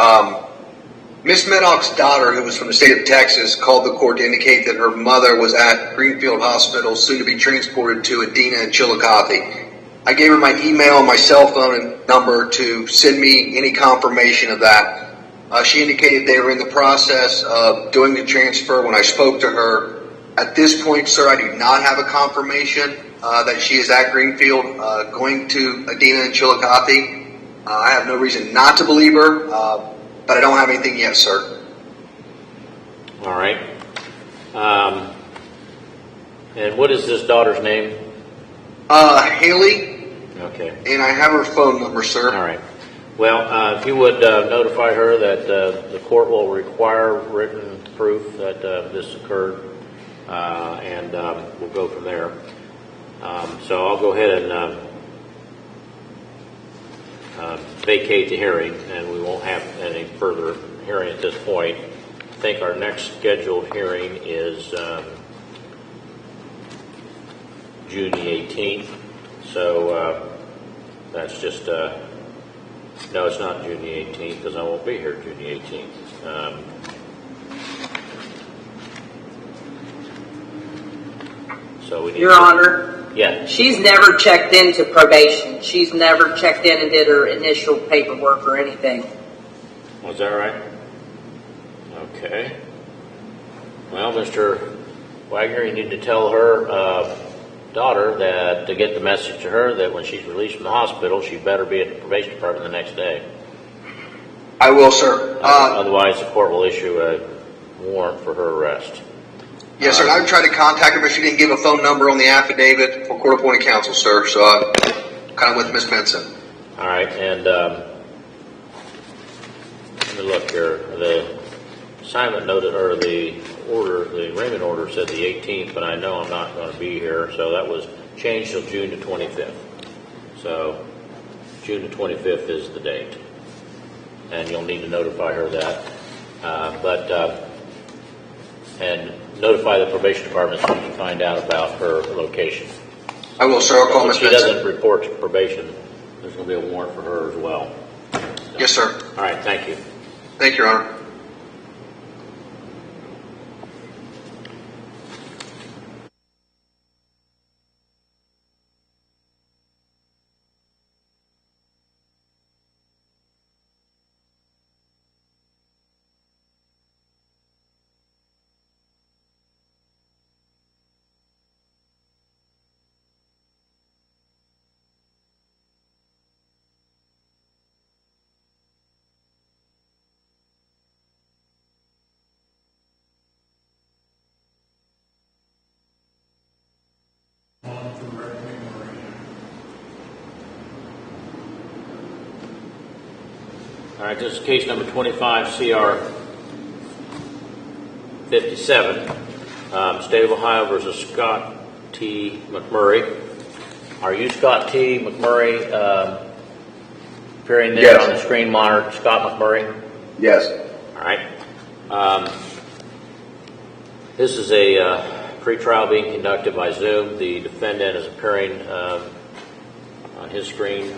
Miss Meddock's daughter, who was from the state of Texas, called the court to indicate that her mother was at Greenfield Hospital, soon to be transported to Adena and Chillicothe. I gave her my email, my cell phone, and number to send me any confirmation of that. She indicated they were in the process of doing the transfer when I spoke to her. At this point, sir, I do not have a confirmation that she is at Greenfield going to Adina and Chillicothe. I have no reason not to believe her, but I don't have anything yet, sir. All right. And what is this daughter's name? Haley. Okay. And I have her phone number, sir. All right. Well, if you would notify her that the court will require written proof that this occurred, and we'll go from there. So I'll go ahead and vacate the hearing, and we won't have any further hearing at this point. I think our next scheduled hearing is June the 18th. So that's just, no, it's not June the 18th because I won't be here June the 18th. So we need Your Honor, yeah. she's never checked into probation. She's never checked in and did her initial paperwork or anything. Was that right? Okay. Well, Mr. Wagner, you need to tell her daughter that to get the message to her that when she's released from the hospital, she better be at the probation department the next day. I will, sir. Otherwise, the court will issue a warrant for her arrest. Yes, sir. And I tried to contact her, but she didn't give a phone number on the affidavit for court-appointed counsel, sir. So I'm kind of with Miss Benson. All right, and let me look here. The assignment noted, or the order, the arraignment order said the 18th, but I know I'm not going to be here, so that was changed till June the 25th. So June the 25th is the date, and you'll need to notify her that. And notify the probation department so you can find out about her location. I will, sir. I'll call Miss If she Benson. doesn't report to probation, there's going to be a warrant for her as well. Yes, sir. All right, thank you. Thank you, Your Honor. All right, this is case number 25 CR 57, State of Ohio versus Scott T. McMurray. Are you Scott T. McMurray appearing there Yes. on the screen monitor? Scott McMurray? Yes. All right. This is a pretrial being conducted by Zoom. The defendant is appearing on his screen.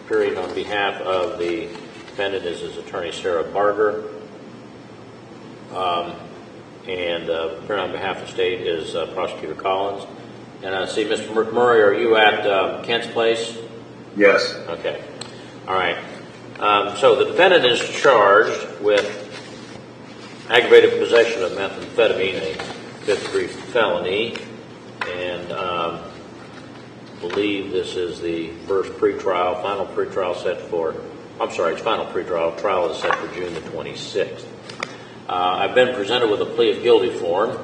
Appearing on behalf of the defendant is his attorney, Sarah Barger. And appearing on behalf of the state is Prosecutor Collins. And I see, Mr. McMurray, are you at Kent's Place? Yes. Okay. All right. So the defendant is charged with aggravated possession of methamphetamine, a fifth-degree felony, and believe this is the first pretrial, final pretrial set for, I'm sorry, it's final pretrial. Trial is set for June the 26th. I've been presented with a plea of guilty form,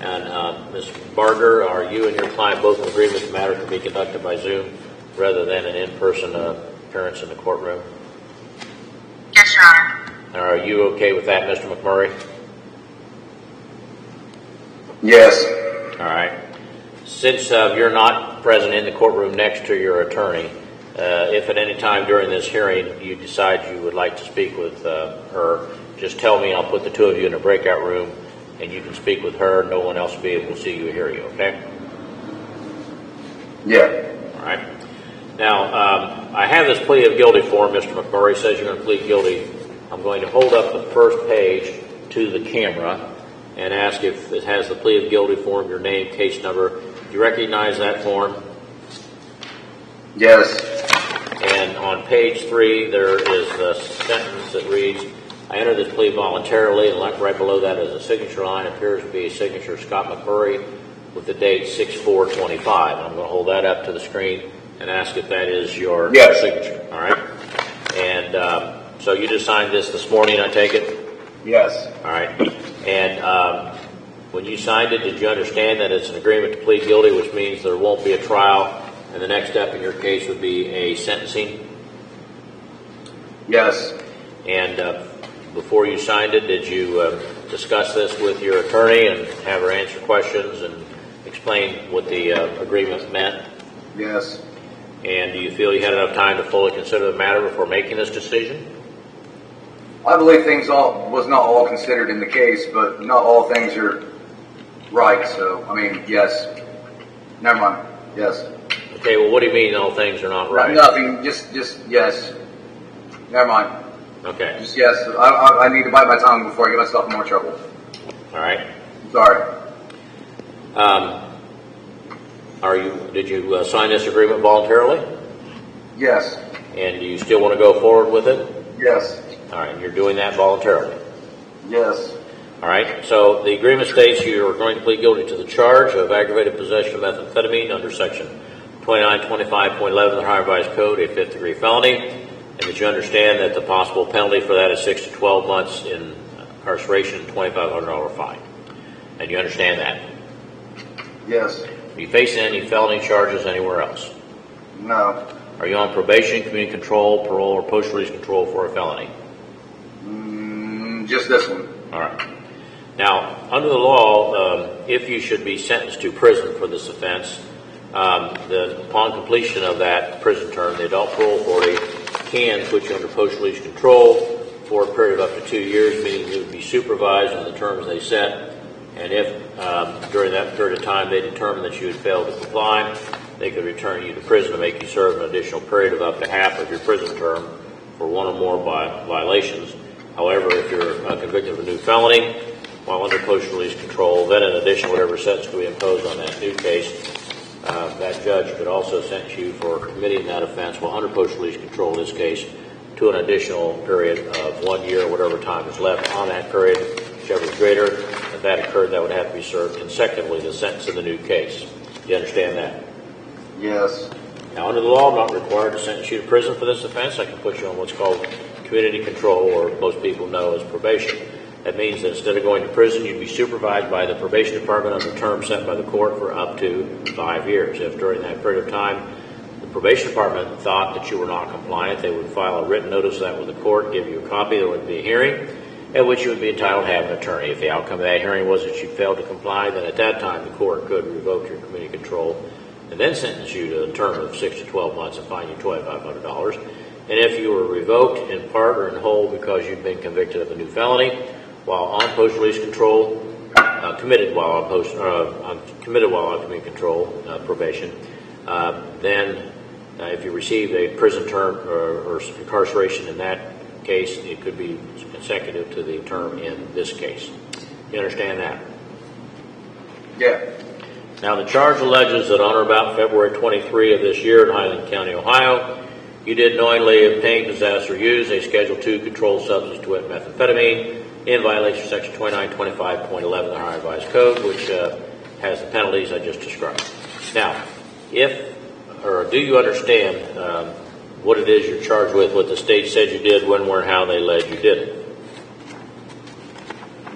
and Ms. Barger, are you and your client both in agreement the matter can be conducted by Zoom rather than an in-person appearance in the courtroom? Yes, Your Honor. Are you okay with that, Mr. McMurray? Yes. All right. Since you're not present in the courtroom next to your attorney, if at any time during this hearing you decide you would like to speak with her, just tell me. I'll put the two of you in a breakout room, and you can speak with her. No one else will be able to see you or hear you, okay? Yeah. All right. Now, I have this plea of guilty form. Mr. McMurray says you're going to plead guilty. I'm going to hold up the first page to the camera and ask if it has the plea of guilty form, your name, case number. Do you recognize that form? Yes. And on page 3, there is a sentence that reads, I enter this plea voluntarily, and right below that is a signature line. Appears to be a signature of Scott McMurray with the date 6/4/25. I'm going to hold that up to the screen and ask if that is your signature. All right. And so you just signed this morning, I take it? Yes. All right. And when you signed it, did you understand that it's an agreement to plead guilty, which means there won't be a trial, and the next step in your case would be a sentencing? Yes. And before you signed it, did you discuss this with your attorney and have her answer questions and explain what the agreement meant? Yes. And do you feel you had enough time to fully consider the matter before making this decision? I believe things was not all considered in the case, but not all things are right. So, I mean, yes. Never mind. Yes. Okay, well, what do you mean all things are not right? Nothing. Just yes. Never mind. Okay. Just yes. I need to bite my tongue before I get myself in more trouble. All right. Sorry. Did you sign this agreement voluntarily? Yes. And do you still want to go forward with it? Yes. All right, you're doing that voluntarily. Yes. All right, so the agreement states you are going to plead guilty to the charge of aggravated possession of methamphetamine under section 2925.11 of the Ohio Revised Code, a 5th-degree felony, and that you understand that the possible penalty for that is 6 to 12 months in incarceration and $2,500 fine. And you understand that? Yes. Are you facing any felony charges anywhere else? No. Are you on probation, community control, parole, or post-release control for a felony? Just this one. All right. Now, under the law, if you should be sentenced to prison for this offense, upon completion of that prison term, the adult parole authority can put you under post-release control for a period of up to 2 years, meaning you would be supervised on the terms they set. And if during that period of time they determine that you had failed to comply, they could return you to prison and make you serve an additional period of up to half of your prison term for one or more violations. However, if you're convicted of a new felony while under post-release control, then in addition to whatever sentence could be imposed on that new case, that judge could also sentence you for committing that offense while under post-release control, in this case, to an additional period of 1 year, whatever time is left on that period, whichever is greater. If that occurred, that would have to be served consecutively to the sentence in the new case. Do you understand that? Yes. Now, under the law, I'm not required to sentence you to prison for this offense. I can put you on what's called community control, or most people know as probation. That means that instead of going to prison, you'd be supervised by the probation department on the term set by the court for up to 5 years. If during that period of time the probation department thought that you were not compliant, they would file a written notice of that with the court, give you a copy. There would be a hearing at which you would be entitled to have an attorney. If the outcome of that hearing was that you failed to comply, then at that time the court could revoke your community control and then sentence you to a term of 6 to 12 months and fine you $2,500. And if you were revoked in part or in whole because you'd been convicted of a new felony while on post-release control, committed while on community control probation, then if you received a prison term or incarceration in that case, it could be consecutive to the term in this case. You understand that? Yeah. Now, the charge alleges that on or about February 23 of this year in Highland County, Ohio, you did knowingly obtain, possess, or use a Schedule II controlled substance, to wit, methamphetamine, in violation of Section 2925.11 of the Ohio Revised Code, which has the penalties I just described. Now, do you understand what it is you're charged with, what the state said you did, when, where, how they led you did it?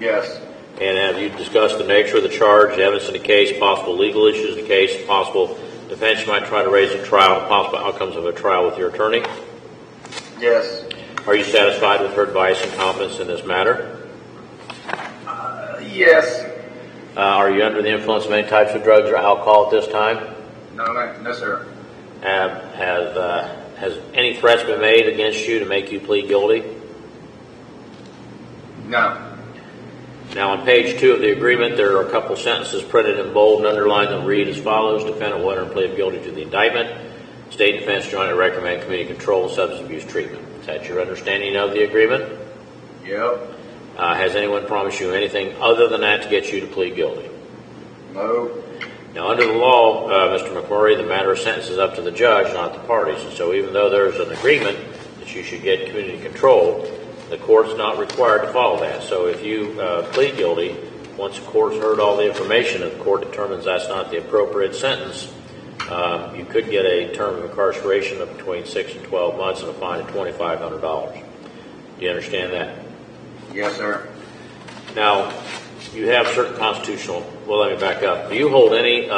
Yes. And have you discussed the nature of the charge, the evidence in the case, possible legal issues in the case, possible defense you might try to raise at trial, possible outcomes of a trial with your attorney? Yes. Are you satisfied with her advice and competence in this matter? Yes. Are you under the influence of any types of drugs or alcohol at this time? No, sir. Has any threats been made against you to make you plead guilty? No. Now, on page 2 of the agreement, there are a couple sentences printed in bold and underlined that read as follows: Defendant will enter and plead guilty to the indictment. State and defense jointly recommend community control and substance abuse treatment. Is that your understanding of the agreement? Yep. Has anyone promised you anything other than that to get you to plead guilty? No. Now, under the law, Mr. McMurray, the matter of sentence is up to the judge, not the parties. And so even though there's an agreement that you should get community control, The court's not required to follow that. So if you plead guilty, once the court's heard all the information and the court determines that's not the appropriate sentence, you could get a term of incarceration of between 6 and 12 months and a fine of $2,500. Do you understand that? Yes, sir. Now, you have certain constitutional, well, let me back up. Do you hold any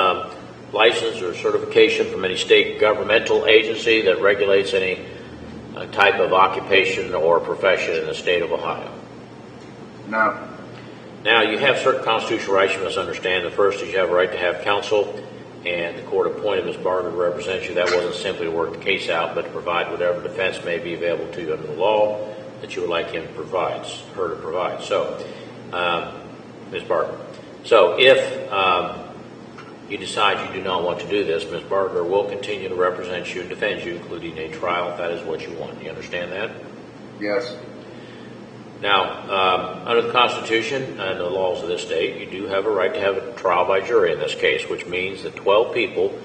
license or certification from any state governmental agency that regulates any type of occupation or profession in the state of Ohio? No. Now, you have certain constitutional rights you must understand. The first is you have a right to have counsel, and the court appointed Ms. Barger to represent you. That wasn't simply to work the case out, but to provide whatever defense may be available to you under the law that you would like him to provide, her to provide. So, Ms. Barger. So, if you decide you do not want to do this, Ms. Barger will continue to represent you and defend you, including a trial, if that is what you want. Do you understand that? Yes. Now, under the Constitution and the laws of this state, you do have a right to have a trial by jury in this case, which means that 12 people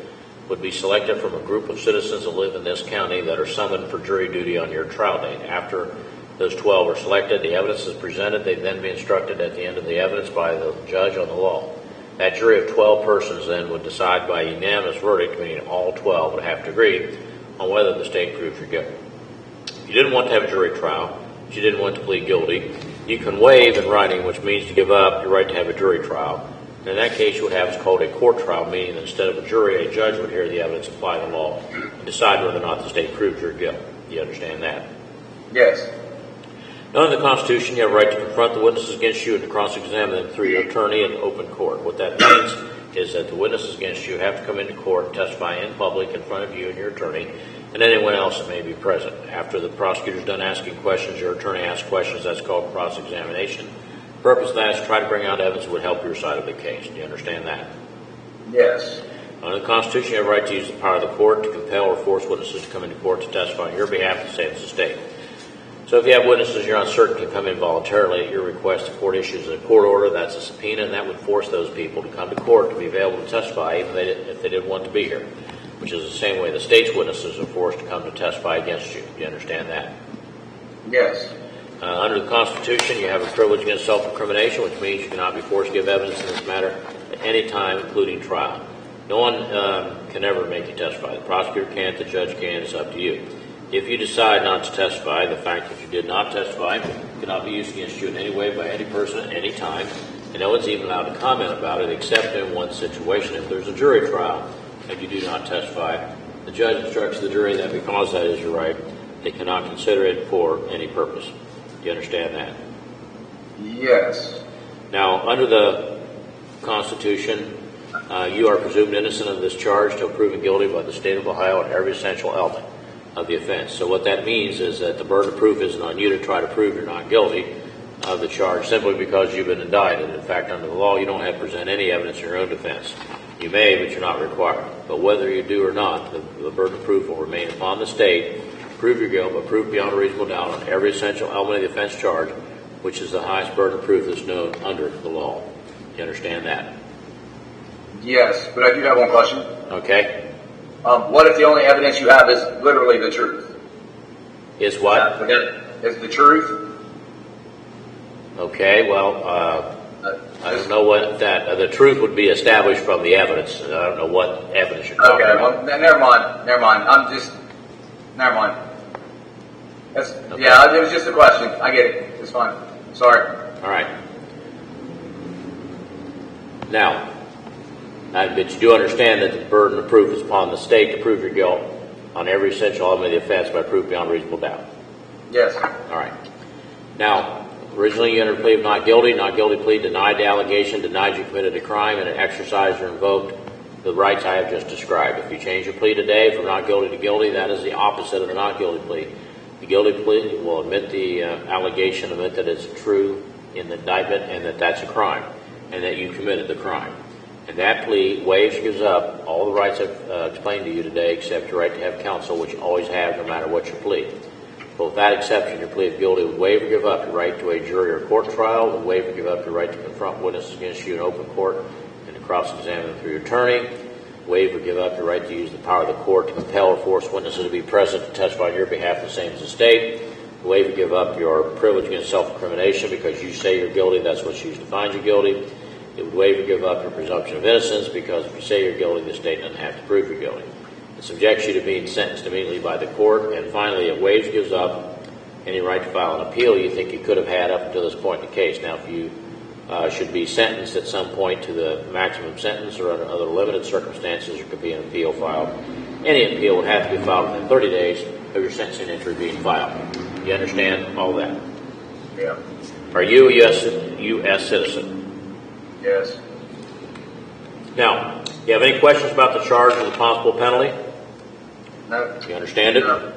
would be selected from a group of citizens that live in this county that are summoned for jury duty on your trial date. After those 12 are selected, the evidence is presented. They then be instructed at the end of the evidence by the judge on the law. That jury of 12 persons then would decide by unanimous verdict, meaning all 12 would have to agree on whether the state proves your guilt. If you didn't want to have a jury trial, if you didn't want to plead guilty, you can waive in writing, which means to give up your right to have a jury trial. And in that case, you would have what's called a court trial, meaning that instead of a jury, a judge would hear the evidence, apply the law, and decide whether or not the state proved your guilt. Do you understand that? Yes. Now, under the Constitution, you have a right to confront the witnesses against you and to cross-examine them through your attorney in open court. What that means is that the witnesses against you have to come into court and testify in public in front of you and your attorney and anyone else that may be present. After the prosecutor's done asking questions, your attorney asks questions. That's called cross-examination. The purpose of that is to try to bring out evidence that would help your side of the case. Do you understand that? Yes. Under the Constitution, you have a right to use the power of the court to compel or force witnesses to come into court to testify on your behalf to save the state. So if you have witnesses you're uncertain can come in voluntarily at your request, the court issues a court order. That's a subpoena, and that would force those people to come to court to be available to testify even if they didn't want to be here, which is the same way the state's witnesses are forced to come to testify against you. Do you understand that? Yes. Under the Constitution, you have a privilege against self-incrimination, which means you cannot be forced to give evidence in this matter at any time, including trial. No one can ever make you testify. The prosecutor can't, the judge can, it's up to you. If you decide not to testify, the fact that you did not testify cannot be used against you in any way by any person at any time, and no one's even allowed to comment about it except in one situation. If there's a jury trial and you do not testify, the judge instructs the jury that because that is your right, they cannot consider it for any purpose. Do you understand that? Yes. Now, under the Constitution, you are presumed innocent of this charge till proven guilty by the state of Ohio on every essential element of the offense. So what that means is that the burden of proof isn't on you to try to prove you're not guilty of the charge simply because you've been indicted. In fact, under the law, you don't have to present any evidence in your own defense. You may, but you're not required. But whether you do or not, the burden of proof will remain upon the state to prove your guilt, but proof beyond a reasonable doubt on every essential element of the offense charge, which is the highest burden of proof that's known under the law. You understand that? Yes, but I do have one question. Okay. What if the only evidence you have is literally the truth? Is what? Is the truth? Okay, well, I don't know what that, the truth would be established from the evidence. I don't know what evidence you're talking about. Okay, well, never mind. Never mind. That's, okay. Yeah, it was just a question. I get it. It's fine. Sorry. All right. Now, but you do understand that the burden of proof is upon the state to prove your guilt on every essential element of the offense by proof beyond reasonable doubt. Yes. All right. Now, originally you entered a plea of not guilty. Not guilty plea denied the allegation, denied you committed a crime, and it exercised or invoked the rights I have just described. If you change your plea today from not guilty to guilty, that is the opposite of the not guilty plea. The guilty plea will admit the allegation, admit that it's true in the indictment, and that that's a crime, and that you committed the crime. And that plea waives, gives up all the rights I've explained to you today, except your right to have counsel, which you always have no matter what your plea. But with that exception, your plea of guilty would waive or give up your right to a jury or court trial, would waive or give up your right to confront witnesses against you in open court and to cross-examine them through your attorney, waive or give up your right to use the power of the court to compel or force witnesses to be present to testify on your behalf, the same as the state, waive or give up your privilege against self-incrimination because you say you're guilty, that's what she defines you guilty. It would waive or give up your presumption of innocence because if you say you're guilty, the state doesn't have to prove you're guilty. It subjects you to being sentenced immediately by the court. And finally, it waives or gives up any right to file an appeal you think you could have had up until this point in the case. Now, if you should be sentenced at some point to the maximum sentence or under other limited circumstances, there could be an appeal filed. Any appeal would have to be filed within 30 days of your sentencing entry being filed. You understand all that? Yeah. Are you a U.S. citizen? Yes. Now, do you have any questions about the charge or the possible penalty? No. You understand it? No.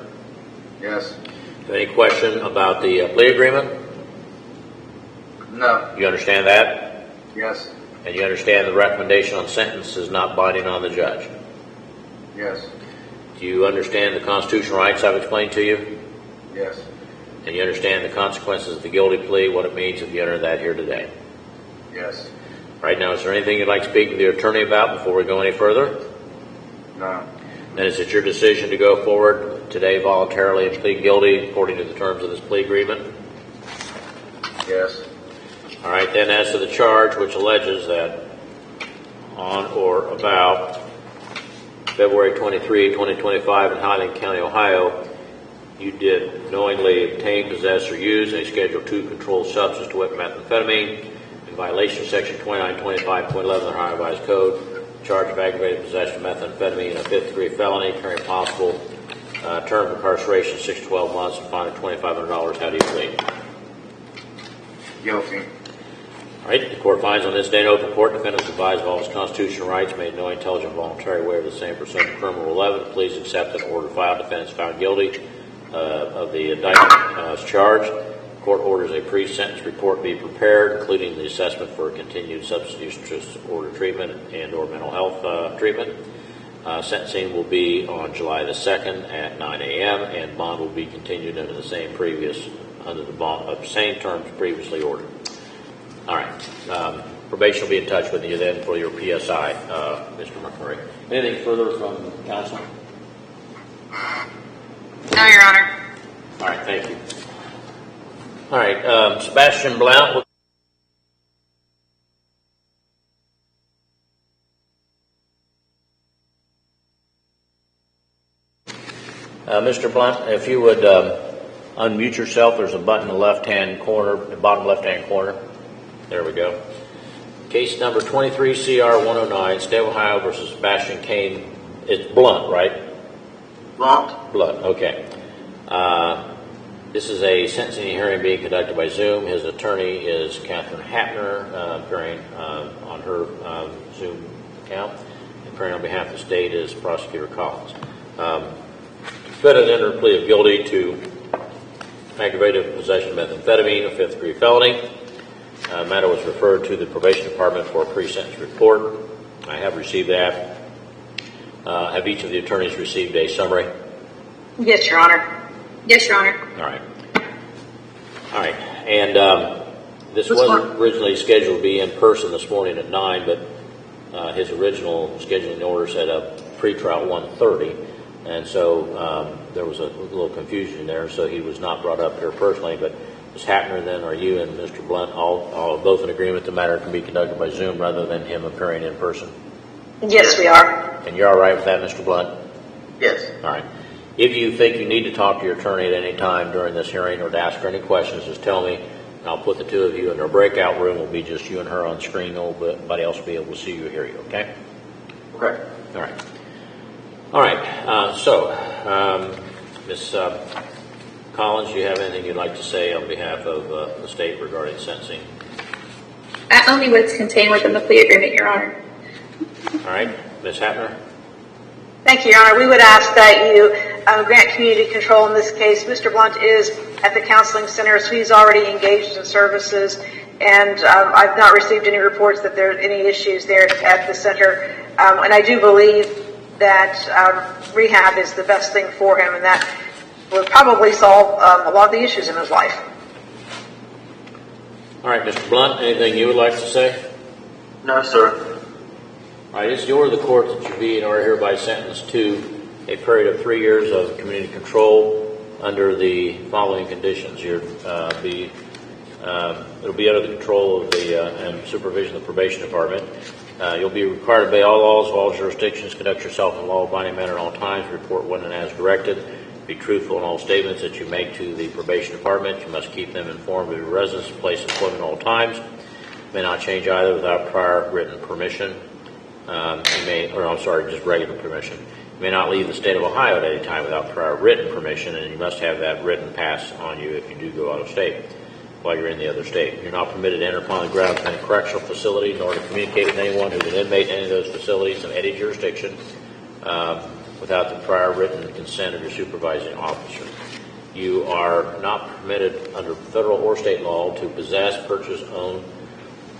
Yes. Do you have any question about the plea agreement? No. You understand that? Yes. And you understand the recommendation on sentence is not binding on the judge? Yes. Do you understand the constitutional rights I've explained to you? Yes. And you understand the consequences of the guilty plea, what it means if you enter that here today? Yes. Right now, is there anything you'd like to speak to the attorney about before we go any further? No. Then is it your decision to go forward today voluntarily and plead guilty according to the terms of this plea agreement? Yes. All right, then as to the charge which alleges that on or about February 23, 2025 in Highland County, Ohio, you did knowingly obtain, possess, or use a Schedule II controlled substance to wit methamphetamine in violation of Section 2925.11 of the Ohio Revised Code, charge of aggravated possession of methamphetamine, a fifth-degree felony, carrying possible term of incarceration 6 to 12 months, and fine of $2,500. How do you plead? Guilty. All right, the court finds on this day in open court, defendant is advised of all his constitutional rights, made no intelligent voluntary waiver of the same pursuant to criminal rule 11. Please accept an order filed. Defendant is found guilty of the indictment as charged. Court orders a pre-sentence report be prepared, including the assessment for continued substance use disorder treatment and or mental health treatment. Sentencing will be on July the 2nd at 9 a.m. and bond will be continued under the same same terms previously ordered. All right. Probation will be in touch with you then for your PSI, Mr. McMurray. Anything further from counsel? No, Your Honor. All right, thank you. All right, Sebastian Blount. Mr. Blount, if you would unmute yourself, there's a button in the left-hand corner, the bottom left-hand corner. There we go. Case number 23CR109, State of Ohio versus Sebastian Kane. It's Blunt, right? Blunt. Blunt, okay. This is a sentencing hearing being conducted by Zoom. His attorney is Catherine Hapner, appearing on her Zoom account. Appearing on behalf of the state is Prosecutor Collins. Defendant entered a plea of guilty to aggravated possession of methamphetamine, a fifth-degree felony. The matter was referred to the probation department for a pre-sentence report. I have received that. Have each of the attorneys received a summary? Yes, Your Honor. Yes, Your Honor. All right. All right. And this was originally scheduled to be in person this morning at 9, but his original scheduling order said a pretrial 1:30, and so there was a little confusion there, so he was not brought up here personally. But Ms. Hapner, then, are you and Mr. Blunt all both in agreement the matter can be conducted by Zoom rather than him appearing in person? Yes, we are. And you're all right with that, Mr. Blunt? Yes. All right. If you think you need to talk to your attorney at any time during this hearing or to ask her any questions, just tell me, and I'll put the two of you in our breakout room. It'll be just you and her on screen. Nobody else will be able to see you or hear you, okay? Okay. All right. All right. So, Ms. Collins, do you have anything you'd like to say on behalf of the state regarding sentencing? Only what's contained within the plea agreement, Your Honor. All right. Ms. Hapner? Thank you, Your Honor. We would ask that you grant community control in this case. Mr. Blunt is at the counseling center, so he's already engaged in services, and I've not received any reports that there are any issues there at the center. And I do believe that rehab is the best thing for him, and that will probably solve a lot of the issues in his life. All right, Mr. Blunt, anything you would like to say? No, sir. All right, it's the order of the court that you be and are hereby sentenced to a period of 3 years of community control under the following conditions. It'll be under the control of and supervision of the probation department. You'll be required to obey all laws of all jurisdictions, conduct yourself in a law-abiding manner at all times, report when and as directed, be truthful in all statements that you make to the probation department. You must keep them informed of your residence and place of employment at all times. You may not change either without prior written permission. Just regular permission. You may not leave the state of Ohio at any time without prior written permission, and you must have that written pass on you if you do go out of state while you're in the other state. You're not permitted to enter upon the grounds of any correctional facility, nor to communicate with anyone who's an inmate in any of those facilities in any jurisdiction without the prior written consent of your supervising officer. You are not permitted under federal or state law to possess, purchase, own,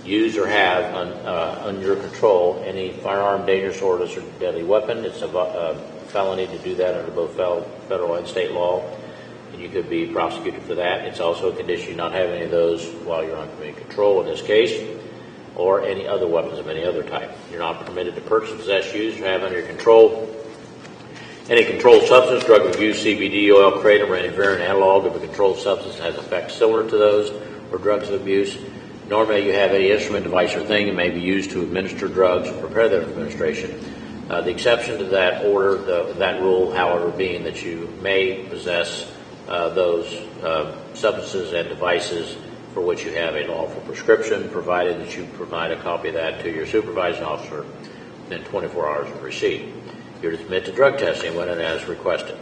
use, or have under your control any firearm, dangerous, or deadly weapon. It's a felony to do that under both federal and state law, and you could be prosecuted for that. It's also a condition you not have any of those while you're on community control in this case, or any other weapons of any other type. You're not permitted to purchase, possess, use, or have under your control any controlled substance, drug of abuse, CBD, oil, kratom, or any variant analog of a controlled substance that has effects similar to those or drugs of abuse. Nor may you have any instrument, device, or thing that may be used to administer drugs or prepare their administration. The exception to that order, that rule, however, being that you may possess those substances and devices for which you have a lawful prescription, provided that you provide a copy of that to your supervising officer within 24 hours of receipt. You're to submit to drug testing when and as requested.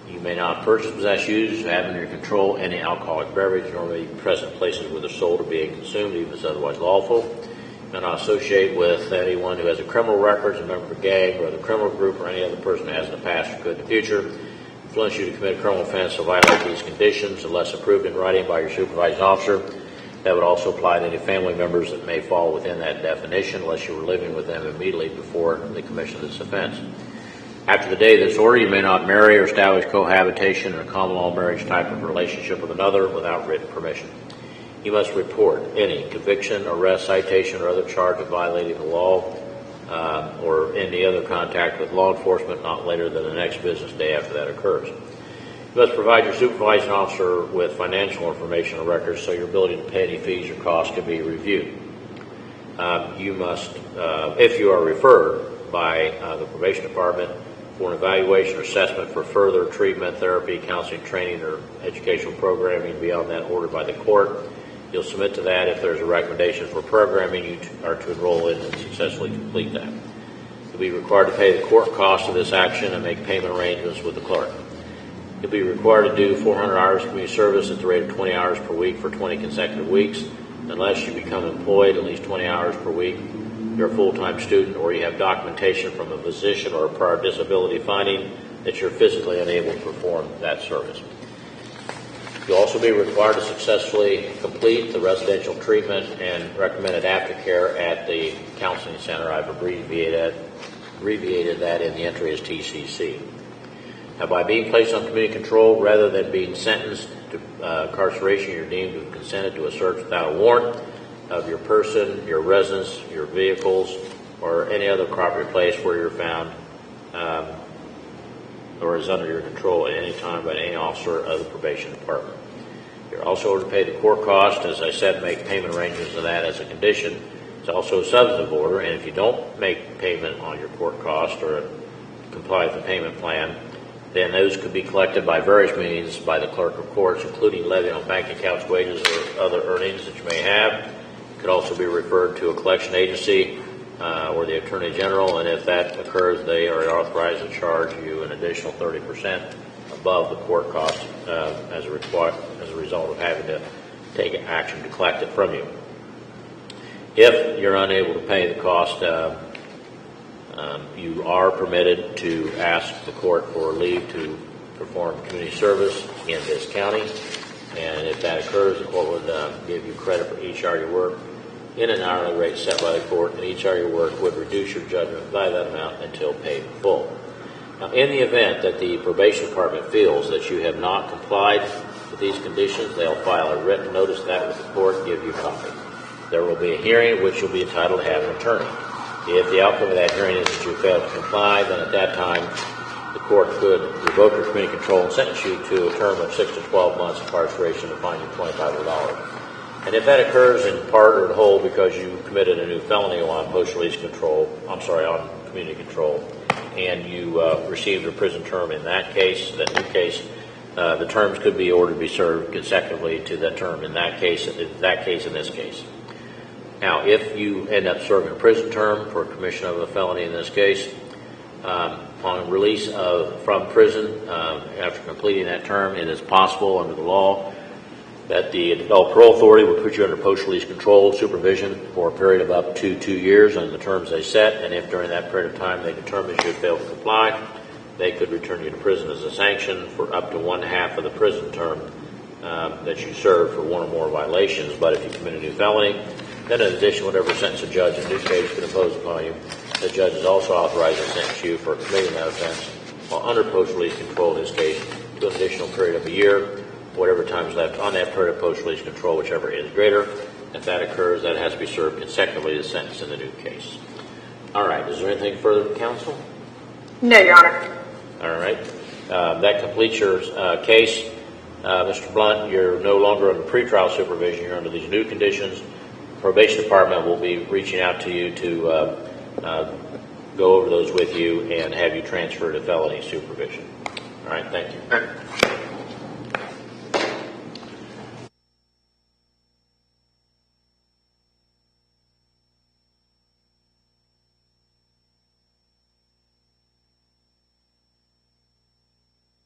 You may not purchase, possess, use, or have in your control any alcoholic beverage, nor may you be present in places where they're sold or being consumed, even if it's otherwise lawful. You may not associate with anyone who has a criminal record, a member of a gang or other criminal group, or any other person who has in the past or could in the future influence you to commit a criminal offense or violate these conditions unless approved in writing by your supervising officer. That would also apply to any family members that may fall within that definition unless you were living with them immediately before the commission of this offense. After the day of this order, you may not marry or establish cohabitation or a common law marriage type of relationship with another without written permission. You must report any conviction, arrest, citation, or other charge of violating the law or any other contact with law enforcement not later than the next business day after that occurs. You must provide your supervising officer with financial information or records so your ability to pay any fees or costs can be reviewed. You must, if you are referred by the probation department for an evaluation or assessment for further treatment, therapy, counseling, training, or educational programming beyond that ordered by the court, you'll submit to that. If there's a recommendation for programming, you are to enroll in and successfully complete that. You'll be required to pay the court cost of this action and make payment arrangements with the clerk. You'll be required to do 400 hours of community service at the rate of 20 hours per week for 20 consecutive weeks, unless you become employed at least 20 hours per week. You're a full-time student, or you have documentation from a physician or a prior disability finding that you're physically unable to perform that service. You'll also be required to successfully complete the residential treatment and recommended aftercare at the counseling center. I've abbreviated that in the entry as TCC. Now, by being placed on community control rather than being sentenced to incarceration, you're deemed to have consented to a search without a warrant of your person, your residence, your vehicles, or any other property place where you're found or is under your control at any time by any officer of the probation department. You're also ordered to pay the court cost. As I said, make payment arrangements of that as a condition. It's also a substantive order, and if you don't make payment on your court cost or comply with the payment plan, then those could be collected by various means by the clerk of courts, including levying on bank accounts, wages, or other earnings that you may have. Could also be referred to a collection agency or the Attorney General, and if that occurs, they are authorized to charge you an additional 30% above the court cost as a result of having to take action to collect it from you. If you're unable to pay the cost, you are permitted to ask the court for leave to perform community service in this county, and if that occurs, the court would give you credit for each hour you work in an hourly rate set by the court, and each hour you work would reduce your judgment by that amount until paid in full. Now, in the event that the probation department feels that you have not complied with these conditions, they'll file a written notice of that with the court and give you a copy. There will be a hearing at which you'll be entitled to have an attorney. If the outcome of that hearing is that you fail to comply, then at that time the court could revoke your community control and sentence you to a term of 6 to 12 months incarceration and fine you $2,500. And if that occurs in part or in whole because you committed a new felony on post-release control, on community control, and you received a prison term in that case, that new case, the terms could be ordered to be served consecutively to that term in that case, in this case. Now, if you end up serving a prison term for commission of a felony in this case, upon release from prison, after completing that term, it is possible under the law that the Adult Parole Authority will put you under post-release control supervision for a period of up to 2 years on the terms they set, and if during that period of time they determine you have failed to comply, they could return you to prison as a sanction for up to 1/2 of the prison term that you serve for one or more violations. But if you commit a new felony, then in addition, whatever sentence a judge in this case can impose upon you, the judge is also authorized to sentence you for committing that offense while under post-release control in this case to an additional period of a year, whatever time is left on that period of post-release control, whichever is greater. If that occurs, that has to be served consecutively to the sentence in the new case. All right. Is there anything further from counsel? No, Your Honor. All right. That completes your case. Mr. Blunt, you're no longer under pretrial supervision. You're under these new conditions. Probation Department will be reaching out to you to go over those with you and have you transferred to felony supervision. All right. Thank you.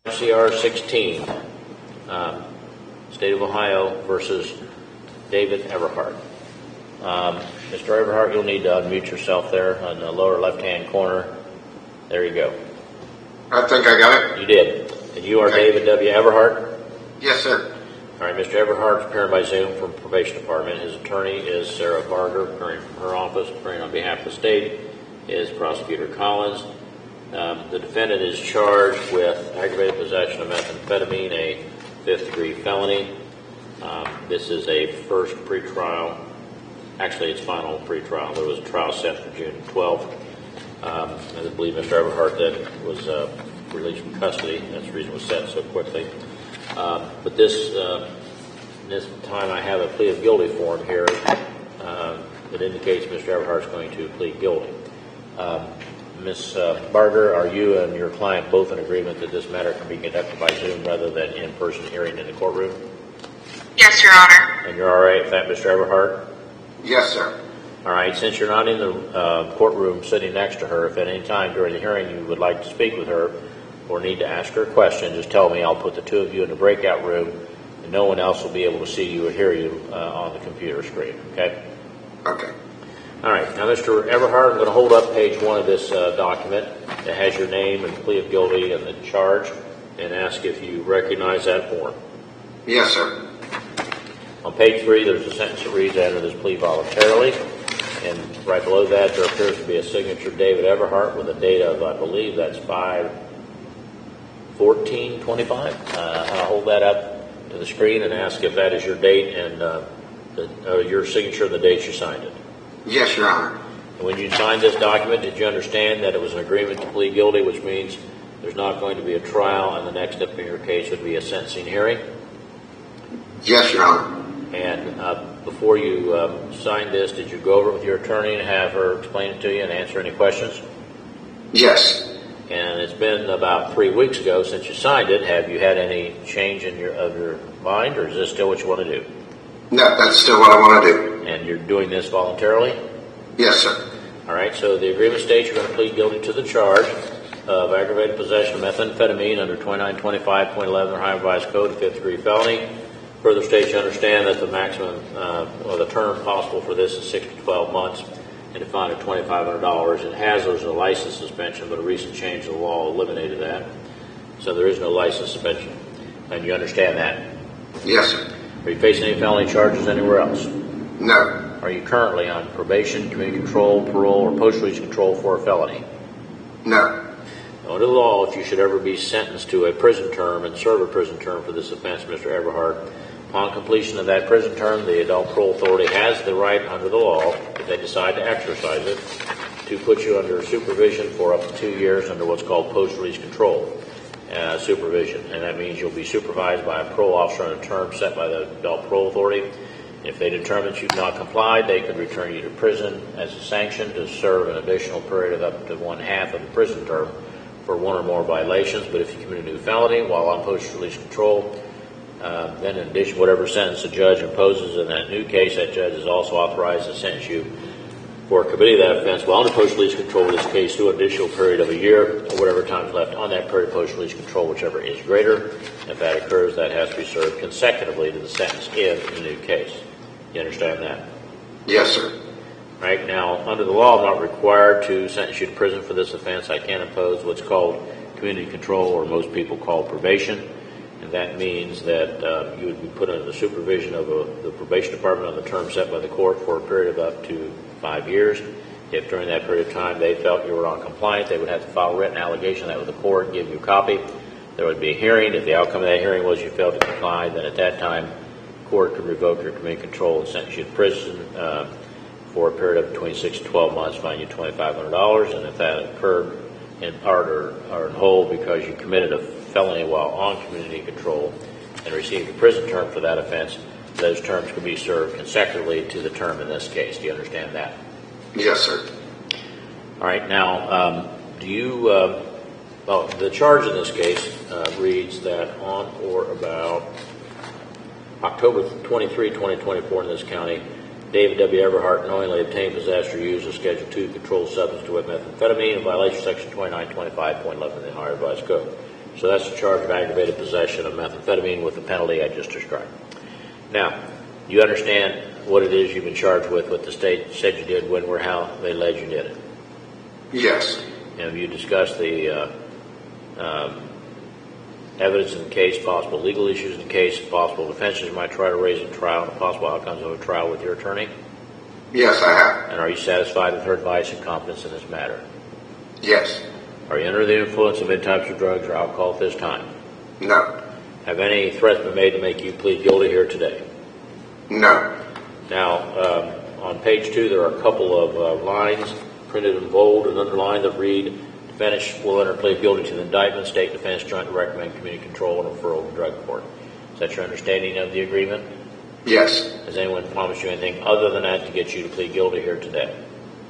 CR 16, State of Ohio versus David Everhart. Mr. Everhart, you'll need to unmute yourself there on the lower left-hand corner. There you go. I think I got it. You did. And you are David W. Everhart? Yes, sir. All right, Mr. Everhart is appearing by Zoom from Probation Department. His attorney is Sarah Barger, appearing from her office, appearing on behalf of the state is Prosecutor Collins. The defendant is charged with aggravated possession of methamphetamine, a 5th-degree felony. This is a first pretrial. Actually, it's final pretrial. There was a trial set for June 12th. I believe Mr. Everhart then was released from custody. That's the reason it was set so quickly. But this time I have a plea of guilty form here that indicates Mr. Everhart is going to plead guilty. Ms. Barger, are you and your client both in agreement that this matter can be conducted by Zoom rather than in-person hearing in the courtroom? Yes, Your Honor. And you're all right with that, Mr. Everhart? Yes, sir. All right. Since you're not in the courtroom sitting next to her, if at any time during the hearing you would like to speak with her or need to ask her a question, just tell me. I'll put the two of you in the breakout room, and no one else will be able to see you or hear you on the computer screen. Okay? Okay. All right. Now, Mr. Everhart, I'm going to hold up page 1 of this document that has your name and plea of guilty and the charge, and ask if you recognize that form. Yes, sir. On page 3, there's a sentence that reads, "I enter this plea voluntarily." And right below that, there appears to be a signature, David Everhart, with a date of, I believe that's 5/14/25. I'll hold that up to the screen and ask if that is your date and your signature and the date you signed it. Yes, Your Honor. And when you signed this document, did you understand that it was an agreement to plead guilty, which means there's not going to be a trial and the next step in your case would be a sentencing hearing? Yes, Your Honor. And before you signed this, did you go over it with your attorney and have her explain it to you and answer any questions? Yes. And it's been about 3 weeks ago since you signed it. Have you had any change of your mind, or is this still what you want to do? No, that's still what I want to do. And you're doing this voluntarily? Yes, sir. All right, so the agreement states you're going to plead guilty to the charge of aggravated possession of methamphetamine under 2925.11 Ohio Revised Code, a 5th-degree felony. Further states you understand that the maximum or the term possible for this is 6 to 12 months and a fine of $2,500. It has there's a license suspension, but a recent change in the law eliminated that. So there is no license suspension. And you understand that? Yes, sir. Are you facing any felony charges anywhere else? No. Are you currently on probation, community control, parole, or post-release control for a felony? No. Under the law, if you should ever be sentenced to a prison term and serve a prison term for this offense, Mr. Everhart, upon completion of that prison term, the Adult Parole Authority has the right under the law, if they decide to exercise it, to put you under supervision for up to 2 years under what's called post-release control supervision. And that means you'll be supervised by a parole officer on a term set by the Adult Parole Authority. If they determine that you've not complied, they could return you to prison as a sanction to serve an additional period of up to 1/2 of the prison term for one or more violations. But if you commit a new felony while on post-release control, then in addition, whatever sentence the judge imposes in that new case, that judge is also authorized to sentence you for committing that offense while under post-release control in this case to an additional period of a year or whatever time is left on that period of post-release control, whichever is greater. If that occurs, that has to be served consecutively to the sentence in the new case. You understand that? Yes, sir. Right now, under the law, I'm not required to sentence you to prison for this offense. I can impose what's called community control, or most people call probation. And that means that you would be put under the supervision of the probation department on the term set by the court for a period of up to 5 years. If during that period of time they felt you were non-compliant, they would have to file a written allegation of that with the court, give you a copy. There would be a hearing. If the outcome of that hearing was you failed to comply, then at that time, the court could revoke your community control and sentence you to prison for a period of between 6 to 12 months, fine you $2,500. And if that occurred in part or in whole because you committed a felony while on community control and received a prison term for that offense, those terms could be served consecutively to the term in this case. Do you understand that? Yes, sir. All right. Now, do you, well, the charge in this case reads that on or about October 23, 2024 in this county, David W. Everhart knowingly obtained, possessed, or used a Schedule II controlled substance to wit methamphetamine in violation of Section 2925.11 of the Ohio Revised Code. So that's the charge of aggravated possession of methamphetamine with the penalty I just described. Now, you understand what it is you've been charged with, what the state said you did, when, where, how they led you did it? Yes. Have you discussed the evidence in the case, possible legal issues in the case, possible defenses you might try to raise in trial, and possible outcomes of a trial with your attorney? Yes, I have. And are you satisfied with her advice and competence in this matter? Yes. Are you under the influence of any types of drugs or alcohol at this time? No. Have any threats been made to make you plead guilty here today? No. Now, on page 2, there are a couple of lines printed in bold and underlined that read, defendant will enter plea guilty to the indictment, state defense joint to recommend community control and referral to drug court. Is that your understanding of the agreement? Yes. Has anyone promised you anything other than that to get you to plead guilty here today?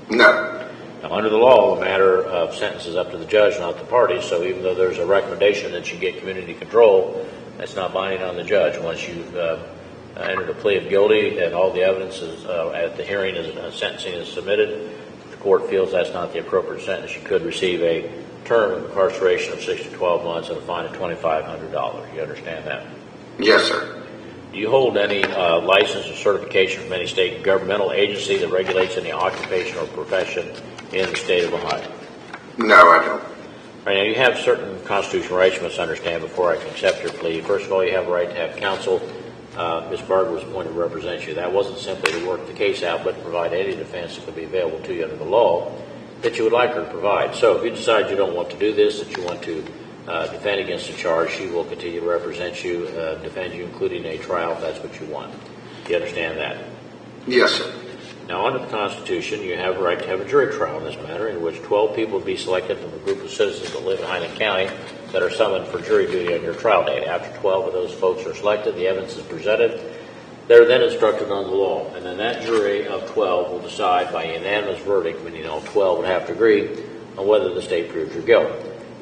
No. Now, under the law, the matter of sentence is up to the judge, not the parties, so even though there's a recommendation that you get community control, that's not binding on the judge. Once you've entered a plea of guilty and all the evidence is, at the hearing is sentencing is submitted, the court feels that's not the appropriate sentence, you could receive a term of incarceration of 6 to 12 months and a fine of $2,500. You understand that? Yes, sir. Do you hold any license or certification from any state governmental agency that regulates any occupation or profession in the state of Ohio? No, I don't. Right, now, you have certain constitutional rights you must understand before I can accept your plea. First of all, you have a right to have counsel. Ms. Berger was appointed to represent you. That wasn't simply to work the case out, but to provide any defense that could be available to you under the law that you would like her to provide. So if you decide you don't want to do this, that you want to defend against the charge, she will continue to represent you, defend you, including a trial if that's what you want. Do you understand that? Yes, sir. Now, under the Constitution, you have a right to have a jury trial in this matter, in which 12 people will be selected from a group of citizens that live in Highland County that are summoned for jury duty on your trial date. After 12 of those folks are selected, the evidence is presented. They're then instructed on the law, and then that jury of 12 will decide by unanimous verdict, meaning all 12 would have to agree on whether the state proves your guilt.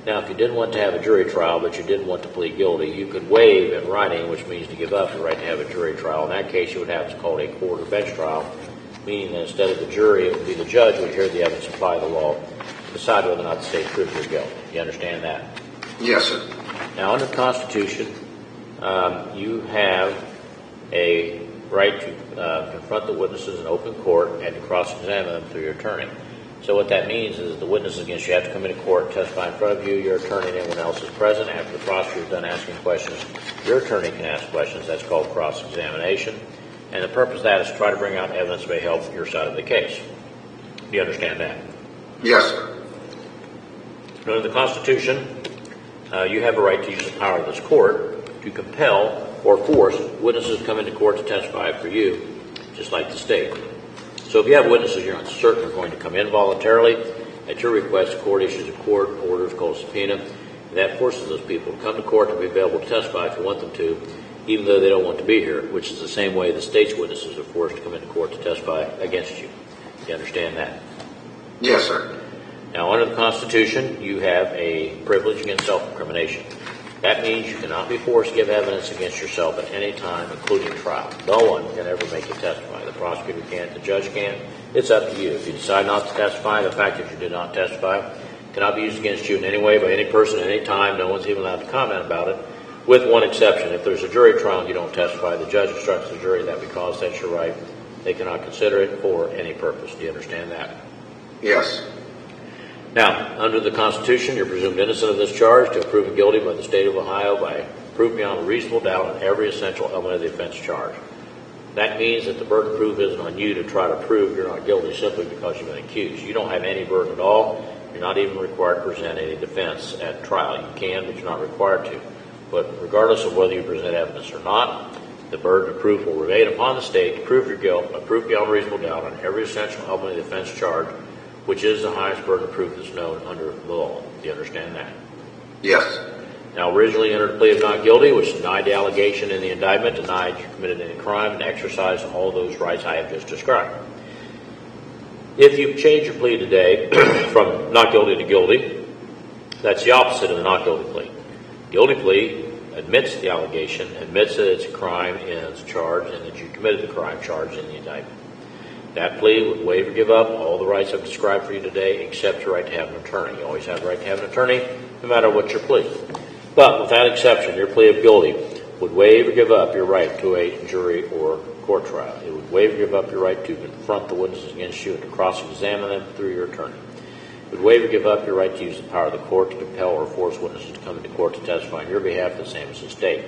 Now, if you didn't want to have a jury trial, but you didn't want to plead guilty, you could waive in writing, which means to give up the right to have a jury trial. In that case, you would have what's called a court or bench trial, meaning that instead of the jury, it would be the judge who would hear the evidence, apply the law, decide whether or not the state proves your guilt. You understand that? Yes, sir. Now, under the Constitution, you have a right to confront the witnesses in open court and to cross-examine them through your attorney. So what that means is the witnesses against you have to come into court, testify in front of you, your attorney, and anyone else is present. After the prosecutor is done asking questions, your attorney can ask questions. That's called cross-examination. And the purpose of that is to try to bring out evidence that may help your side of the case. Do you understand that? Yes, sir. Under the Constitution, you have a right to use the power of this court to compel or force witnesses to come into court to testify for you, just like the state. So if you have witnesses you're uncertain are going to come in voluntarily, at your request, the court issues a court orders called subpoena, and that forces those people to come to court to be available to testify if you want them to, even though they don't want to be here, which is the same way the state's witnesses are forced to come into court to testify against you. You understand that? Yes, sir. Now, under the Constitution, you have a privilege against self-incrimination. That means you cannot be forced to give evidence against yourself at any time, including trial. No one can ever make you testify. The prosecutor can't, the judge can't. It's up to you. If you decide not to testify, the fact that you did not testify cannot be used against you in any way by any person at any time. No one's even allowed to comment about it, with one exception. If there's a jury trial and you don't testify, the judge instructs the jury that because that's your right, they cannot consider it for any purpose. Do you understand that? Yes. Now, under the Constitution, you're presumed innocent of this charge to proven guilty by the state of Ohio by proof beyond a reasonable doubt on every essential element of the offense charged. That means that the burden of proof isn't on you to try to prove you're not guilty simply because you've been accused. You don't have any burden at all. You're not even required to present any defense at trial. You can, but you're not required to. But regardless of whether you present evidence or not, the burden of proof will remain upon the state to prove your guilt by proof beyond a reasonable doubt on every essential element of the offense charged, which is the highest burden of proof that's known under the law. Do you understand that? Yes. Now, originally entered a plea of not guilty, which denied the allegation in the indictment, denied you committed any crime, and exercised all those rights I have just described. If you change your plea today from not guilty to guilty, that's the opposite of the not guilty plea. Guilty plea admits the allegation, admits that it's a crime and it's charged, and that you committed the crime charged in the indictment. That plea would waive or give up all the rights I've described for you today, except your right to have an attorney. You always have the right to have an attorney, no matter what your plea. But with that exception, your plea of guilty would waive or give up your right to a jury or court trial. It would waive or give up your right to confront the witnesses against you and to cross-examine them through your attorney. It would waive or give up your right to use the power of the court to compel or force witnesses to come into court to testify on your behalf, the same as the state.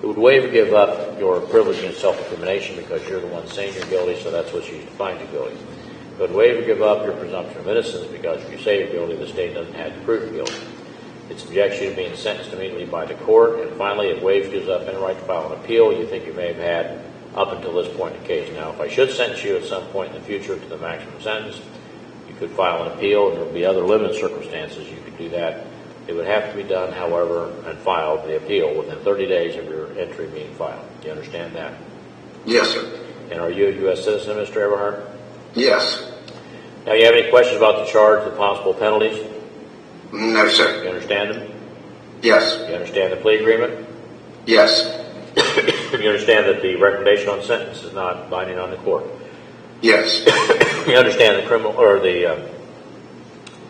It would waive or give up your privilege against self-incrimination because you're the one saying you're guilty, so that's what's used to find you guilty. It would waive or give up your presumption of innocence because if you say you're guilty, the state doesn't have to prove you're guilty. It subjects you to being sentenced immediately by the court, and finally, it waives or gives up any right to file an appeal you think you may have had up until this point in the case. Now, if I should sentence you at some point in the future to the maximum sentence, you could file an appeal, and there would be other limited circumstances you could do that. It would have to be done, however, and filed the appeal within 30 days of your entry being filed. Do you understand that? Yes, sir. And are you a U.S. citizen, Mr. Everhart? Yes. Now, you have any questions about the charge, the possible penalties? No, sir. You understand them? Yes. You understand the plea agreement? Yes. You understand that the recommendation on sentence is not binding on the court? Yes. You understand the criminal or the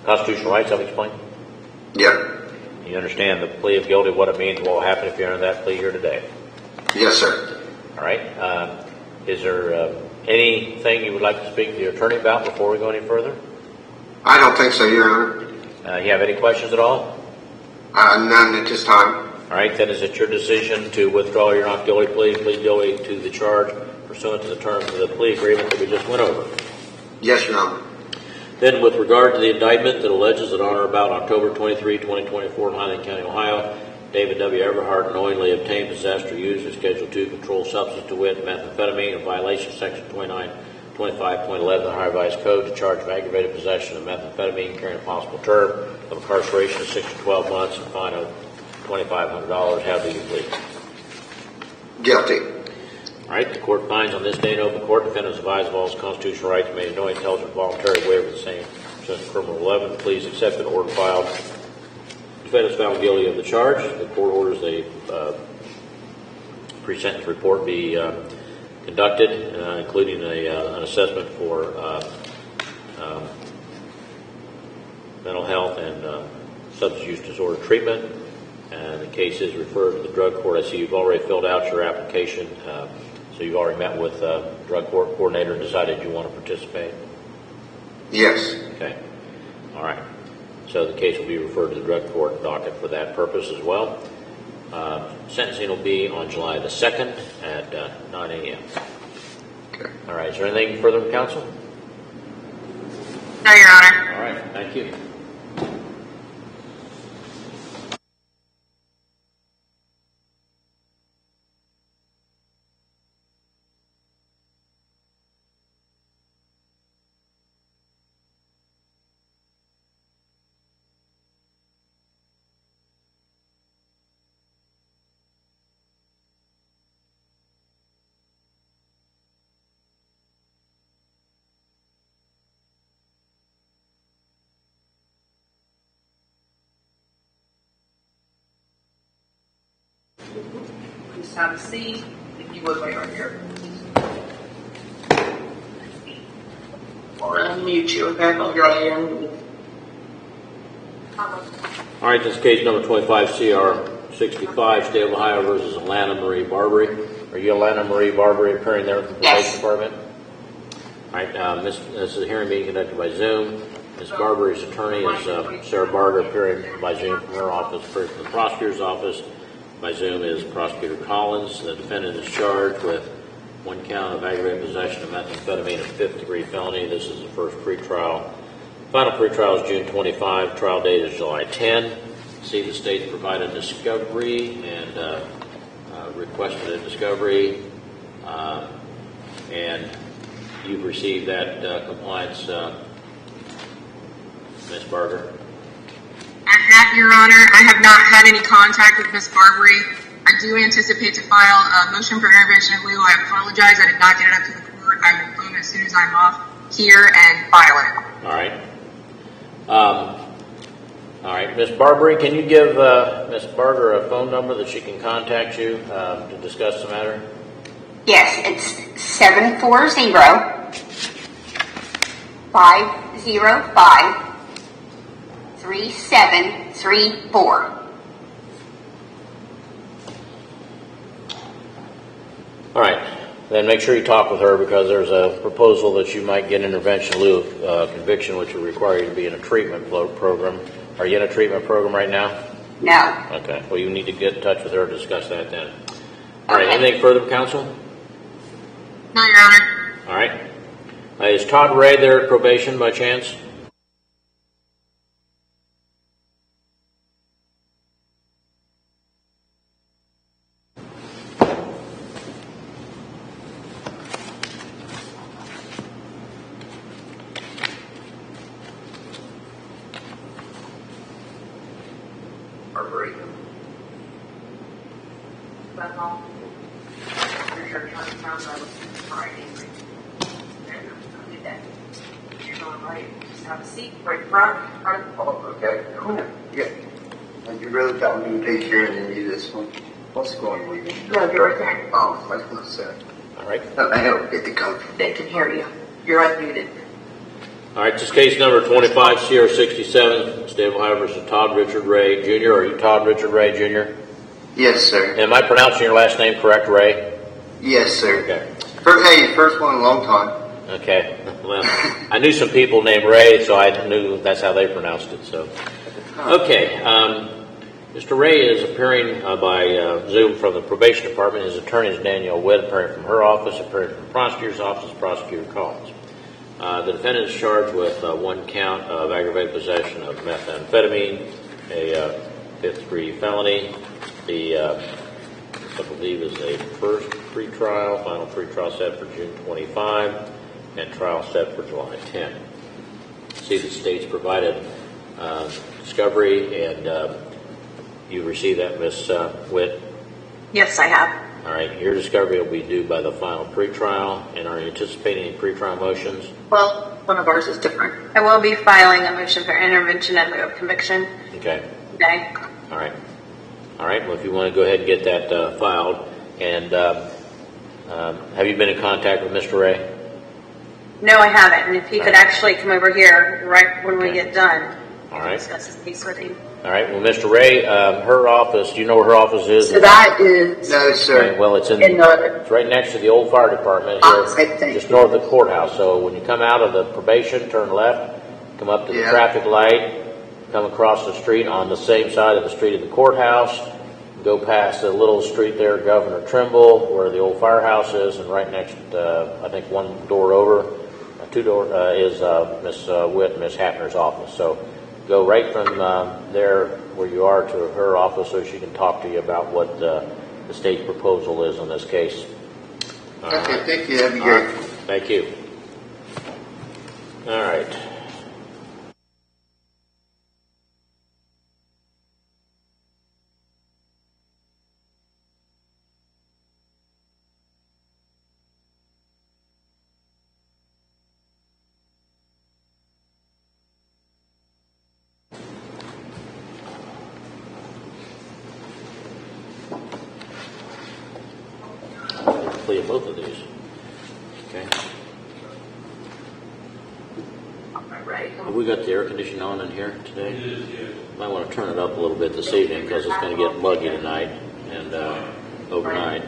constitutional rights I've explained? Yeah. You understand the plea of guilty, what it means, what will happen if you're in that plea here today? Yes, sir. All right. Is there anything you would like to speak to your attorney about before we go any further? I don't think so, Your Honor. You have any questions at all? None at this time. All right. Then is it your decision to withdraw your not guilty plea, plead guilty to the charge pursuant to the terms of the plea agreement that we just went over? Yes, Your Honor. Then, with regard to the indictment that alleges that on or about October 23, 2024 in Highland County, Ohio, David W. Everhart knowingly obtained, possessed, or used a Schedule II controlled substance, to wit, methamphetamine, in violation of Section 2925.11 of the Ohio Revised Code, to charge of aggravated possession of methamphetamine carrying a possible term of incarceration of 6 to 12 months and a fine of $2,500. How do you plead? Guilty. All right, the court finds on this day in open court, defendants advised of all his constitutional rights, made no intelligent voluntary waiver of the same pursuant to Criminal 11. The plea is accepted, order filed. Defendants found guilty of the charge. The court orders a pre-sentence report be conducted, including an assessment for mental health and substance use disorder treatment. And the case is referred to the drug court. I see you've already filled out your application. So you've already met with the drug court coordinator and decided you want to participate? Yes. Okay. All right. So the case will be referred to the drug court docket for that purpose as well. Sentencing will be on July the 2nd at 9 a.m. Okay. All right. Is there anything further from counsel? No, Your Honor. All right. Thank you. Just have a seat. If you would wait right here. I'll unmute you, okay? I'll go ahead and All right, this is case number 25 CR 65, State of Ohio versus Alana Marie Barbary. Are you Alana Marie Barbary appearing there from the Probation Department? All right, this is a hearing being conducted by Zoom. Ms. Barbary's attorney is Sarah Barger, appearing by Zoom from her office. Appearing from the prosecutor's office by Zoom is Prosecutor Collins. The defendant is charged with one count of aggravated possession of methamphetamine, a fifth-degree felony. This is the first pretrial. Final pretrial is June 25. Trial date is July 10. See, the state's provided discovery and requested a discovery, and you've received that compliance, Ms. Barger. I have, Your Honor. I have not had any contact with Ms. Barbary. I do anticipate to file a motion for intervention in lieu. I apologize. I did not get it up to the court. I will phone as soon as I'm off here and file it. All right. All right, Ms. Barbary, can you give Ms. Barger a phone number that she can contact you to discuss the matter? Yes, it's 740-505-3734. All right, then make sure you talk with her, because there's a proposal that you might get intervention in lieu of conviction, which would require you to be in a treatment program. Are you in a treatment program right now? No. Okay, well, you need to get in touch with her to discuss that then. All right, anything further, counsel? No, Your Honor. All right. Is Todd Ray there at probation by chance? Okay, cool. Yeah. And you really got me to take care of this one. What's going on? No, you're right there. Oh, I was going to say. All right. I don't get the code. They can hear you. You're unmuted. All right, this is case number 25, CR 67, State of Ohio versus Todd Richard Ray Jr. Are you Todd Richard Ray Jr.? Yes, sir. Am I pronouncing your last name correct, Ray? Yes, sir. Okay. First one in a long time. Okay. Well, I knew some people named Ray, so I knew that's how they pronounced it. So, okay. Mr. Ray is appearing by Zoom from the Probation Department. His attorney is Danielle Witt, appearing from her office, appearing from the prosecutor's office, Prosecutor Collins. The defendant is charged with one count of aggravated possession of methamphetamine, a fifth-degree felony. I believe is a first pretrial, final pretrial set for June 25, and trial set for July 10. See, the state's provided discovery, and you received that, Ms. Witt? Yes, I have. All right, your discovery will be due by the final pretrial, and are you anticipating any pretrial motions? Well, one of ours is different. I will be filing a motion for intervention in lieu of conviction. Okay. Okay. All right. All right, well, if you want to go ahead and get that filed. And have you been in contact with Mr. Ray? No, I haven't. And if he could actually come over here right when we get done, all right, discuss his case with him. All right. Well, Mr. Ray, her office. Do you know where her office is? So that is no, sir. Okay, well, it's it's right next to the old fire department here, just north of the courthouse. So when you come out of the probation, turn left, come up to the traffic light, come across the street on the same side of the street of the courthouse, go past the little street there, Governor Trimble, where the old firehouse is, and right next, I think one door over, is Miss Witt and Miss Hafner's office. So go right from there where you are to her office so she can talk to you about what the state's proposal is in this case. Okay, thank you. That'd be great. Thank you. All right. plea of both of these. Okay. Have we got the air conditioning on in here today? It is, yes. Might want to turn it up a little bit this evening because it's going to get muggy tonight and overnight.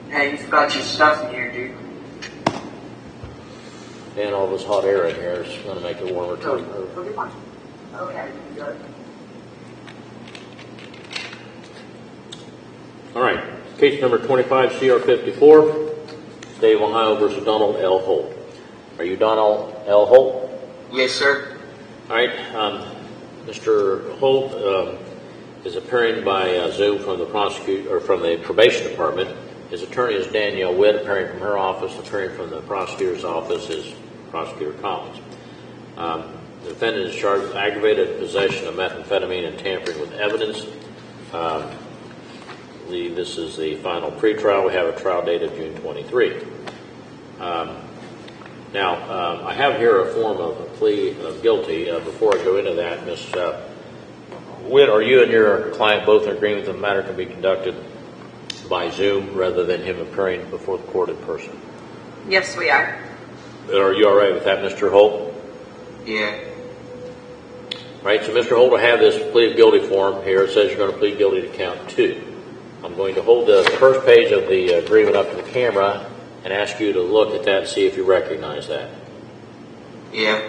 Hey, you forgot your stuff in here, dude. And all this hot air in here is going to make it warmer too. Okay, good. All right. Case number 25 CR 54, State of Ohio versus Donald L. Holt. Are you Donald L. Holt? Yes, sir. All right. Mr. Holt is appearing by Zoom from the probation department. His attorney is Danielle Witt, appearing from her office. Appearing from the prosecutor's office is Prosecutor Collins. The defendant is charged with aggravated possession of methamphetamine and tampering with evidence. This is the final pretrial. We have a trial date of June 23. Now, I have here a form of a plea of guilty. Before I go into that, Ms. Witt, are you and your client both in agreement that the matter can be conducted by Zoom rather than him appearing before the court in person? Yes, we are. Are you all right with that, Mr. Holt? Yeah. Right, so Mr. Holt will have this plea of guilty form here. It says you're going to plead guilty to count 2. I'm going to hold the first page of the agreement up to the camera and ask you to look at that and see if you recognize that. Yeah.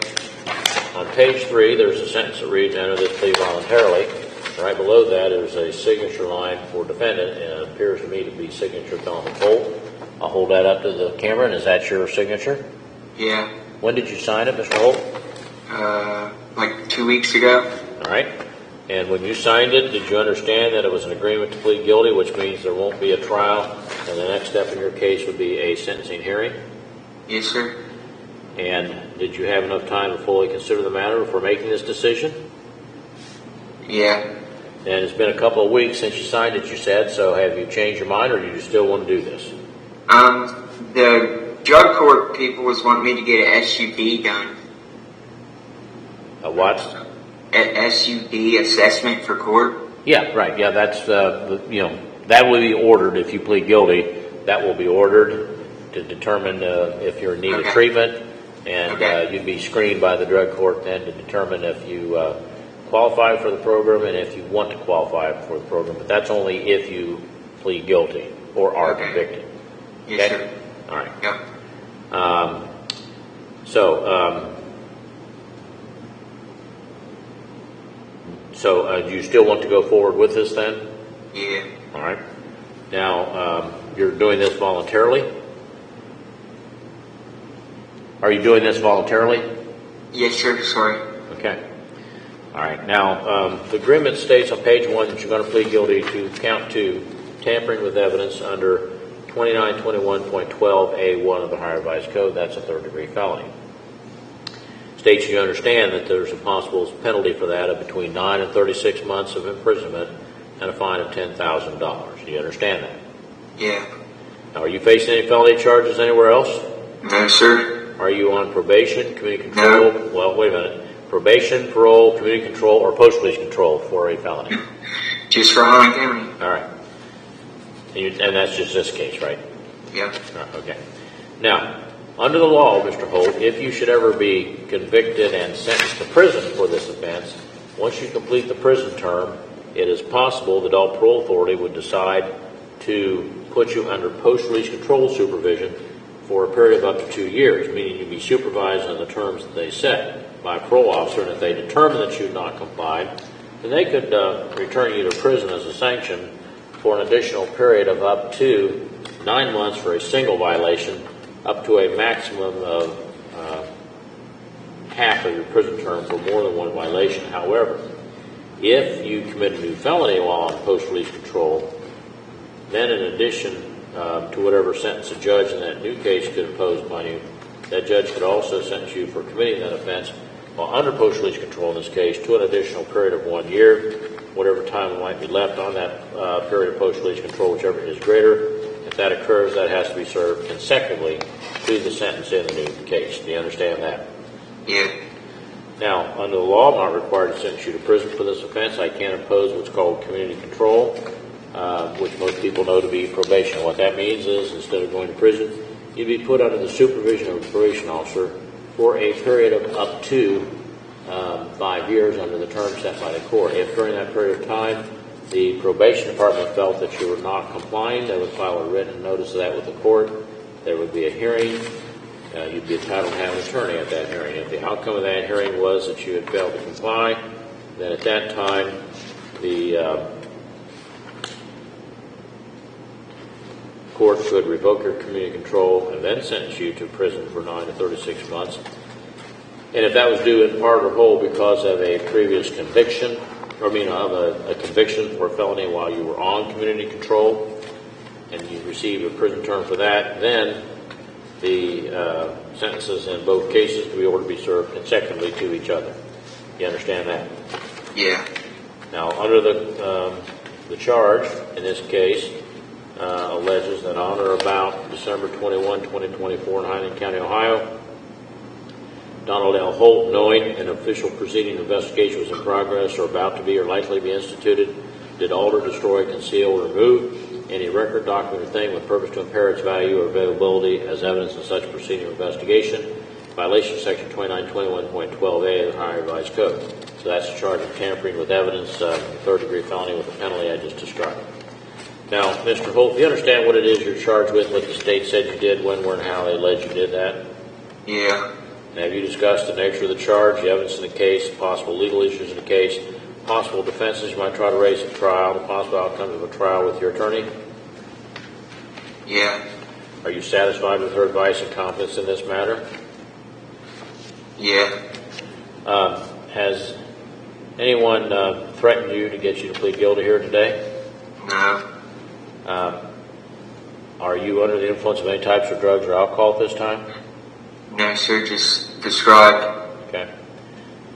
On page 3, there's a sentence that reads, enter this plea voluntarily. Right below that is a signature line for defendant, and it appears to me to be signature Donald Holt. I'll hold that up to the camera, and is that your signature? Yeah. When did you sign it, Mr. Holt? Like 2 weeks ago. All right. And when you signed it, did you understand that it was an agreement to plead guilty, which means there won't be a trial, and the next step in your case would be a sentencing hearing? Yes, sir. And did you have enough time to fully consider the matter before making this decision? Yeah. And it's been a couple of weeks since you signed it, you said, so have you changed your mind, or do you still want to do this? The drug court people was wanting me to get an SUD done. A what? An SUD assessment for court. Yeah, right. Yeah, that's, that will be ordered if you plead guilty. That will be ordered to determine if you're in need of treatment, and you'd be screened by the drug court then to determine if you qualify for the program and if you want to qualify for the program. But that's only if you plead guilty or are convicted. Yes, sir. All right. Yep. So do you still want to go forward with this then? Yeah. All right. Now, you're doing this voluntarily? Are you doing this voluntarily? Yes, sir. Sorry. Okay. All right. Now, the agreement states on page 1 that you're going to plead guilty to count 2, tampering with evidence under 2921.12A1 of the Ohio Revised Code. That's a third-degree felony. States you understand that there's a possible penalty for that of between 9 and 36 months of imprisonment and a fine of $10,000. Do you understand that? Yeah. Now, are you facing any felony charges anywhere else? No, sir. Are you on probation, community control? No. Well, wait a minute. Probation, parole, community control, or post-release control for a felony? Just for Holland County. All right. And that's just this case, right? Yeah. Okay. Now, under the law, Mr. Holt, if you should ever be convicted and sentenced to prison for this offense, once you complete the prison term, it is possible the Adult Parole Authority would decide to put you under post-release control supervision for a period of up to 2 years, meaning you'd be supervised on the terms that they set by a parole officer, and if they determine that you've not complied, then they could return you to prison as a sanction for an additional period of up to 9 months for a single violation, up to a maximum of half of your prison term for more than one violation. However, if you commit a new felony while on post-release control, then in addition to whatever sentence a judge in that new case could impose upon you, that judge could also sentence you for committing that offense while under post-release control in this case to an additional period of 1 year, whatever time might be left on that period of post-release control, whichever is greater. If that occurs, that has to be served consecutively to the sentence in the new case. Do you understand that? Yeah. Now, under the law, I'm not required to sentence you to prison for this offense. I can impose what's called community control. which most people know to be probation. What that means is instead of going to prison, you'd be put under the supervision of a probation officer for a period of up to 5 years under the term set by the court. If during that period of time the probation department felt that you were not complying, they would file a written notice of that with the court. There would be a hearing. You'd be entitled to have an attorney at that hearing. If the outcome of that hearing was that you had failed to comply, then at that time the court could revoke your community control and then sentence you to prison for 9 to 36 months. And if that was due in part or whole because of a previous conviction, of a conviction for a felony while you were on community control, and you received a prison term for that, then the sentences in both cases could be ordered to be served consecutively to each other. You understand that? Yeah. Now, under the charge in this case alleges that on or about December 21, 2024 in Highland County, Ohio, Donald L. Holt, knowing an official proceeding investigation was in progress or about to be or likely to be instituted, did alter, destroy, conceal, or remove any record, document, or thing with purpose to impair its value or availability as evidence in such proceeding or investigation, violation of Section 2921.12a of the Ohio Revised Code. So that's a charge of tampering with evidence, third-degree felony with the penalty I just described. Now, Mr. Holt, do you understand what it is you're charged with, what the state said you did, when, where, and how they alleged you did that? Yeah. And have you discussed the nature of the charge, the evidence in the case, possible legal issues in the case, possible defenses you might try to raise at trial, the possible outcomes of a trial with your attorney? Yeah. Are you satisfied with her advice and confidence in this matter? Yeah. Has anyone threatened you to get you to plead guilty here today? No. Are you under the influence of any types of drugs or alcohol at this time? No, sir, just described. Okay.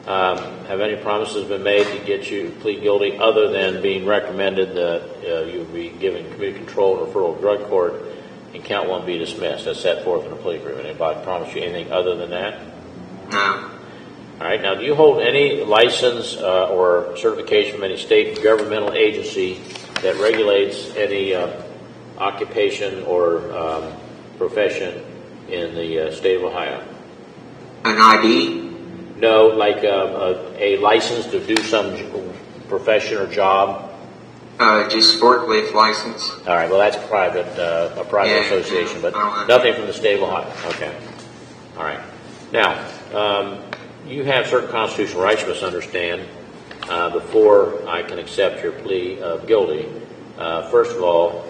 Have any promises been made to get you to plead guilty other than being recommended that you would be given community control and referral to drug court and count one be dismissed? That's set forth in a plea agreement. Anybody promise you anything other than that? No. All right. Now, do you hold any license or certification from any state governmental agency that regulates any occupation or profession in the state of Ohio? An ID? No, like a license to do some profession or job? Just forklift license. All right, well, that's a private association, but nothing from the state of Ohio. Okay. All right. Now, you have certain constitutional rights you must understand before I can accept your plea of guilty. First of all,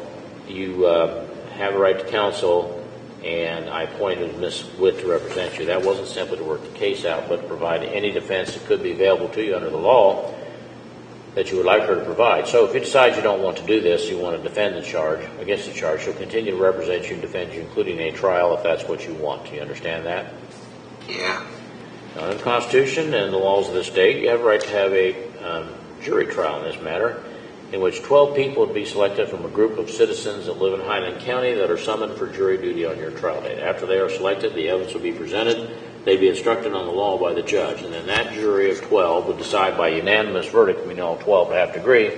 you have a right to counsel, and I appointed Ms. Witt to represent you. That wasn't simply to work the case out, but to provide any defense that could be available to you under the law that you would like her to provide. So if you decide you don't want to do this, you want to defend the charge, against the charge, she'll continue to represent you and defend you, including a trial if that's what you want. Do you understand that? Yeah. Now, under the Constitution and the laws of the state, you have a right to have a jury trial in this matter, in which 12 people would be selected from a group of citizens that live in Highland County that are summoned for jury duty on your trial date. After they are selected, the evidence will be presented. They'd be instructed on the law by the judge, and then that jury of 12 would decide by unanimous verdict, we know all 12 would have to agree,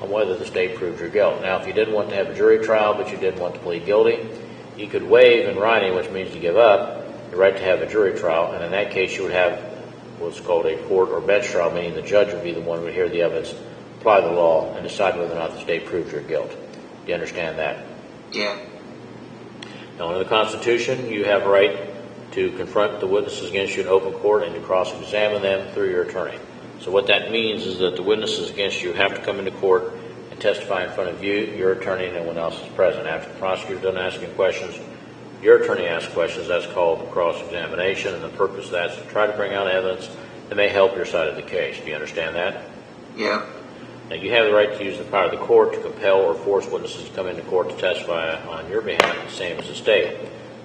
on whether the state proved your guilt. Now, if you didn't want to have a jury trial, but you did want to plead guilty, you could waive in writing, which means you give up, the right to have a jury trial, and in that case you would have what's called a court or bench trial, meaning the judge would be the one who would hear the evidence, apply the law, and decide whether or not the state proved your guilt. Do you understand that? Yeah. Now, under the Constitution, you have a right to confront the witnesses against you in open court and to cross-examine them through your attorney. So what that means is that the witnesses against you have to come into court and testify in front of you, your attorney, and no one else is present. After the prosecutor done asking questions, your attorney asks questions. That's called cross-examination, and the purpose of that is to try to bring out evidence that may help your side of the case. Do you understand that? Yeah. Now, you have the right to use the power of the court to compel or force witnesses to come into court to testify on your behalf, the same as the state.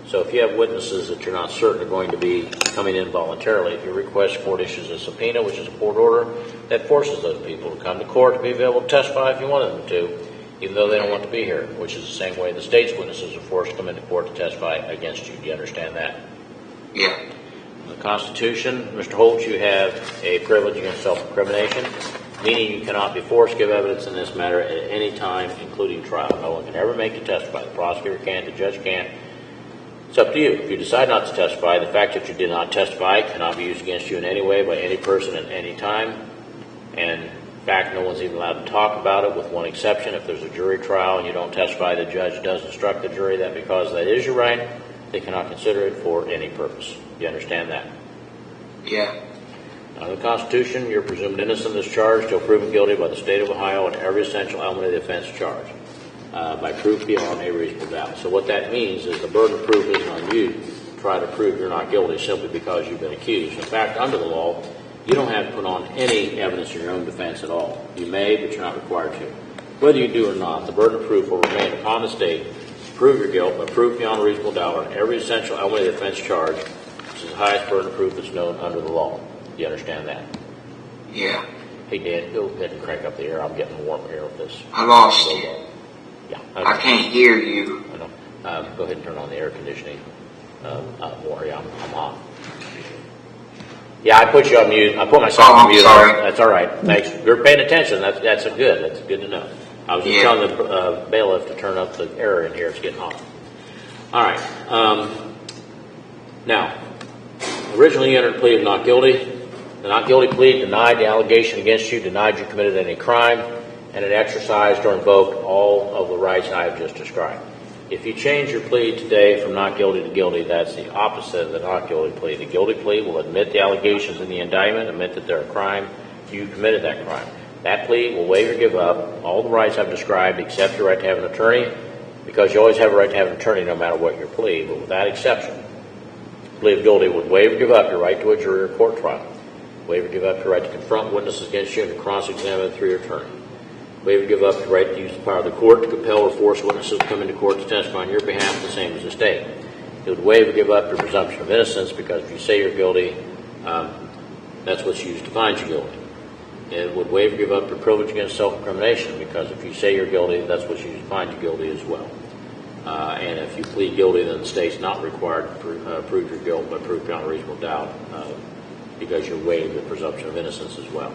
So if you have witnesses that you're not certain are going to be coming in voluntarily, if your request court issues a subpoena, which is a court order, that forces those people to come to court to be available to testify if you wanted them to, even though they don't want to be here, which is the same way the state's witnesses are forced to come into court to testify against you. Do you understand that? Yeah. In the Constitution, Mr. Holt, you have a privilege against self-incrimination. meaning you cannot be forced to give evidence in this matter at any time, including trial. No one can ever make you testify. The prosecutor can't, the judge can't. It's up to you. If you decide not to testify, the fact that you did not testify cannot be used against you in any way by any person at any time. And in fact, no one's even allowed to talk about it, with one exception. If there's a jury trial and you don't testify, the judge does instruct the jury that because that is your right, they cannot consider it for any purpose. You understand that? Yeah. Under the Constitution, you're presumed innocent of this charge till proven guilty by the state of Ohio on every essential element of the offense charged, by proof beyond a reasonable doubt. So what that means is the burden of proof isn't on you to try to prove you're not guilty simply because you've been accused. In fact, under the law, you don't have to put on any evidence in your own defense at all. You may, but you're not required to. Whether you do or not, the burden of proof will remain upon the state to prove your guilt by proof beyond a reasonable doubt on every essential element of the offense charged, which is the highest burden of proof that's known under the law. Do you understand that? Yeah. Hey, Dan, go ahead and crank up the air. I'm getting warm here with this. I lost you. Yeah. I can't hear you. I know. Go ahead and turn on the air conditioning more. Yeah, I'm hot. Yeah, I put you on mute. I put myself on mute. Sorry. That's all right. Thanks. You're paying attention. That's good. That's good to know. I was just telling the bailiff to turn up the air in here. It's getting hot. All right. Now, originally you entered a plea of not guilty. The not guilty plea denied the allegation against you, denied you committed any crime, and it exercised or invoked all of the rights I have just described. If you change your plea today from not guilty to guilty, that's the opposite of the not guilty plea. The guilty plea will admit the allegations in the indictment, admit that they're a crime, you committed that crime. That plea will waive or give up all the rights I've described except your right to have an attorney, because you always have a right to have an attorney no matter what your plea, but with that exception. Plea of guilty would waive or give up your right to a jury or court trial. Waive or give up your right to confront witnesses against you and to cross-examine through your attorney. Waive or give up your right to use the power of the court to compel or force witnesses to come into court to testify on your behalf, the same as the state. It would waive or give up your presumption of innocence, because if you say you're guilty, that's what's used to find you guilty. It would waive or give up your privilege against self-incrimination, because if you say you're guilty, that's what's used to find you guilty as well. And if you plead guilty, then the state's not required to prove your guilt by proof beyond a reasonable doubt, because you're waived the presumption of innocence as well.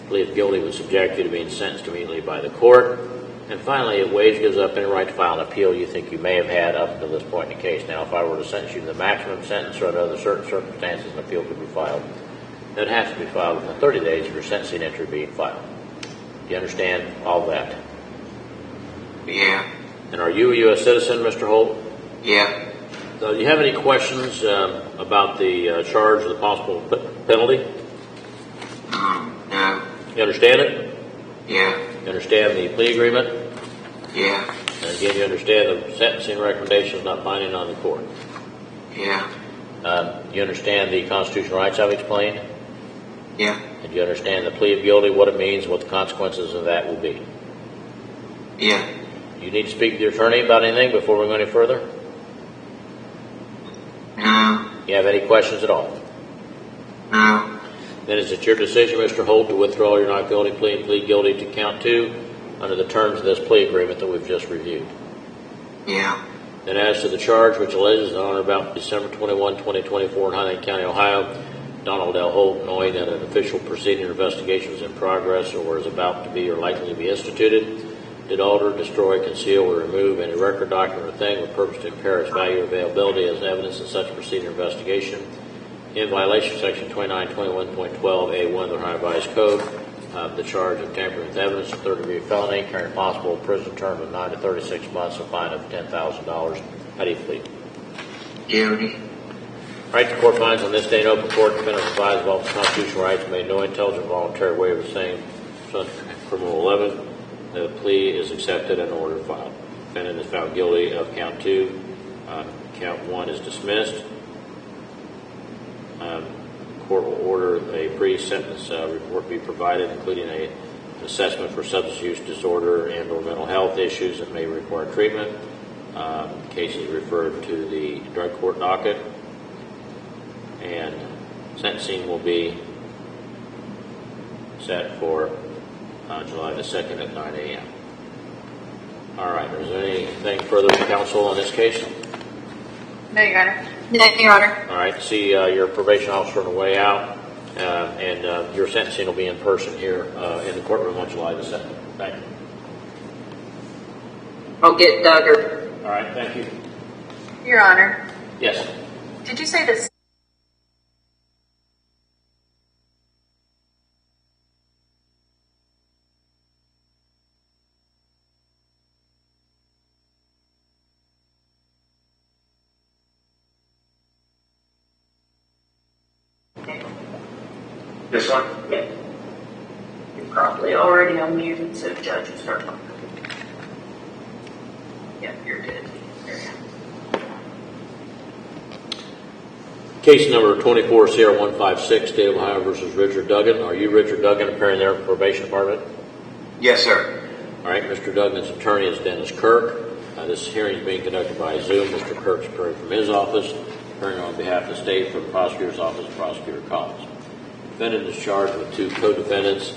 Plea of guilty would subject you to being sentenced immediately by the court. And finally, it waives, gives up any right to file an appeal you think you may have had up until this point in the case. Now, if I were to sentence you to the maximum sentence or under certain circumstances an appeal could be filed, it has to be filed within 30 days of your sentencing entry being filed. Do you understand all that? Yeah. And are you a U.S. citizen, Mr. Holt? Yeah. Do you have any questions about the charge or the possible penalty? No. You understand it? Yeah. You understand the plea agreement? Yeah. And again, you understand the sentencing recommendation is not binding on the court? Yeah. You understand the constitutional rights I've explained? Yeah. And you understand the plea of guilty, what it means, what the consequences of that will be? Yeah. You need to speak to your attorney about anything before we go any further? No. You have any questions at all? No. Then is it your decision, Mr. Holt, to withdraw your not guilty plea and plead guilty to count 2 under the terms of this plea agreement that we've just reviewed? Yeah. Then as to the charge, which alleges that on or about December 21, 2024 in Huntington County, Ohio, Donald L. Holt, knowing that an official proceeding or investigation is in progress or is about to be or likely to be instituted, did alter, destroy, conceal, or remove any record, document, or thing with purpose to impair its value or availability as evidence in such proceeding or investigation, in violation of Section 2921.12A1 of the Ohio Revised Code, the charge of tampering with evidence, a third-degree felony, carrying possible prison term of 9 to 36 months, a fine of $10,000. How do you plead? Guilty. Right, the court finds on this day in open court, defendant provides of all the constitutional rights, made no intelligent voluntary waiver of the same, criminal 11. The plea is accepted and order filed. Defendant is found guilty of count 2. Count 1 is dismissed. Court will order a pre-sentence report be provided, including an assessment for substance use disorder and or mental health issues that may require treatment. The case is referred to the drug court docket, and sentencing will be set for July the 2nd at 9 a.m. All right, is there anything further to counsel on this case? No, Your Honor. No, Your Honor. All right, see your probation officer on the way out. and your sentencing will be in person here in the courtroom on July the 2nd. Thank you. I'll get Duggar. All right, thank you. Your Honor, Yes. did you say this? This one? Yeah. You're probably already unmuted, so Judge will start talking. Yeah, you're good. There you go. Case number 24-CR-156, State of Ohio versus Richard Duggan. Are you Richard Duggan, appearing there at the probation department? Yes, sir. All right, Mr. Duggan's attorney is Dennis Kirk. This hearing is being conducted by Zoom. Mr. Kirk's appearing from his office, appearing on behalf of the state from the prosecutor's office, Prosecutor Collins. The defendant is charged with 2 co-defendants.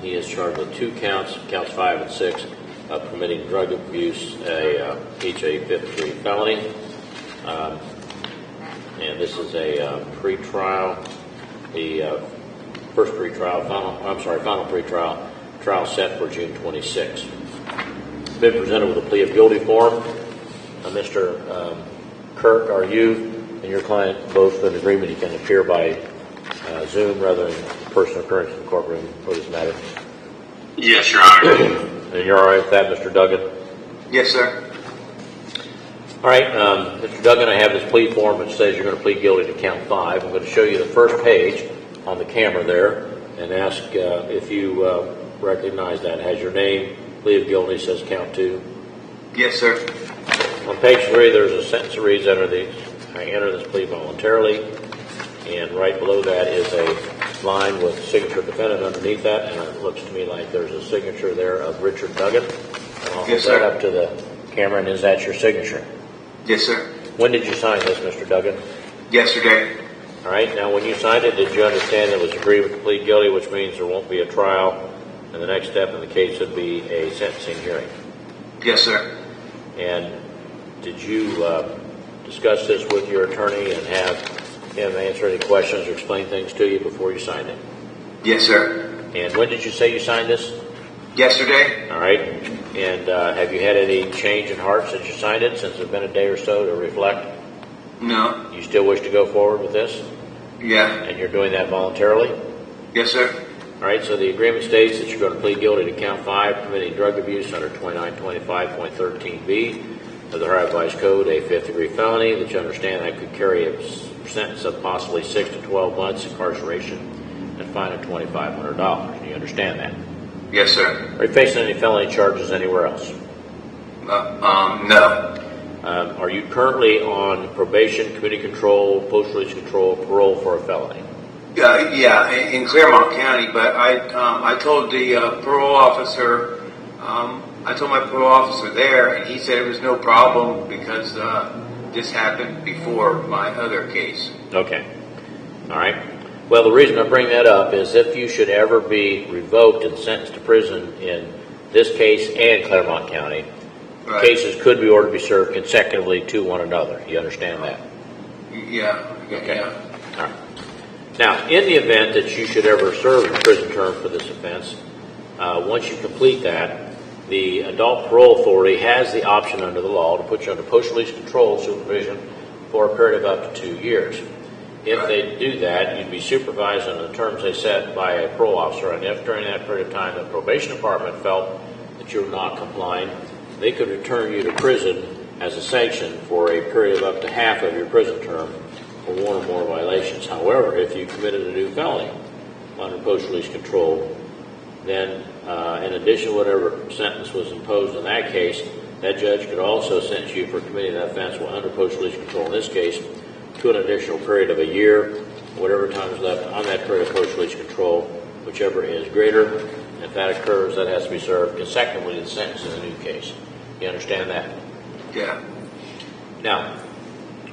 He is charged with 2 counts 5 and 6, of committing drug abuse, each a 5th-degree felony. And this is a pre-trial, the first pre-trial, final pre-trial, trial set for June 26. Been presented with a plea of guilty form. Mr. Kirk, are you and your client both in agreement you can appear by Zoom rather than personal appearance in the courtroom for this matter? Yes, Your Honor. And you're all right with that, Mr. Duggan? Yes, sir. All right, Mr. Duggan, I have this plea form which says you're going to plead guilty to count 5. I'm going to show you the first page on the camera there and ask if you recognize that. It has your name, plea of guilty, says count 2. Yes, sir. On page 3, there's a sentence that reads, I enter this plea voluntarily. And right below that is a line with signature defendant underneath that, and it looks to me like there's a signature there of Richard Duggan. And I'll hold that up to the camera, and is that your signature? Yes, sir. When did you sign this, Mr. Duggan? Yesterday. All right, now when you signed it, did you understand it was agreement to plead guilty, which means there won't be a trial, and the next step in the case would be a sentencing hearing? Yes, sir. And did you discuss this with your attorney and have him answer any questions or explain things to you before you signed it? Yes, sir. And when did you say you signed this? Yesterday. All right. And have you had any change in heart since you signed it, since it's been a day or so to reflect? No. You still wish to go forward with this? Yeah. And you're doing that voluntarily? Yes, sir. All right, so the agreement states that you're going to plead guilty to count 5, committing drug abuse under 2925.13b of the Ohio Revised Code, a 5th-degree felony, that you understand that could carry a sentence of possibly 6 to 12 months incarceration and fine of $2,500. Do you understand that? Yes, sir. Are you facing any felony charges anywhere else? No. Are you currently on probation, community control, post-release control, parole for a felony? Yeah, in Claremont County, but I told the parole officer, I told my parole officer there, and he said it was no problem because this happened before my other case. Okay. All right. Well, the reason I bring that up is if you should ever be revoked and sentenced to prison in this case and Claremont County, Right. cases could be ordered to be served consecutively to one another. You understand that? Yeah. Okay. Yeah. All right. Now, in the event that you should ever serve a prison term for this offense, once you complete that, the Adult Parole Authority has the option under the law to put you under post-release control supervision for a period of up to 2 years. If they do that, you'd be supervised under the terms they set by a parole officer, and if during that period of time the probation department felt that you were not complying, they could return you to prison as a sanction for a period of up to half of your prison term for one or more violations. However, if you committed a new felony under post-release control, then in addition to whatever sentence was imposed in that case, that judge could also sentence you for committing that offense while under post-release control, in this case, to an additional period of a year, whatever time is left on that period of post-release control, whichever is greater. If that occurs, that has to be served consecutively to the sentence in the new case. You understand that? Yeah. Now,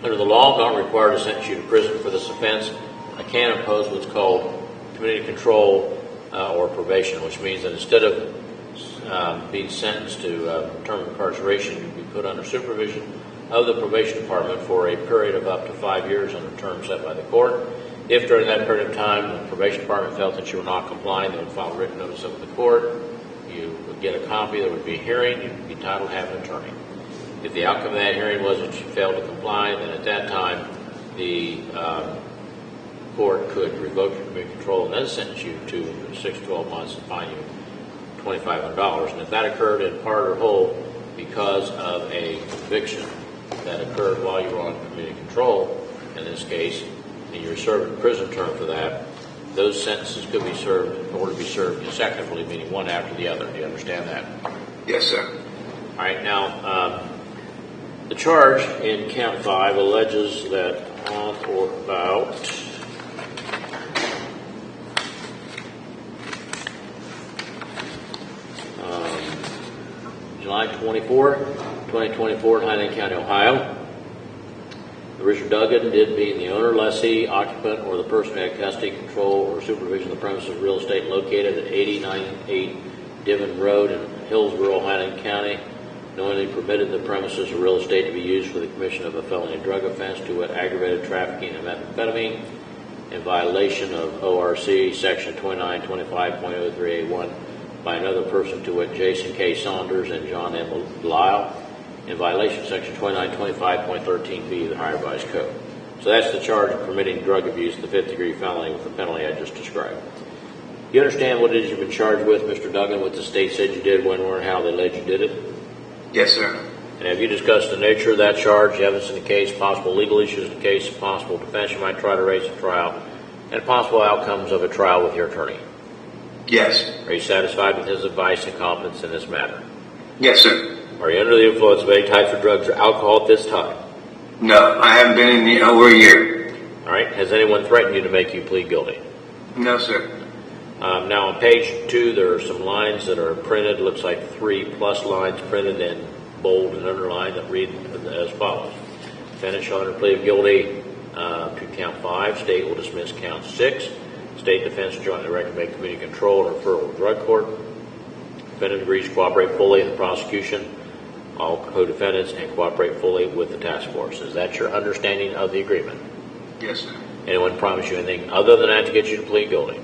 under the law, I'm not required to sentence you to prison for this offense. I can impose what's called community control or probation, which means that instead of being sentenced to term of incarceration, you'd be put under supervision of the probation department for a period of up to 5 years under terms set by the court. If during that period of time the probation department felt that you were not complying, they would file a written notice of the court. You would get a copy. There would be a hearing. You'd be entitled to have an attorney. If the outcome of that hearing was that you failed to comply, then at that time the court could revoke your community control and then sentence you to 6 to 12 months and fine you $2,500. And if that occurred in part or whole because of a conviction that occurred while you were on community control, in this case, and you were served a prison term for that, those sentences could be served or to be served consecutively, meaning one after the other. Do you understand that? Yes, sir. All right. Now, the charge in count 5 alleges that on or about July 24, 2024, in Highland County, Ohio, Richard Duggan did being the owner, lessee, occupant, or the person who had custody, control, or supervision of the premises of real estate located at 8098 Divon Road in Hillsborough, Highland County, knowingly permitted the premises of real estate to be used for the commission of a felony drug offense, to wit, aggravated trafficking of methamphetamine, in violation of ORC Section 2925.03A1 by another person, to wit, Jason K. Saunders and John M. Lyle, in violation of Section 2925.13b of the Higher Revised Code. So that's the charge of permitting drug abuse, the 5th-degree felony with the penalty I just described. You understand what it is you've been charged with, Mr. Duggan, what the state said you did, when, where, and how they alleged you did it? Yes, sir. And have you discussed the nature of that charge, the evidence in the case, possible legal issues in the case, possible defense you might try to raise at trial, and possible outcomes of a trial with your attorney? Yes. Are you satisfied with his advice and competence in this matter? Yes, sir. Are you under the influence of any types of drugs or alcohol at this time? No, I haven't been in over a year. All right. Has anyone threatened you to make you plead guilty? No, sir. Now, on page 2, there are some lines that are printed. Looks like 3+ lines printed in bold and underlined that read as follows. Defendant shall enter plea of guilty to count 5. State will dismiss count 6. State defense jointly recommend community control and referral to drug court. Defendant agrees to cooperate fully in the prosecution, all co-defendants, and cooperate fully with the task force. Is that your understanding of the agreement? Yes, sir. Anyone promise you anything other than that to get you to plead guilty?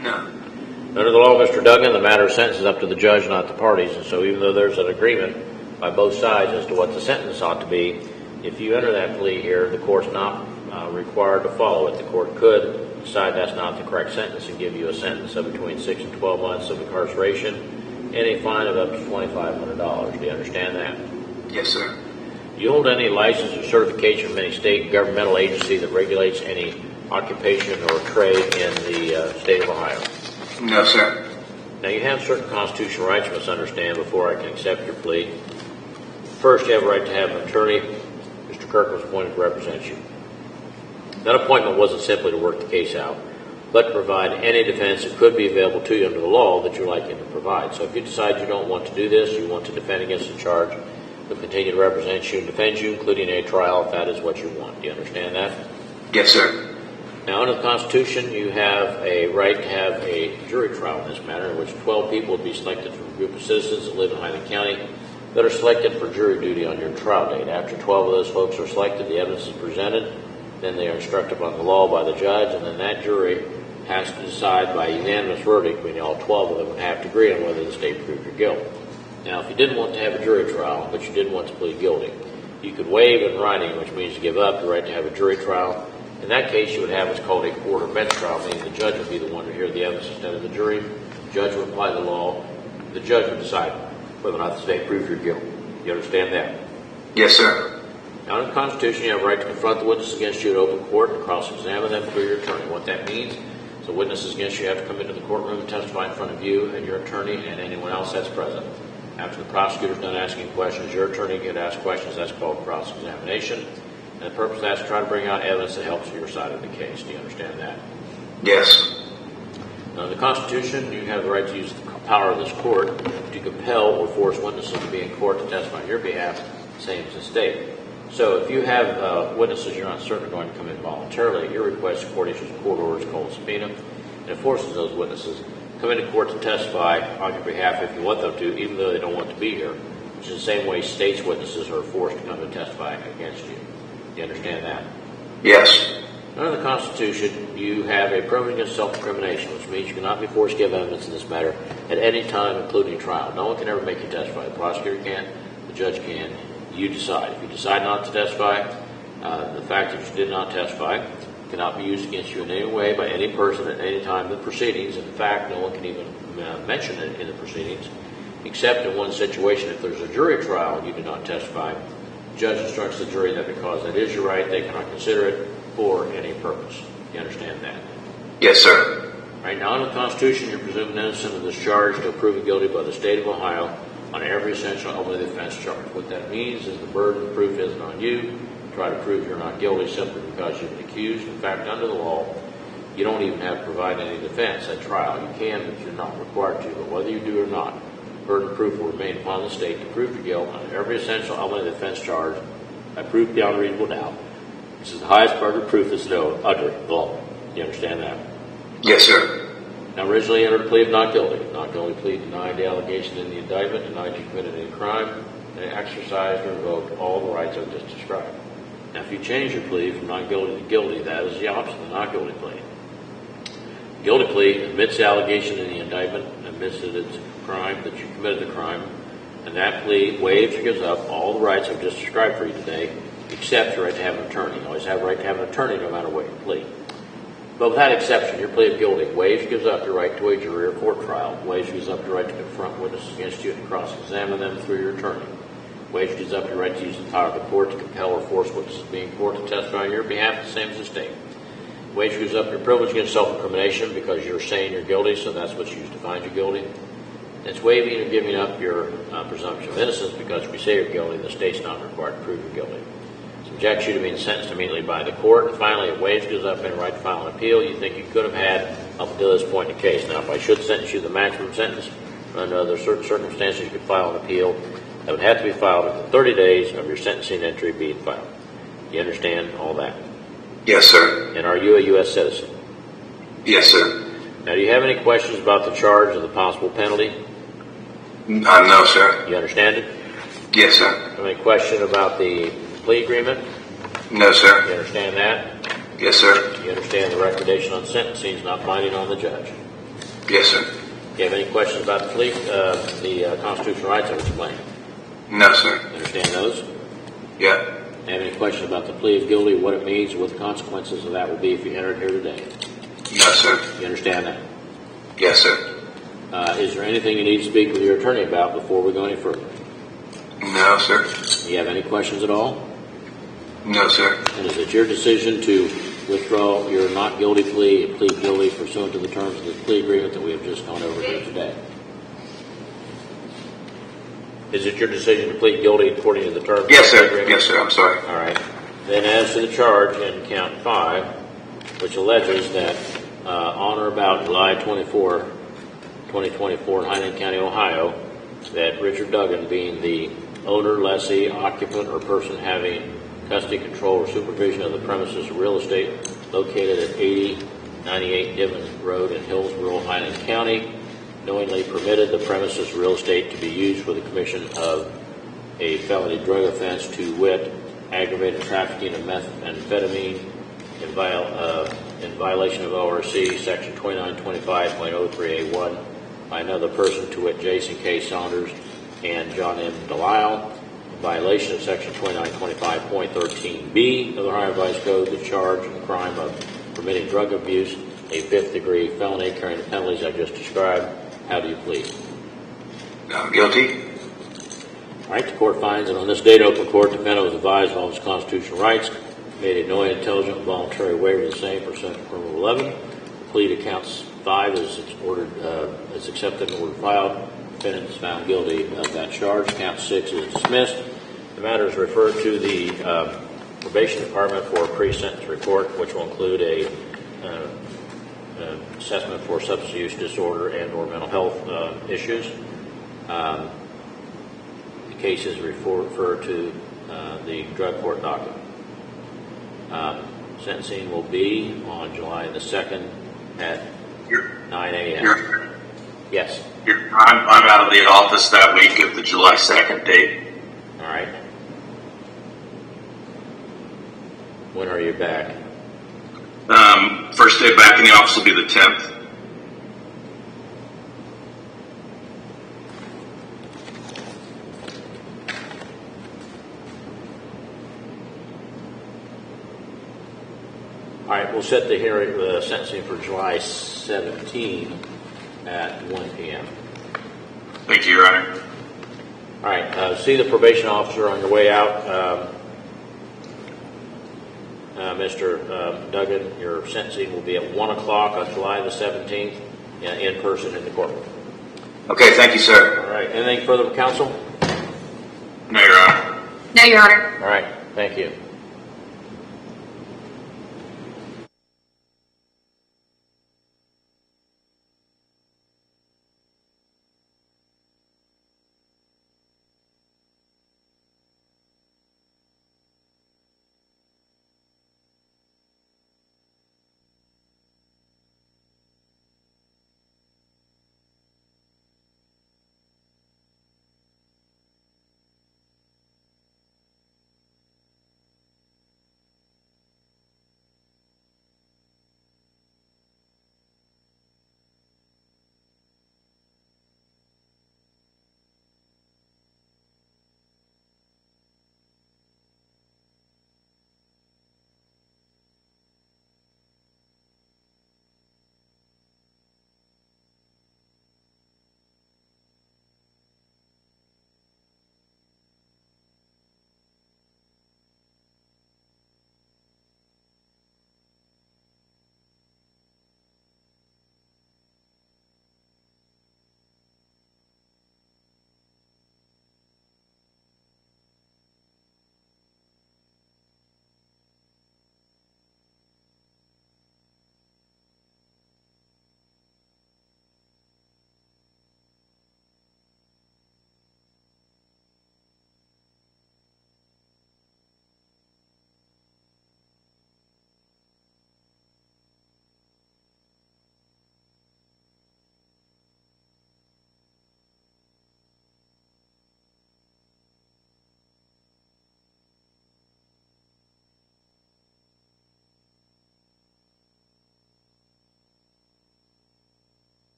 No. Under the law, Mr. Duggan, the matter of sentence is up to the judge, not the parties. And so even though there's an agreement by both sides as to what the sentence ought to be, if you enter that plea here, the court's not required to follow it. The court could decide that's not the correct sentence and give you a sentence of between 6 and 12 months of incarceration and a fine of up to $2,500. Do you understand that? Yes, sir. Do you hold any license or certification from any state governmental agency that regulates any occupation or trade in the state of Ohio? No, sir. Now, you have certain constitutional rights you must understand before I can accept your plea. First, you have a right to have an attorney. Mr. Kirk was appointed to represent you. That appointment wasn't simply to work the case out, but to provide any defense that could be available to you under the law that you're likely to provide. So if you decide you don't want to do this, you want to defend against the charge, we'll continue to represent you and defend you, including a trial if that is what you want. Do you understand that? Yes, sir. Now, under the Constitution, you have a right to have a jury trial in this matter, in which 12 people would be selected from a group of citizens that live in Highland County that are selected for jury duty on your trial date. After 12 of those folks are selected, the evidence is presented, then they are instructed upon the law by the judge, and then that jury has to decide by unanimous verdict, meaning all 12 of them would have to agree on whether the state proved your guilt. Now, if you didn't want to have a jury trial, but you did want to plead guilty, you could waive in writing, which means to give up the right to have a jury trial. In that case, you would have what's called a court or bench trial, meaning the judge would be the one to hear the evidence instead of the jury. The judge would apply the law. The judge would decide whether or not the state proved your guilt. You understand that? Yes, sir. Now, in the Constitution, you have a right to confront the witnesses against you in open court and cross-examine them through your attorney. What that means is the witnesses against you have to come into the courtroom and testify in front of you and your attorney and anyone else that's present. After the prosecutor's done asking questions, your attorney can ask questions. That's called cross-examination. And the purpose of that is to try to bring out evidence that helps your side of the case. Do you understand that? Yes. Now, in the Constitution, you have the right to use the power of this court to compel or force witnesses to be in court to testify on your behalf, same as the state. So if you have witnesses you're not certain are going to come in voluntarily, your request court issues a court order called subpoena, and it forces those witnesses to come into court to testify on your behalf if you want them to, even though they don't want to be here, which is the same way state's witnesses are forced to come and testify against you. Do you understand that? Yes. Under the Constitution, you have a privilege against self-incrimination, which means you cannot be forced to give evidence in this matter at any time, including trial. No one can ever make you testify. The prosecutor can, the judge can. You decide. If you decide not to testify, the fact that you did not testify cannot be used against you in any way by any person at any time in the proceedings. In fact, no one can even mention it in the proceedings, except in one situation. If there's a jury trial and you do not testify, the judge instructs the jury that because that is your right, they cannot consider it for any purpose. You understand that? Yes, sir. Right now, under the Constitution, you're presumed innocent of this charge until proven guilty by the state of Ohio on every essential element of the offense charge. What that means is the burden of proof isn't on you. Try to prove you're not guilty simply because you've been accused. In fact, under the law, you don't even have to provide any defense at trial. You can, but you're not required to. But whether you do or not, burden of proof will remain upon the state to prove your guilt on every essential element of the offense charge by proof beyond reasonable doubt. This is the highest burden of proof that's known under the law. You understand that? Yes, sir. Now, originally entered a plea of not guilty. Not guilty plea denied the allegation in the indictment, denied you committed any crime, and exercised or revoked all the rights I've just described. Now, if you change your plea from not guilty to guilty, that is the opposite of the not guilty plea. Guilty plea admits the allegation in the indictment, admits that it's a crime, that you committed the crime, and that plea waives or gives up all the rights I've just described for you today, except your right to have an attorney. You always have a right to have an attorney no matter what your plea. But with that exception, your plea of guilty waives or gives up your right to a jury or court trial, waives or gives up your right to confront witnesses against you and cross-examine them through your attorney, waives or gives up your right to use the power of the court to compel or force witnesses being in court to testify on your behalf, the same as the state. Waives or gives up your privilege against self-incrimination because you're saying you're guilty, so that's what's used to find you guilty. It's waiving or giving up your presumption of innocence because if you say you're guilty, the state's not required to prove you're guilty. Subjects you to being sentenced immediately by the court. And finally, it waives, gives up any right to file an appeal you think you could have had up until this point in the case. Now, if I should sentence you the maximum sentence, under other certain circumstances, you could file an appeal that would have to be filed within 30 days of your sentencing entry being filed. You understand all that? Yes, sir. And are you a U.S. citizen? Yes, sir. Now, do you have any questions about the charge or the possible penalty? No, sir. You understand it? Yes, sir. Have any question about the plea agreement? No, sir. You understand that? Yes, sir. You understand the recommendation on sentencing is not binding on the judge? Yes, sir. Do you have any questions about the plea, the constitutional rights I've explained? No, sir. You understand those? Yeah. Do you have any questions about the plea of guilty, what it means, and what the consequences of that will be if you enter it here today? No, sir. You understand that? Yes, sir. Is there anything you need to speak with your attorney about before we go any further? No, sir. Do you have any questions at all? No, sir. And is it your decision to withdraw your not guilty plea and plead guilty pursuant to the terms of the plea agreement that we have just gone over here today? Is it your decision to plead guilty according to the terms Yes, of the plea sir. agreement? Yes, sir. I'm sorry. All right. Then as to the charge in count 5, which alleges that on or about July 24, 2024 in Hainan County, Ohio, that Richard Duggan, being the owner, lessee, occupant, or person having custody, control, or supervision of the premises of real estate located at 8098 Divens Road in Hillsborough, Hainan County, knowingly permitted the premises of real estate to be used for the commission of a felony drug offense, to wit, aggravated trafficking of methamphetamine in violation of ORC Section 2925.03A1 by another person, to wit, Jason K. Saunders and John M. Delisle, in violation of Section 2925.13B of the Ohio Revised Code, the charge of the crime of permitting drug abuse, a fifth-degree felony carrying the penalties I just described. How do you plead? I'm guilty. All right, the court finds that on this date, open court, the defendant was advised of all his constitutional rights, made a knowing, intelligent, and voluntary waiver of the same pursuant to Criminal 11. The plea to counts 5 is accepted and ordered filed. The defendant is found guilty of that charge. Count 6 is dismissed. The matter is referred to the probation department for a pre-sentence report, which will include a assessment for substance use disorder and or mental health issues. The case is referred to the drug court docket. Sentencing will be on July the 2nd at 9 a.m. Yes. I'm out of the office that week of the July 2nd date. All right. When are you back? First day back in the office will be the 10th. All right, we'll set the hearing, sentencing for July 17 at 1 p.m. Thank you, Your Honor. All right, see the probation officer on your way out. Mr. Duggan, your sentencing will be at 1 o'clock on July the 17th, in person in the courtroom. Okay, thank you, sir. All right, anything further from counsel? No, Your Honor. No, Your Honor. All right, thank you.